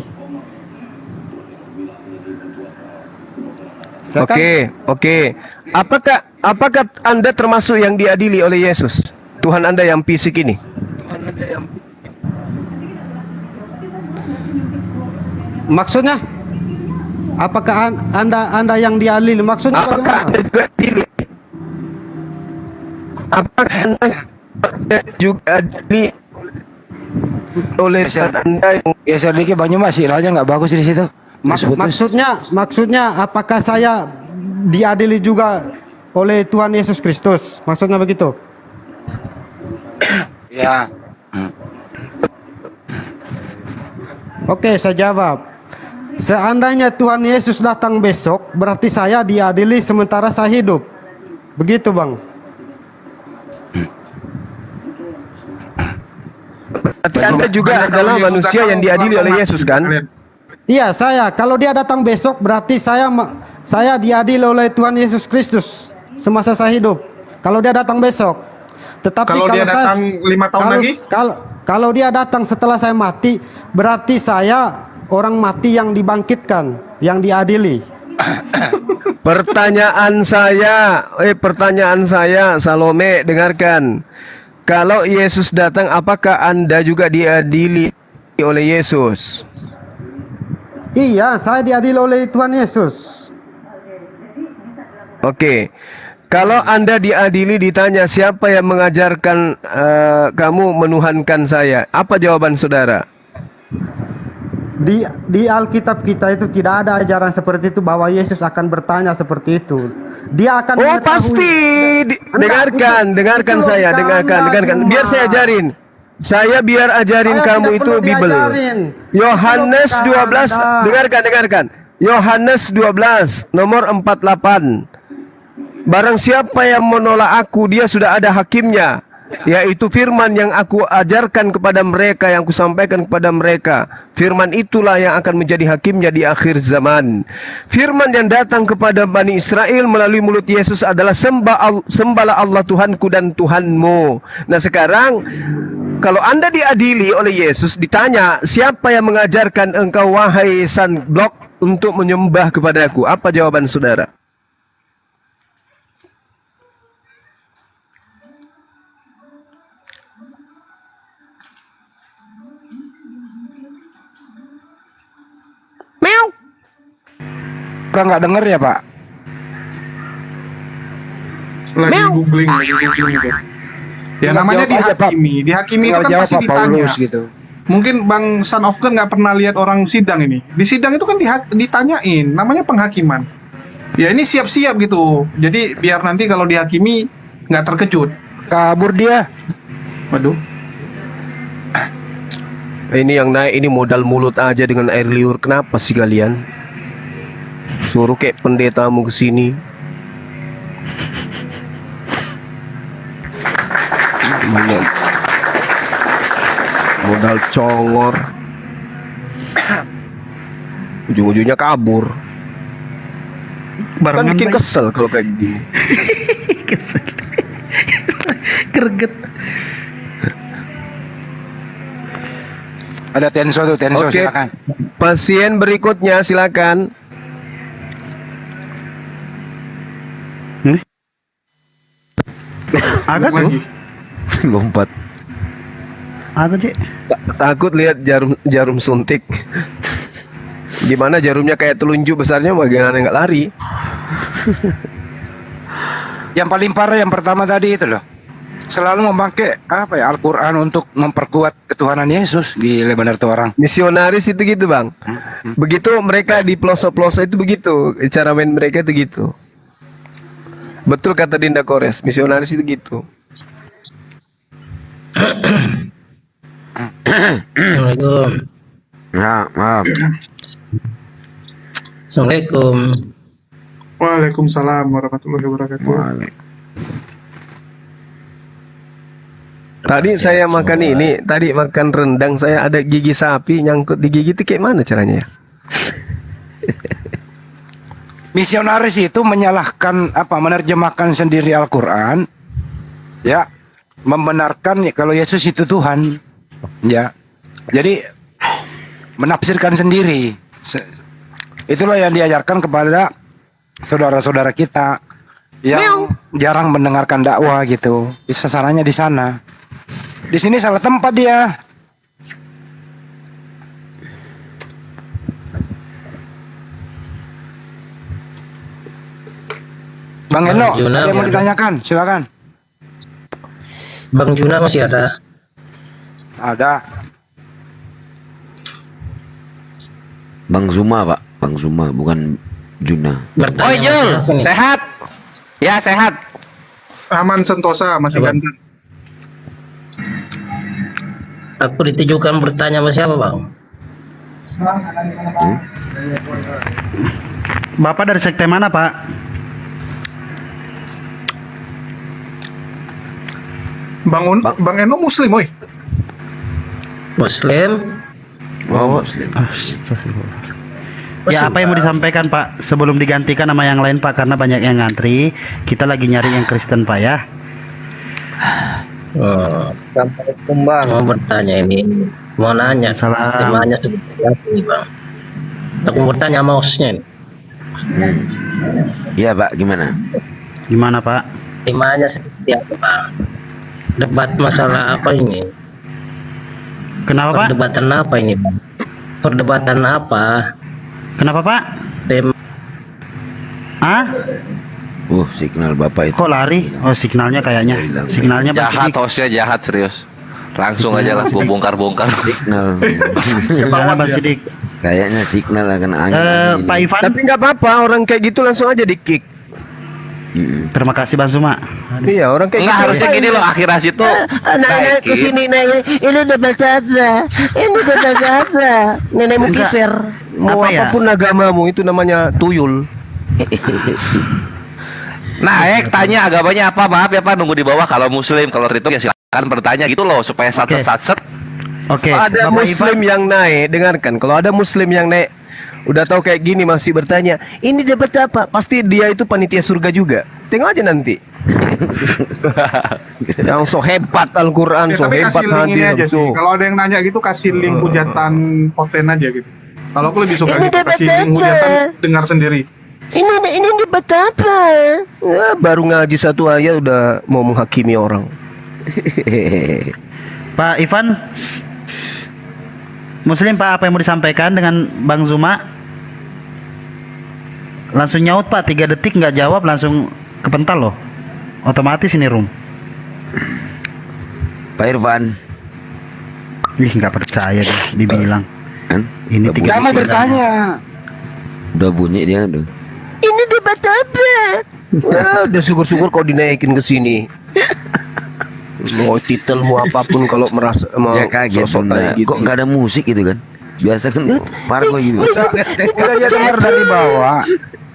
Oke. Apakah Anda termasuk yang diadili oleh Yesus? Tuhan Anda yang fisik ini? Maksudnya? Apakah Anda yang diadili? Maksudnya apakah Anda juga diadili? Apakah Anda juga diadili oleh Anda yang sedikit banyak masih sinyalnya nggak bagus di situ. Maksudnya apakah saya diadili juga oleh Tuhan Yesus Kristus? Maksudnya begitu? Ya. Oke, saya jawab. Seandainya Tuhan Yesus datang besok, berarti saya diadili sementara saya hidup. Begitu, Bang. Berarti Anda juga adalah manusia yang diadili oleh Yesus kan? Iya, saya. Kalau dia datang besok, berarti saya diadili oleh Tuhan Yesus Kristus semasa saya hidup. Kalau dia datang besok. Tetapi kalau dia datang 5 tahun lagi? Kalau dia datang setelah saya mati, berarti saya orang mati yang dibangkitkan, yang diadili? Pertanyaan saya, Salome, dengarkan. Kalau Yesus datang, apakah Anda juga diadili oleh Yesus? Iya, saya diadili oleh Tuhan Yesus. Oke. Kalau Anda diadili, ditanya siapa yang mengajarkan kamu menuhankan saya? Apa jawaban saudara? Di Alkitab kita itu tidak ada ajaran seperti itu, bahwa Yesus akan bertanya seperti itu. Dia akan mengetahui. Pasti. Dengarkan saya. Biar saya ajarin. Biar ajarin Saya kamu tidak itu perlu Bible. diajarin. Yohanes Itu bukan 12, Anda. dengarkan. Yohanes 12 nomor 48. Barang siapa yang menolak aku, dia sudah ada hakimnya, yaitu firman yang aku ajarkan kepada mereka, yang aku sampaikan kepada mereka. Firman itulah yang akan menjadi hakimnya di akhir zaman. Firman yang datang kepada Bani Israel melalui mulut Yesus adalah sembahlah Allah Tuhanku dan Tuhanmu. Nah sekarang, kalau Anda diadili oleh Yesus, ditanya siapa yang mengajarkan engkau wahai sunblock untuk menyembah kepadaku? Apa jawaban saudara? Pernah nggak denger ya Pak? Lagi googling itu. Ya namanya dihakimi. Dihakimi itu kan pasti ditanya. Gitu. Mungkin Bang Son of God nggak pernah lihat orang sidang ini. Di sidang itu kan ditanyain, namanya penghakiman. Ya ini siap-siap gitu. Jadi biar nanti kalau dihakimi nggak terkejut. Kabur dia. Waduh. Ini yang naik ini modal mulut aja dengan air liur. Kenapa sih kalian? Suruh kayak pendetamu kesini. Modal congor. Ujung-ujungnya kabur. Kan bikin kesel kalau kayak gini. Greget. Ada Tenso tuh, Tenso Oke. silakan. Pasien berikutnya silakan. Ada tuh. Lompat. Ada Cik. Takut lihat jarum suntik. Gimana jarumnya kayak telunjuk besarnya, bagaimana nggak lari? Yang paling parah yang pertama tadi itu loh. Selalu memakai apa ya, Al-Quran untuk memperkuat ketuhanan Yesus. Gila benar tuh orang. Misionaris itu gitu bang. Begitu mereka di pelosok-pelosok itu begitu. Cara main mereka itu gitu. Betul kata Dinda Kores. Misionaris itu gitu. Assalamualaikum. Ya, maaf. Assalamualaikum. Waalaikumsalam warahmatullahi wabarakatuh. Tadi saya makan ini, tadi makan rendang, saya ada gigi sapi nyangkut di gigi itu kayak mana caranya ya? Misionaris itu menyalahkan apa, menerjemahkan sendiri Al-Quran, ya, membenarkan ya, kalau Yesus itu Tuhan, ya, jadi menafsirkan sendiri. Itulah yang diajarkan kepada saudara-saudara kita yang jarang mendengarkan dakwah gitu. Sasarannya di sana. Di sini salah tempat dia. Bang Eno, ada yang mau ditanyakan? Silakan. Bang Juna masih ada? Ada. Bang Zuma Pak, Bang Zuma bukan Juna. Bertanya Oi Jul, sehat? Ya sehat. Aman Sentosa masih ganteng. Aku ditujukan bertanya sama siapa bang? Bapak dari sekte mana Pak? Bang Eno Muslim, oi. Muslim. Oh, Muslim. Ya apa yang mau disampaikan Pak sebelum digantikan sama yang lain Pak, karena banyak yang ngantri. Kita lagi nyari yang Kristen Pak ya. Assalamualaikum Bang, mau bertanya ini, mau nanya. Temanya sudah jelas nih Bang. Aku mau bertanya sama hostnya nih. Iya Pak, gimana? Gimana Pak? Temanya seperti apa Bang? Debat masalah apa ini? Kenapa Pak? Perdebatan apa ini Bang? Perdebatan apa? Kenapa Pak? Signal Bapak itu. Kok lari? Oh, signalnya kayaknya. Signalnya Jahat hostnya, jahat serius. Langsung aja lah gua bongkar-bongkar. Signal. Gimana Bang Sidik? Kayaknya signal akan angin. Pak Ivan. Tapi nggak apa-apa, orang kayak gitu langsung aja di-kick. Terima kasih Bang Suma. Iya, orang kayak Enggak gitu. harusnya gini loh, akhiras itu. Naik ke sini naik. Ini debat apa? Ini debat apa? Nenekmu Enggak. kiper. Mau Apa ya? apapun agamamu itu namanya tuyul. Naik tanya agamanya apa, maaf ya Pak, nunggu di bawah. Kalau muslim, kalau itu ya silakan bertanya gitu loh supaya satset. Oke. Ada Bapak muslim yang naik, dengarkan. Kalau ada muslim yang naik, udah tahu kayak gini masih bertanya, ini debat apa? Pasti dia itu panitia surga juga. Tengok aja nanti. Yang so hebat Al-Quran, so Tapi hebat kasih link ini aja hadis. sih. Kalau ada yang nanya gitu kasih link hujatan konten aja gitu. Kalau aku lebih suka Ini gitu, kasih debat link apa? hujatan dengar sendiri. Ini debat apa? Ya, baru ngaji satu ayat udah mau menghakimi orang. Pak Ivan. Muslim Pak, apa yang mau disampaikan dengan Bang Zuma? Langsung nyaut Pak, 3 detik nggak jawab langsung kepental loh. Otomatis ini room. Pak Irfan. Ih, nggak percaya deh dibilang. Ini 3 Jangan detik. bertanya. Udah bunyi dia tuh. Ini debat apa? Wah, udah syukur-syukur kau dinaikin ke sini. Mau titel mau apapun kalau merasa mau Ya kaget sosok Bunda. kayak gitu. Kok nggak ada musik gitu kan? Biasa kan parko gitu. Udah dia dengar dari bawah.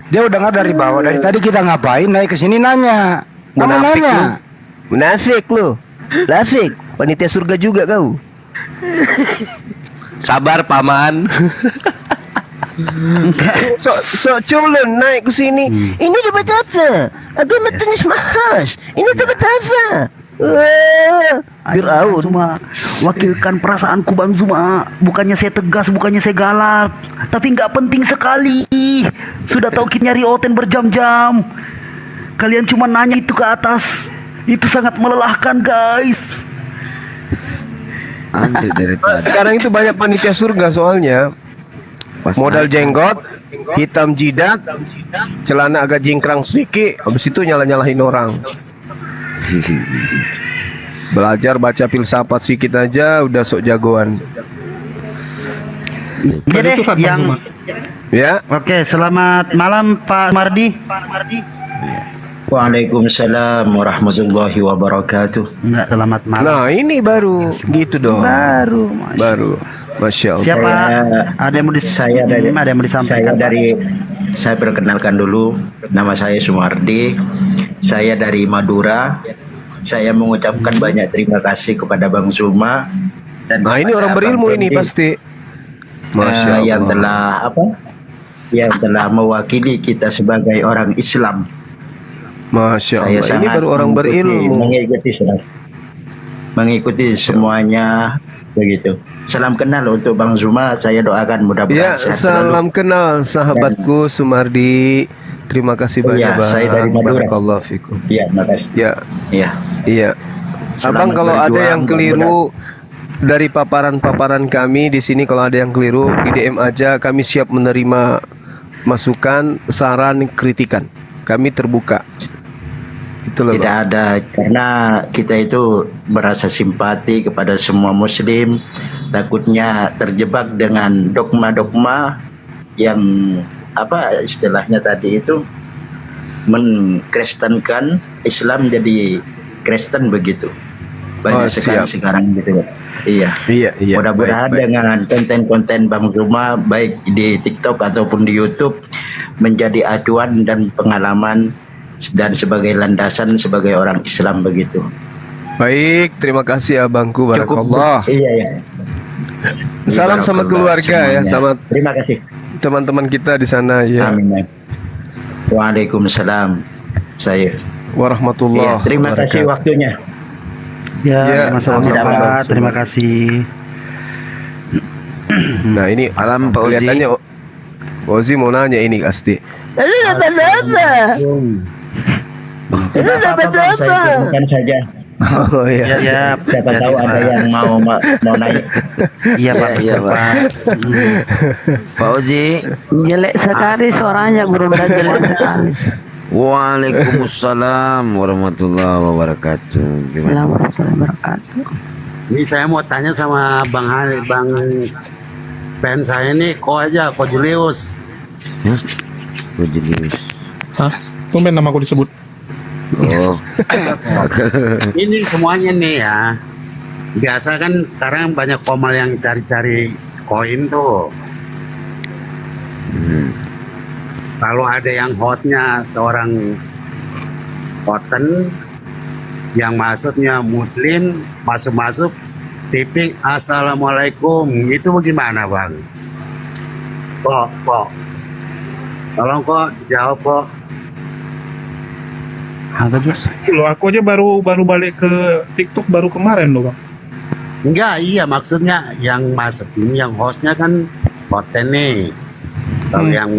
Dia udah dengar dari bawah. Dari tadi kita ngapain naik ke sini nanya. Kamu Munafik nanya. lu. Munafik lu. Lafik, panitia surga juga kau. Sabar paman. So culun naik ke sini. Ini debat apa? Agama tenis mahas. Ini debat apa? Bang Zuma, wakilkan perasaanku Bang Zuma. Bukannya saya tegas, bukannya saya galak, tapi nggak penting sekali. Sudah tahu kita nyari oten berjam-jam. Kalian cuma nanya itu ke atas. Itu sangat melelahkan guys. Antri dari tadi. Sekarang itu banyak panitia surga soalnya. Modal jenggot, hitam jidat, celana agak jingkrang sedikit, habis itu nyala-nyalahin orang. Belajar baca filsafat sedikit aja udah sok jagoan. Jadi yang ya. Oke, selamat malam Pak Mardi. Waalaikumsalam warahmatullahi wabarakatuh. Enggak, selamat malam. Nah, ini baru gitu dong. Baru. Masya Allah. Siapa? Ada yang mau Saya dari ada yang mau disampaikan? saya perkenalkan dulu, nama saya Sumardi. Saya dari Madura. Saya mengucapkan banyak terima kasih kepada Bang Zuma dan Nah, ini orang berilmu ini pasti. Masya Allah. Yang telah mewakili kita sebagai orang Islam. Masya Saya Allah. Ini baru orang berilmu. Mengikuti semuanya begitu. Salam kenal untuk Bang Zuma. Saya doakan mudah-mudahan Ya, sehat salam selalu. kenal sahabatku Sumardi. Terima kasih banyak Iya, Bang. saya dari Madura. Barakallahu fikum. Iya, makasih. Ya. Iya. Iya. Abang Selamat kalau ada berjuang, yang keliru dari paparan-paparan kami di sini, kalau ada yang keliru di DM aja, kami siap menerima masukan, saran, kritikan. Kami terbuka. Itulah Tidak ada, karena kita itu merasa simpati kepada semua muslim. Takutnya terjebak dengan dogma-dogma yang apa istilahnya tadi itu mengkristenkan Islam jadi Kristen begitu. Banyak sekali siap. sekarang gitu. Iya. Mudah-mudahan baik. dengan konten-konten Bang Zuma baik di TikTok ataupun di YouTube menjadi acuan dan pengalaman dan sebagai landasan sebagai orang Islam begitu. Baik, terima kasih abangku. Barakallah. Iya. Salam sama keluarga ya, sama terima kasih teman-teman kita di sana ya. Amin. Waalaikumsalam. Saya warahmatullahi terima kasih wabarakatuh. waktunya. Ya, sama-sama Pak. Terima kasih. Nah ini Malam Pak Ozi. kelihatannya Pak Ozi mau nanya ini pasti. Ini dapat apa? Ini dapat apa? Bukan saja. Oh iya. Ya, Siapa tahu ada yang mau naik. Iya Pak. Iya, Pak. Pak Ozi. Jelek sekali suaranya, guru udah jelek sekali. Waalaikumsalam warahmatullahi wabarakatuh. Gimana? Assalamualaikum warahmatullahi wabarakatuh. Ini saya mau tanya sama Bang pen saya nih, Ko Julius. Ya? Julius. Hah? Tumben nama aku disebut. Oh. Ini semuanya nih ya. Biasa kan sekarang banyak komal yang cari-cari koin tuh. Kalau ada yang hostnya seorang Oten yang masuknya Muslim, masuk tipik Assalamualaikum, itu bagaimana Bang? Kok tolong kok jawab kok. Loh, aku aja baru balik ke TikTok baru kemarin loh Bang. Enggak, iya maksudnya yang masuk ini, yang hostnya kan Oten nih. Kalau yang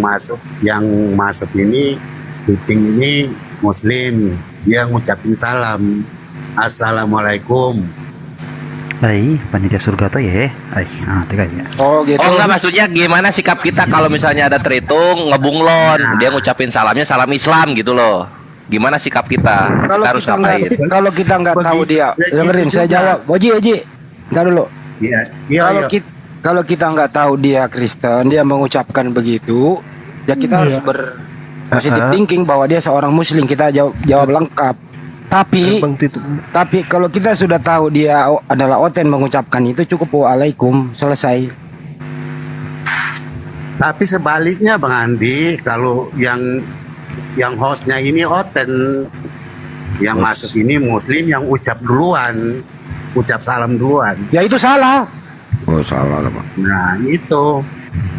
masuk ini tiping ini Muslim, dia ngucapin salam Assalamualaikum. Baik, panitia surga tuh ya. Tegaknya. Oh enggak, maksudnya gimana sikap kita kalau misalnya ada teritung ngebunglon, dia ngucapin salamnya salam Islam gitu loh. Gimana sikap kita? Kita harus ngapain? Kalau kita nggak tahu dia, dengerin saya jawab. Oji, ntar dulu. Iya. Kalau kita nggak tahu dia Kristen, dia mengucapkan begitu, ya kita harus positive thinking bahwa dia seorang Muslim. Kita jawab lengkap. Tapi kalau kita sudah tahu dia adalah Oten mengucapkan itu, cukup waalaikum, selesai. Tapi sebaliknya Bang Andi, kalau yang hostnya ini Oten, yang masuk ini Muslim, yang ucap salam duluan. Ya itu salah. Oh salah lah Pak. Nah itu,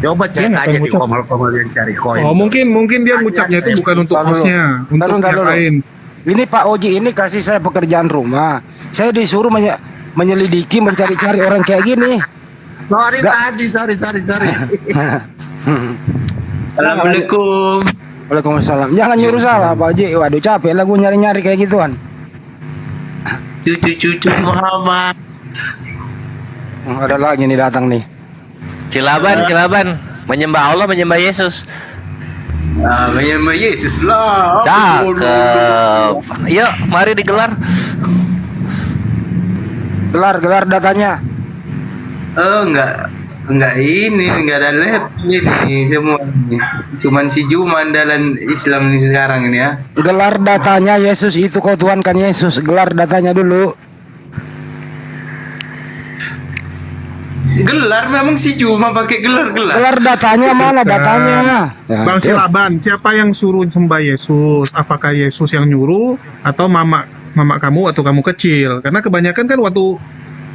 coba cek aja di komal-komal yang cari koin. Oh mungkin dia ngucapnya itu bukan untuk hostnya, untuk yang lain. Ini Pak Oji ini kasih saya pekerjaan rumah. Saya disuruh menyelidiki, mencari-cari orang kayak gini. Sorry. Assalamualaikum. Waalaikumsalam. Jangan nyuruh salah Pak Oji. Waduh capek lah gue nyari-nyari kayak gituan. Cucu Muhammad. Ada lagi nih datang nih. Cilaban, menyembah Allah, menyembah Yesus. Menyembah Yesus lah. Cakep. Yuk, mari digelar. Gelar datanya. Oh enggak ini, enggak ada lab ini semua ini. Cuman si Juma andalan Islam ini sekarang ini ya. Gelar datanya Yesus itu kau tuankan Yesus. Gelar datanya dulu. Gelar memang si Juma pakai gelar. Gelar datanya mana datanya? Ya, Bang Silaban, siapa yang suruh sembah Yesus? Apakah Yesus yang nyuruh atau mama kamu atau kamu kecil? Karena kebanyakan kan waktu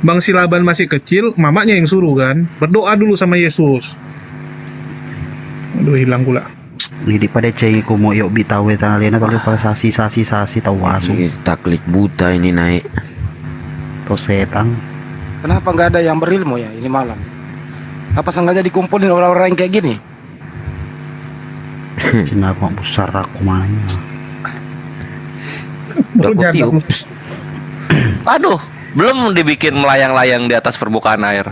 Bang Silaban masih kecil, mamanya yang suruh kan. Berdoa dulu sama Yesus. Aduh, hilang pula. Ini pada ceng kumo yuk bitawe tanalena kalau pada sasi tahu asu. Taklik buta ini naik. Tuh setan. Kenapa nggak ada yang berilmu ya ini malam? Apa sengaja dikumpulin orang-orang yang kayak gini? Cina kok besar aku mainnya. Aduh, belum dibikin melayang-layang di atas permukaan air.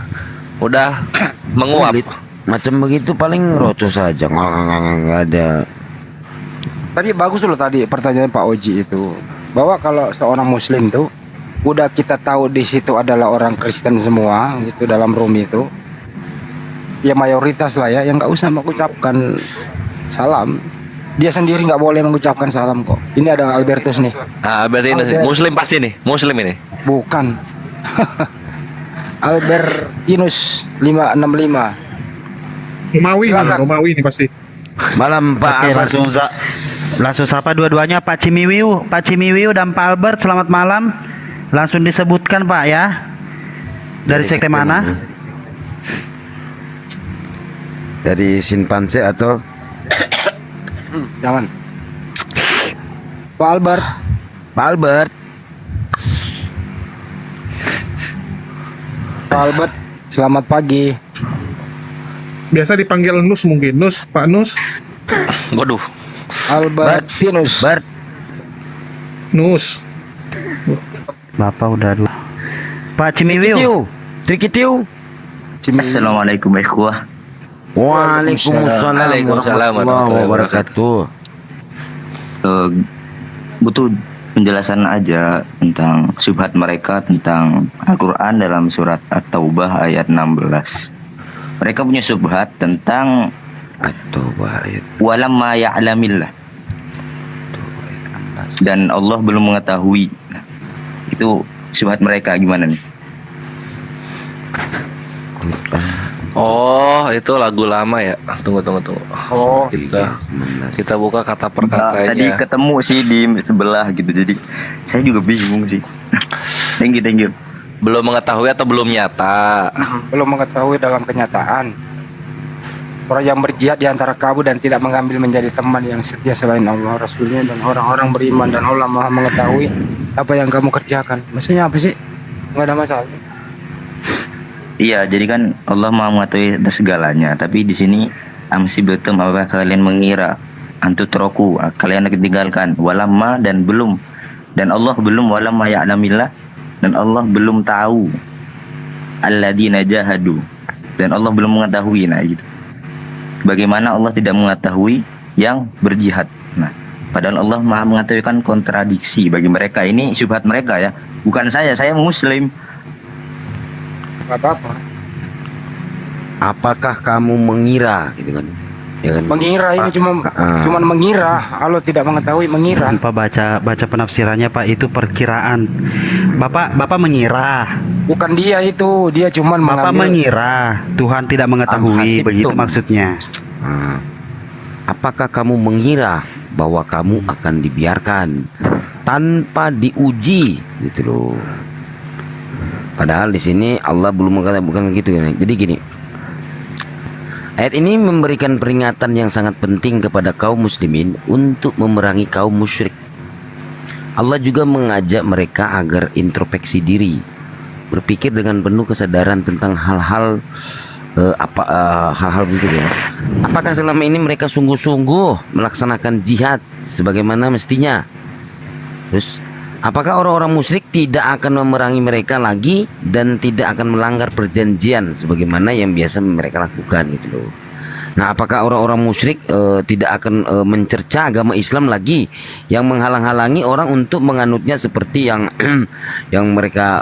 Udah menguap. Macam begitu paling roco saja. Nggak ada. Tapi bagus loh tadi pertanyaan Pak Oji itu. Bahwa kalau seorang Muslim tuh udah kita tahu di situ adalah orang Kristen semua gitu dalam room itu, ya mayoritas lah ya yang nggak usah mengucapkan salam. Dia sendiri nggak boleh mengucapkan salam kok. Ini ada Albertus nih. Berarti ini Muslim pasti nih, Muslim ini. Bukan. Albertinus 565. Romawi ini pasti. Malam Pak. Langsung sapa dua-duanya Pak Cimiwiu dan Pak Albert, selamat malam. Langsung disebutkan Pak ya. Dari sekte mana? Dari Sinpanse atau jangan. Pak Albert. Pak Albert, selamat pagi. Biasa dipanggil Nus mungkin. Nus, Pak Nus. Waduh. Albertinus. Nus. Bapak udah dulu. Pak Cimiwiu. Trikitiu. Assalamualaikum ikhwah. Waalaikumsalam warahmatullahi wabarakatuh. Butuh penjelasan aja tentang syubhat mereka tentang Al-Quran dalam surat At-Taubah ayat 16. Mereka punya syubhat tentang At-Taubah ayat walamma ya'lamillah, dan Allah belum mengetahui. Itu syubhat mereka gimana nih? Oh, itu lagu lama ya. Tunggu. Oh, Kita buka kata per katanya. Tadi ketemu sih di sebelah gitu, jadi saya juga bingung sih. Thank you. Belum mengetahui atau belum nyata? Belum mengetahui dalam kenyataan. Orang yang berjihad di antara kamu dan tidak mengambil menjadi teman yang setia selain Allah, Rasulnya, dan orang-orang beriman, dan Allah Maha mengetahui apa yang kamu kerjakan. Maksudnya apa sih? Nggak ada masalah. Iya, jadi kan Allah Maha mengetahui segalanya, tapi di sini amsibatum, apa kalian mengira, antutroku, kalian ketinggalkan, walamma, dan belum, dan Allah belum, walamma ya'lamillah, dan Allah belum tahu, alladzina jahadu, dan Allah belum mengetahui. Nah gitu. Bagaimana Allah tidak mengetahui yang berjihad? Nah, padahal Allah Maha mengetahui, kan kontradiksi bagi mereka. Ini syubhat mereka ya, bukan saya Muslim. Gak apa-apa. Apakah kamu mengira gitu kan? Ya kan? Mengira ini cuma mengira. Allah tidak mengetahui, mengira. Pak baca penafsirannya Pak, itu perkiraan. Bapak mengira. Bukan dia itu, dia cuma Bapak mengira Tuhan tidak mengetahui, begitu maksudnya. Apakah kamu mengira bahwa kamu akan dibiarkan tanpa diuji gitu loh? Padahal di sini Allah belum mengatakan, bukan gitu ya. Jadi gini, ayat ini memberikan peringatan yang sangat penting kepada kaum muslimin untuk memerangi kaum musyrik. Allah juga mengajak mereka agar introspeksi diri, berpikir dengan penuh kesadaran tentang hal-hal hal-hal begitu ya. Apakah selama ini mereka sungguh-sungguh melaksanakan jihad sebagaimana mestinya? Terus, apakah orang-orang musyrik tidak akan memerangi mereka lagi dan tidak akan melanggar perjanjian sebagaimana yang biasa mereka lakukan gitu loh. Nah, apakah orang-orang musyrik tidak akan mencerca agama Islam lagi yang menghalang-halangi orang untuk menganutnya seperti yang yang mereka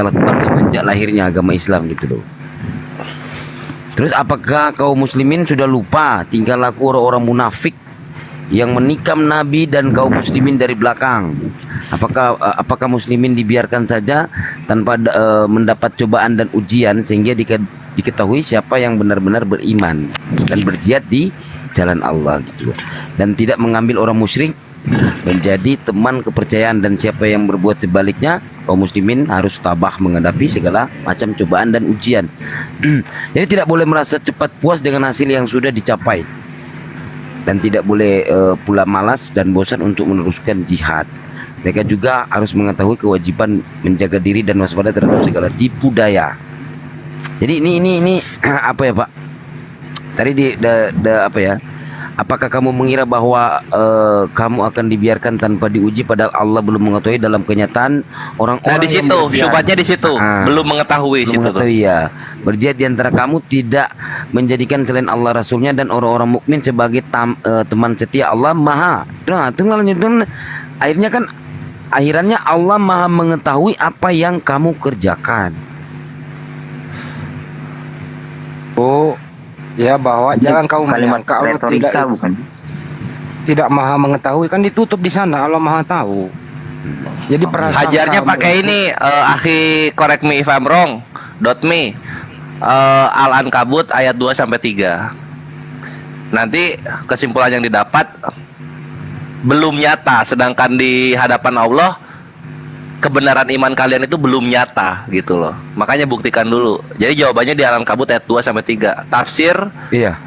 lakukan semenjak lahirnya agama Islam gitu loh. Terus apakah kaum muslimin sudah lupa tingkah laku orang-orang munafik yang menikam Nabi dan kaum muslimin dari belakang? Apakah muslimin dibiarkan saja tanpa mendapat cobaan dan ujian sehingga diketahui siapa yang benar-benar beriman dan berjihad di jalan Allah gitu, dan tidak mengambil orang musyrik menjadi teman kepercayaan, dan siapa yang berbuat sebaliknya kaum muslimin harus tabah menghadapi segala macam cobaan dan ujian. Jadi tidak boleh merasa cepat puas dengan hasil yang sudah dicapai, dan tidak boleh pula malas dan bosan untuk meneruskan jihad. Mereka juga harus mengetahui kewajiban menjaga diri dan waspada terhadap segala tipu daya. Jadi ini apa ya Pak? Tadi apa ya? Apakah kamu mengira bahwa kamu akan dibiarkan tanpa diuji padahal Allah belum mengetahui dalam kenyataan orang-orang. Nah di situ syubhatnya, di situ belum mengetahui situ tuh. Ya, berjihad di antara kamu tidak menjadikan selain Allah Rasulnya dan orang-orang mukmin sebagai teman setia Allah Maha. Nah, akhirnya kan akhirannya Allah Maha mengetahui apa yang kamu kerjakan. Oh, ya, bahwa jangan kau menyangka Allah tidak Maha mengetahui, kan ditutup di sana Allah Maha tahu. Jadi perasaan hajarnya pakai ini akhi, correct me if I'm wrong, .me Al-Ankabut ayat 2 sampai 3. Nanti kesimpulan yang didapat belum nyata, sedangkan di hadapan Allah kebenaran iman kalian itu belum nyata gitu loh. Makanya buktikan dulu. Jadi jawabannya di Al-Ankabut ayat 2 sampai 3. Tafsir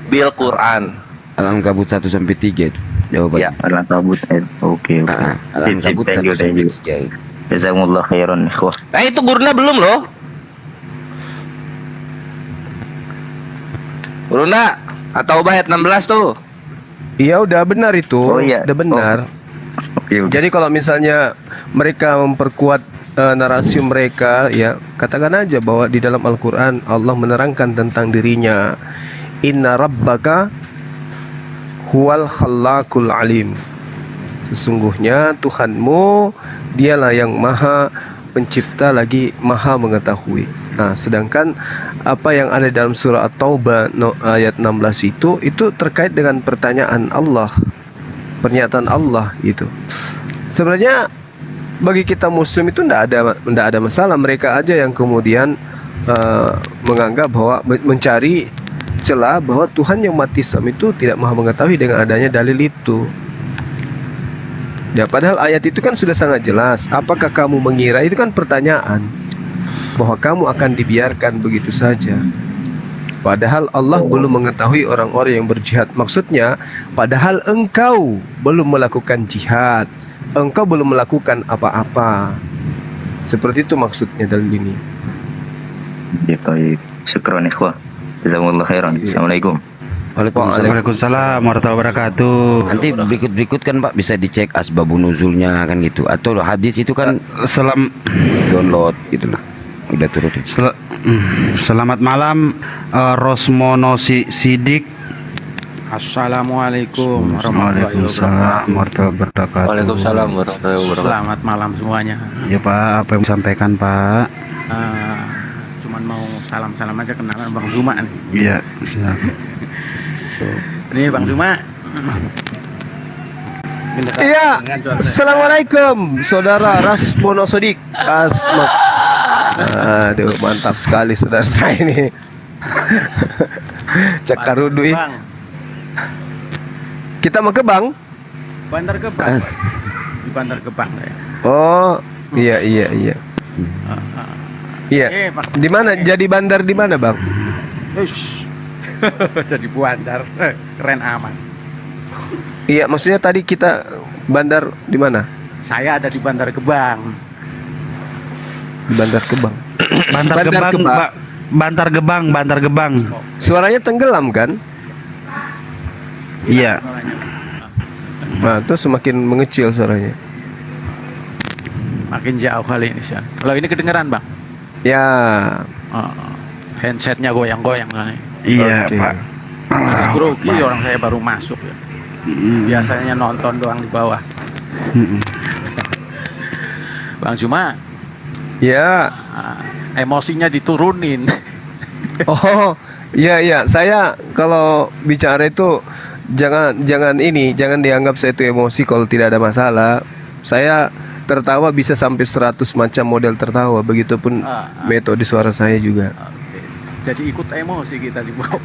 bil Quran. Al-Ankabut 1 sampai 3 itu jawabannya. Ya, Al-Ankabut ayat oke. Al-Ankabut 1 sampai 3. Jazakumullah khairan ikhwah. Itu guruna belum loh. Urunda atau ayat 16 tuh. Iya udah benar itu. Oh, iya. Udah benar. Oke. Jadi kalau misalnya mereka memperkuat narasi mereka, ya katakan aja bahwa di dalam Al-Quran Allah menerangkan tentang dirinya. Inna rabbaka huwal khallaqul alim. Sesungguhnya Tuhanmu dialah yang maha pencipta lagi maha mengetahui. Nah, sedangkan apa yang ada dalam surah At-Taubah ayat 16 itu terkait dengan pertanyaan Allah, pernyataan Allah gitu. Sebenarnya bagi kita Muslim itu tidak ada masalah. Mereka aja yang kemudian menganggap bahwa mencari celah bahwa Tuhan yang umat Islam itu tidak maha mengetahui dengan adanya dalil itu. Ya, padahal ayat itu kan sudah sangat jelas. Apakah kamu mengira, itu kan pertanyaan, bahwa kamu akan dibiarkan begitu saja. Padahal Allah belum mengetahui orang-orang yang berjihad. Maksudnya, padahal engkau belum melakukan jihad, engkau belum melakukan apa-apa. Seperti itu maksudnya dalam ini. Ya, baik. Syukran ikhwah. Jazakumullah khairan. Assalamualaikum. Waalaikumsalam warahmatullahi wabarakatuh. Nanti berikut kan Pak bisa dicek asbabun nuzulnya kan gitu. Atau hadis itu kan download gitulah. Udah turun. Selamat malam Rosmono Sidik. Assalamualaikum warahmatullahi wabarakatuh. Waalaikumsalam warahmatullahi wabarakatuh. Selamat malam semuanya. Ya Pak, apa yang disampaikan Pak? Cuman mau salam-salam aja, kenalan Bang Zuma nih. Iya, silakan. Ini Bang Zuma. Iya. Assalamualaikum saudara Rasmono Sodik. Aduh, mantap sekali saudara saya ini. Cakarudui. Kita mau ke Bang? Bandar Gebang. Di Bandar Gebang ya. Oh, iya. Iya. Di mana? Jadi bandar di mana, Bang? Jadi bandar. Keren aman. Iya, maksudnya tadi kita bandar di mana? Saya ada di Bandar Gebang. Bandar Gebang. Bandar Gebang. Suaranya tenggelam kan? Iya. Nah, itu semakin mengecil suaranya. Makin jauh kali ini, San. Kalau ini kedengeran, Bang? Ya. Handsetnya goyang-goyang kali. Iya, Oke. Pak. Grogi orang saya baru masuk ya. Biasanya nonton doang di bawah. Bang Zuma. Ya. Emosinya diturunin. Oh, iya. Saya kalau bicara itu jangan dianggap saya itu emosi kalau tidak ada masalah. Saya tertawa bisa sampai 100 macam model tertawa, begitupun metode suara saya juga. Jadi ikut emosi kita di bawah.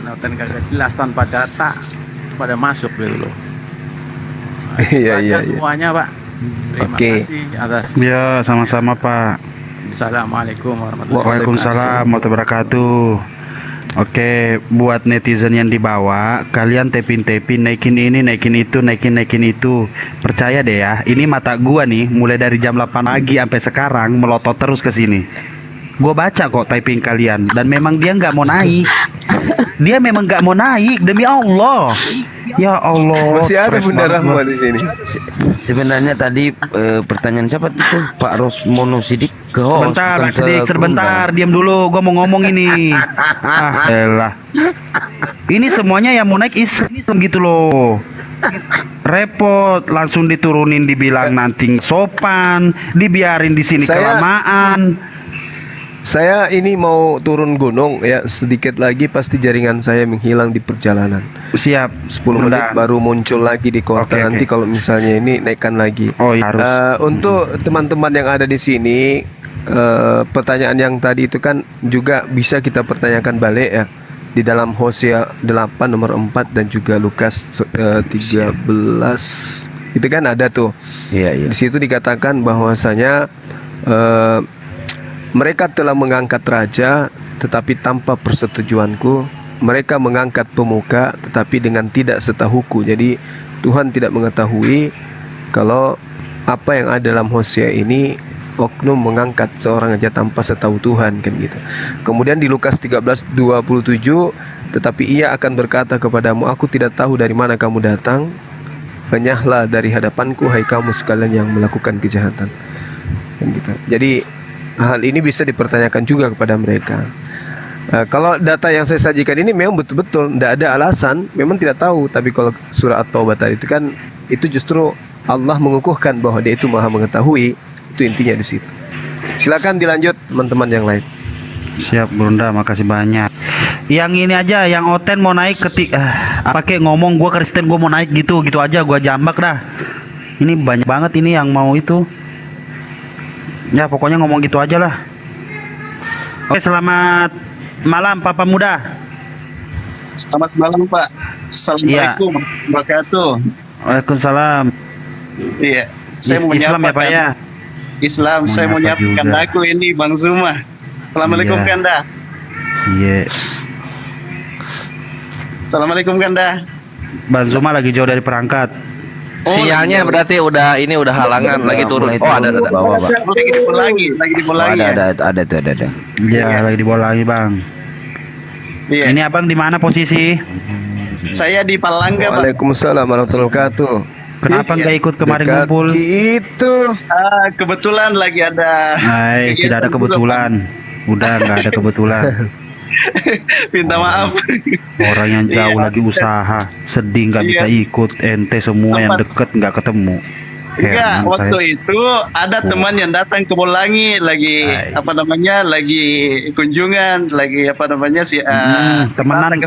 Noten kagak jelas tanpa data pada masuk gitu loh. Iya. Semuanya, Pak. Terima kasih atas. Ya, sama-sama, Pak. Assalamualaikum warahmatullahi wabarakatuh. Oke, buat netizen yang di bawah, kalian tepin naikin ini, naikin itu. Percaya deh ya, ini mata gua nih mulai dari jam 8 pagi sampai sekarang melotot terus ke sini. Gua baca kok typing kalian dan memang dia nggak mau naik. Dia memang nggak mau naik, demi Allah. Ya Allah. Masih ada Bunda Rahma di sini. Sebenarnya tadi pertanyaan siapa itu? Pak Rosmono Sidik ke host. Sebentar, diam dulu. Gua mau ngomong ini. Elah. Ini semuanya yang mau naik Islam gitu loh. Repot, langsung diturunin, dibilang nanti sopan, dibiarin di sini kelamaan. Saya ini mau turun gunung ya, sedikit lagi pasti jaringan saya menghilang di perjalanan. Siap. 10 menit baru muncul lagi di kota. Nanti kalau misalnya ini naikkan lagi. Oh, iya, harus. Untuk teman-teman yang ada di sini, pertanyaan yang tadi itu kan juga bisa kita pertanyakan balik ya. Di dalam Hosea 8 nomor 4 dan juga Lukas 13 itu kan ada tuh. Iya. Di situ dikatakan bahwasanya mereka telah mengangkat raja tetapi tanpa persetujuanku. Mereka mengangkat pemuka tetapi dengan tidak setahuku. Jadi Tuhan tidak mengetahui kalau apa yang ada dalam Hosea ini oknum mengangkat seorang aja tanpa setahu Tuhan kan gitu. Kemudian di Lukas 13:27, tetapi ia akan berkata kepadamu, aku tidak tahu dari mana kamu datang, enyahlah dari hadapanku hai kamu sekalian yang melakukan kejahatan kan gitu. Jadi hal ini bisa dipertanyakan juga kepada mereka. Kalau data yang saya sajikan ini memang betul-betul tidak ada alasan, memang tidak tahu. Tapi kalau surah At-Taubah tadi itu kan, itu justru Allah mengukuhkan bahwa dia itu maha mengetahui. Itu intinya di situ. Silakan dilanjut teman-teman yang lain. Siap Bunda, makasih banyak. Yang ini aja, yang Oten mau naik pakai ngomong gua Kristen gua mau naik gitu aja gua jambak dah. Ini banyak banget ini yang mau itu. Ya pokoknya ngomong gitu aja lah. Oke, selamat malam Papa Muda. Selamat malam Pak. Assalamualaikum warahmatullahi wabarakatuh. Waalaikumsalam. Iya, saya mau Islam ya Pak ya. Islam, saya mau nyapakan aku ini Bang Zuma. Assalamualaikum Iya. Kanda. Iya. Assalamualaikum Kanda. Bang Zuma lagi jauh dari perangkat. Sialnya berarti udah halangan lagi turun. Oh ada bawah, Pak. Lagi di bola lagi, Ada tuh. Iya, lagi di bola lagi, Bang. Iya. Ini Abang di mana posisi? Saya di Palangga, Pak. Waalaikumsalam warahmatullahi wabarakatuh. Kenapa nggak ikut kemarin Dekat ngumpul? Itu. Kebetulan lagi ada. Hai, tidak ada kebetulan. Udah nggak ada kebetulan. Minta maaf. Orang yang jauh lagi usaha, sedih nggak bisa ikut. Ente semua yang deket nggak ketemu. Enggak, waktu itu ada teman yang datang ke Bolangi lagi lagi kunjungan, lagi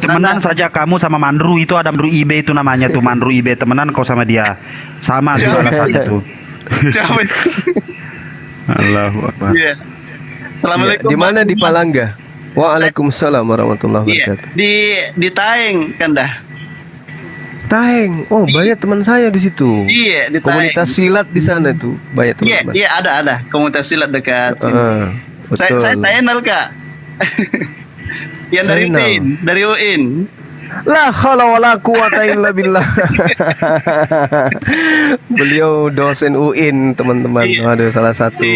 temenan saja kamu sama Mandru itu, ada Mandru IB itu namanya tuh, Mandru IB, temenan kau sama dia. Sama tuh alasannya tuh. Allahu Akbar. Iya. Assalamualaikum. Di mana di Palangga? Waalaikumsalam warahmatullahi wabarakatuh. Di Taeng, Kanda. Taeng. Oh, banyak teman saya di situ. Iya, di Taeng. Komunitas silat di sana tuh. Banyak teman-teman. Iya, ada komunitas silat dekat. Betul. Saya Taenal, Kak. Yang dari UIN. La haula wala quwata illa billah. Beliau dosen UIN, teman-teman. Aduh, salah satu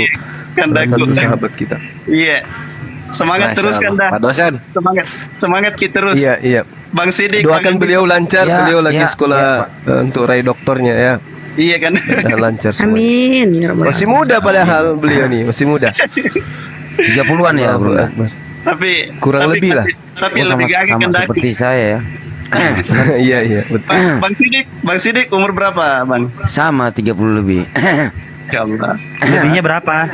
sahabat kita. Iya. Semangat terus Kanda. Pak dosen. Semangat kita terus. Iya. Bang Sidik. Doakan beliau lancar, beliau lagi sekolah untuk raih doktornya ya. Iya kan. Lancar semua. Amin. Masih muda padahal beliau nih, masih muda. 30-an ya, Bro. Tapi lebih lah. Tapi lebih gagah sama Kanda. seperti saya ya. Iya, betul. Bang Sidik umur berapa, Bang? Sama 30 lebih. Ya Allah. Lebihnya berapa?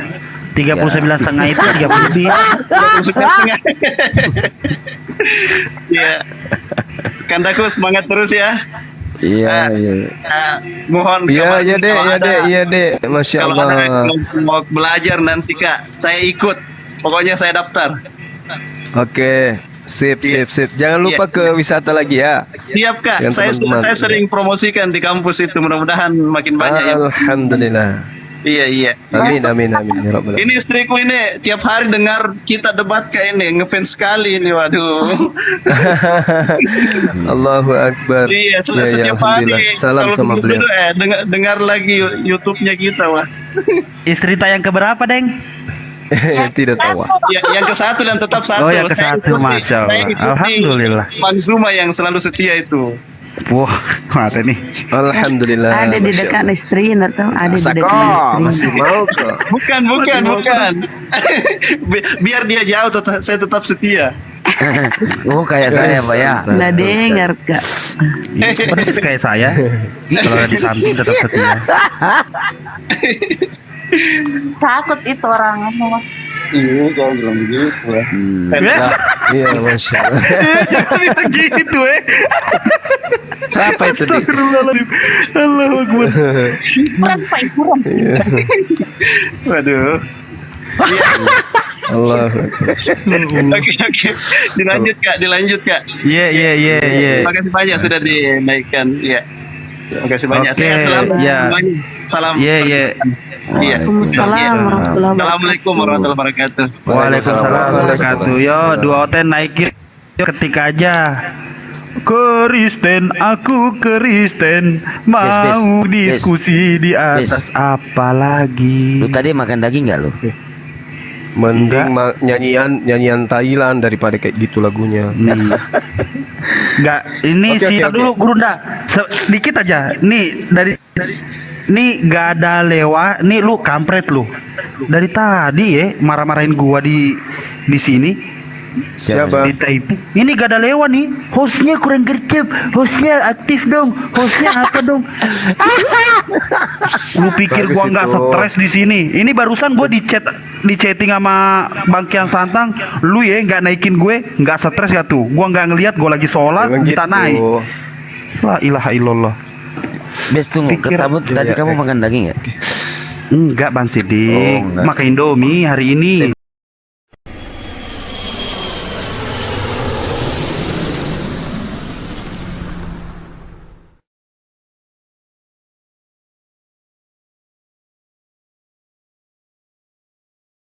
39,5 itu 30 lebih. 39,5. Iya. Kandaku semangat terus ya. Iya. Mohon. Iya, Dek. Masya Kalau Allah. ada mau belajar nanti Kak, saya ikut. Pokoknya saya daftar. Oke. Sip. Jangan lupa ke wisata lagi ya. Siap Kak. Dengan Saya teman-teman. sering promosikan di kampus itu. Mudah-mudahan makin banyak ya. Alhamdulillah. Iya. Amin. Ya Rabbal Ini istriku ini tiap hari dengar kita debat kayak ini, ngefans sekali ini, waduh. Allahu Akbar. Iya, setiap hari. Salam kalau sama dulu, beliau. dengar lagi YouTube-nya kita, wah. Istri tayang keberapa, Deng? Tidak tahu. Ya, yang ke-1 dan tetap satu. Oh, yang ke-1, Masya Allah. Alhamdulillah. Bang Zuma yang selalu setia itu. Wah, mata nih. Alhamdulillah. Ada di dekat istri, atau ada di dekat istri. Masih mau kok. Bukan. Biar dia jauh, saya tetap setia. Oh, kayak saya, Pak ya. Nggak dengar, Kak. Persis kayak saya. Kalau di samping tetap setia. Takut itu orang ngomong. Iya, jangan bilang begitu. Iya, Masya Allah. Jangan bilang gitu, Siapa itu, Dik? Allah Akbar. Kurang. Waduh. Allah. Oke. Dilanjut, Kak. Iya. Terima kasih banyak sudah dinaikkan. Iya. Terima kasih banyak. Oke, Sehat selalu. ya. Salam. Iya. Assalamualaikum warahmatullahi wabarakatuh. Waalaikumsalam warahmatullahi wabarakatuh. Yo, 2 Oten naikin ketik aja. Kristen, aku Kristen, mau Bes. diskusi di atas apa lagi? Lu tadi makan daging nggak lu? Mending nyanyian Thailand daripada kayak gitu lagunya. Enggak, ini Oke, sih oke, dulu Gurunda. Sedikit aja. Nih nih gak ada lewat. Nih lu kampret lu. Dari tadi ya marah-marahin gua di sini. Siapa? Di typing. Ini gak ada lewat nih. Hostnya kurang gercep. Hostnya aktif dong. Hostnya apa dong? Lu pikir Bagus gua nggak itu. stres di sini? Ini barusan gua di chatting sama Bang Kian Santang. Lu ya nggak naikin gue, nggak stres ya tuh? Gua nggak ngelihat, gua lagi sholat, Jangan minta gitu. naik. La ilaha illallah. Bes tunggu, tadi kamu makan daging ya? Enggak Bang Sidik, Oh, enggak. makan Indomie hari ini.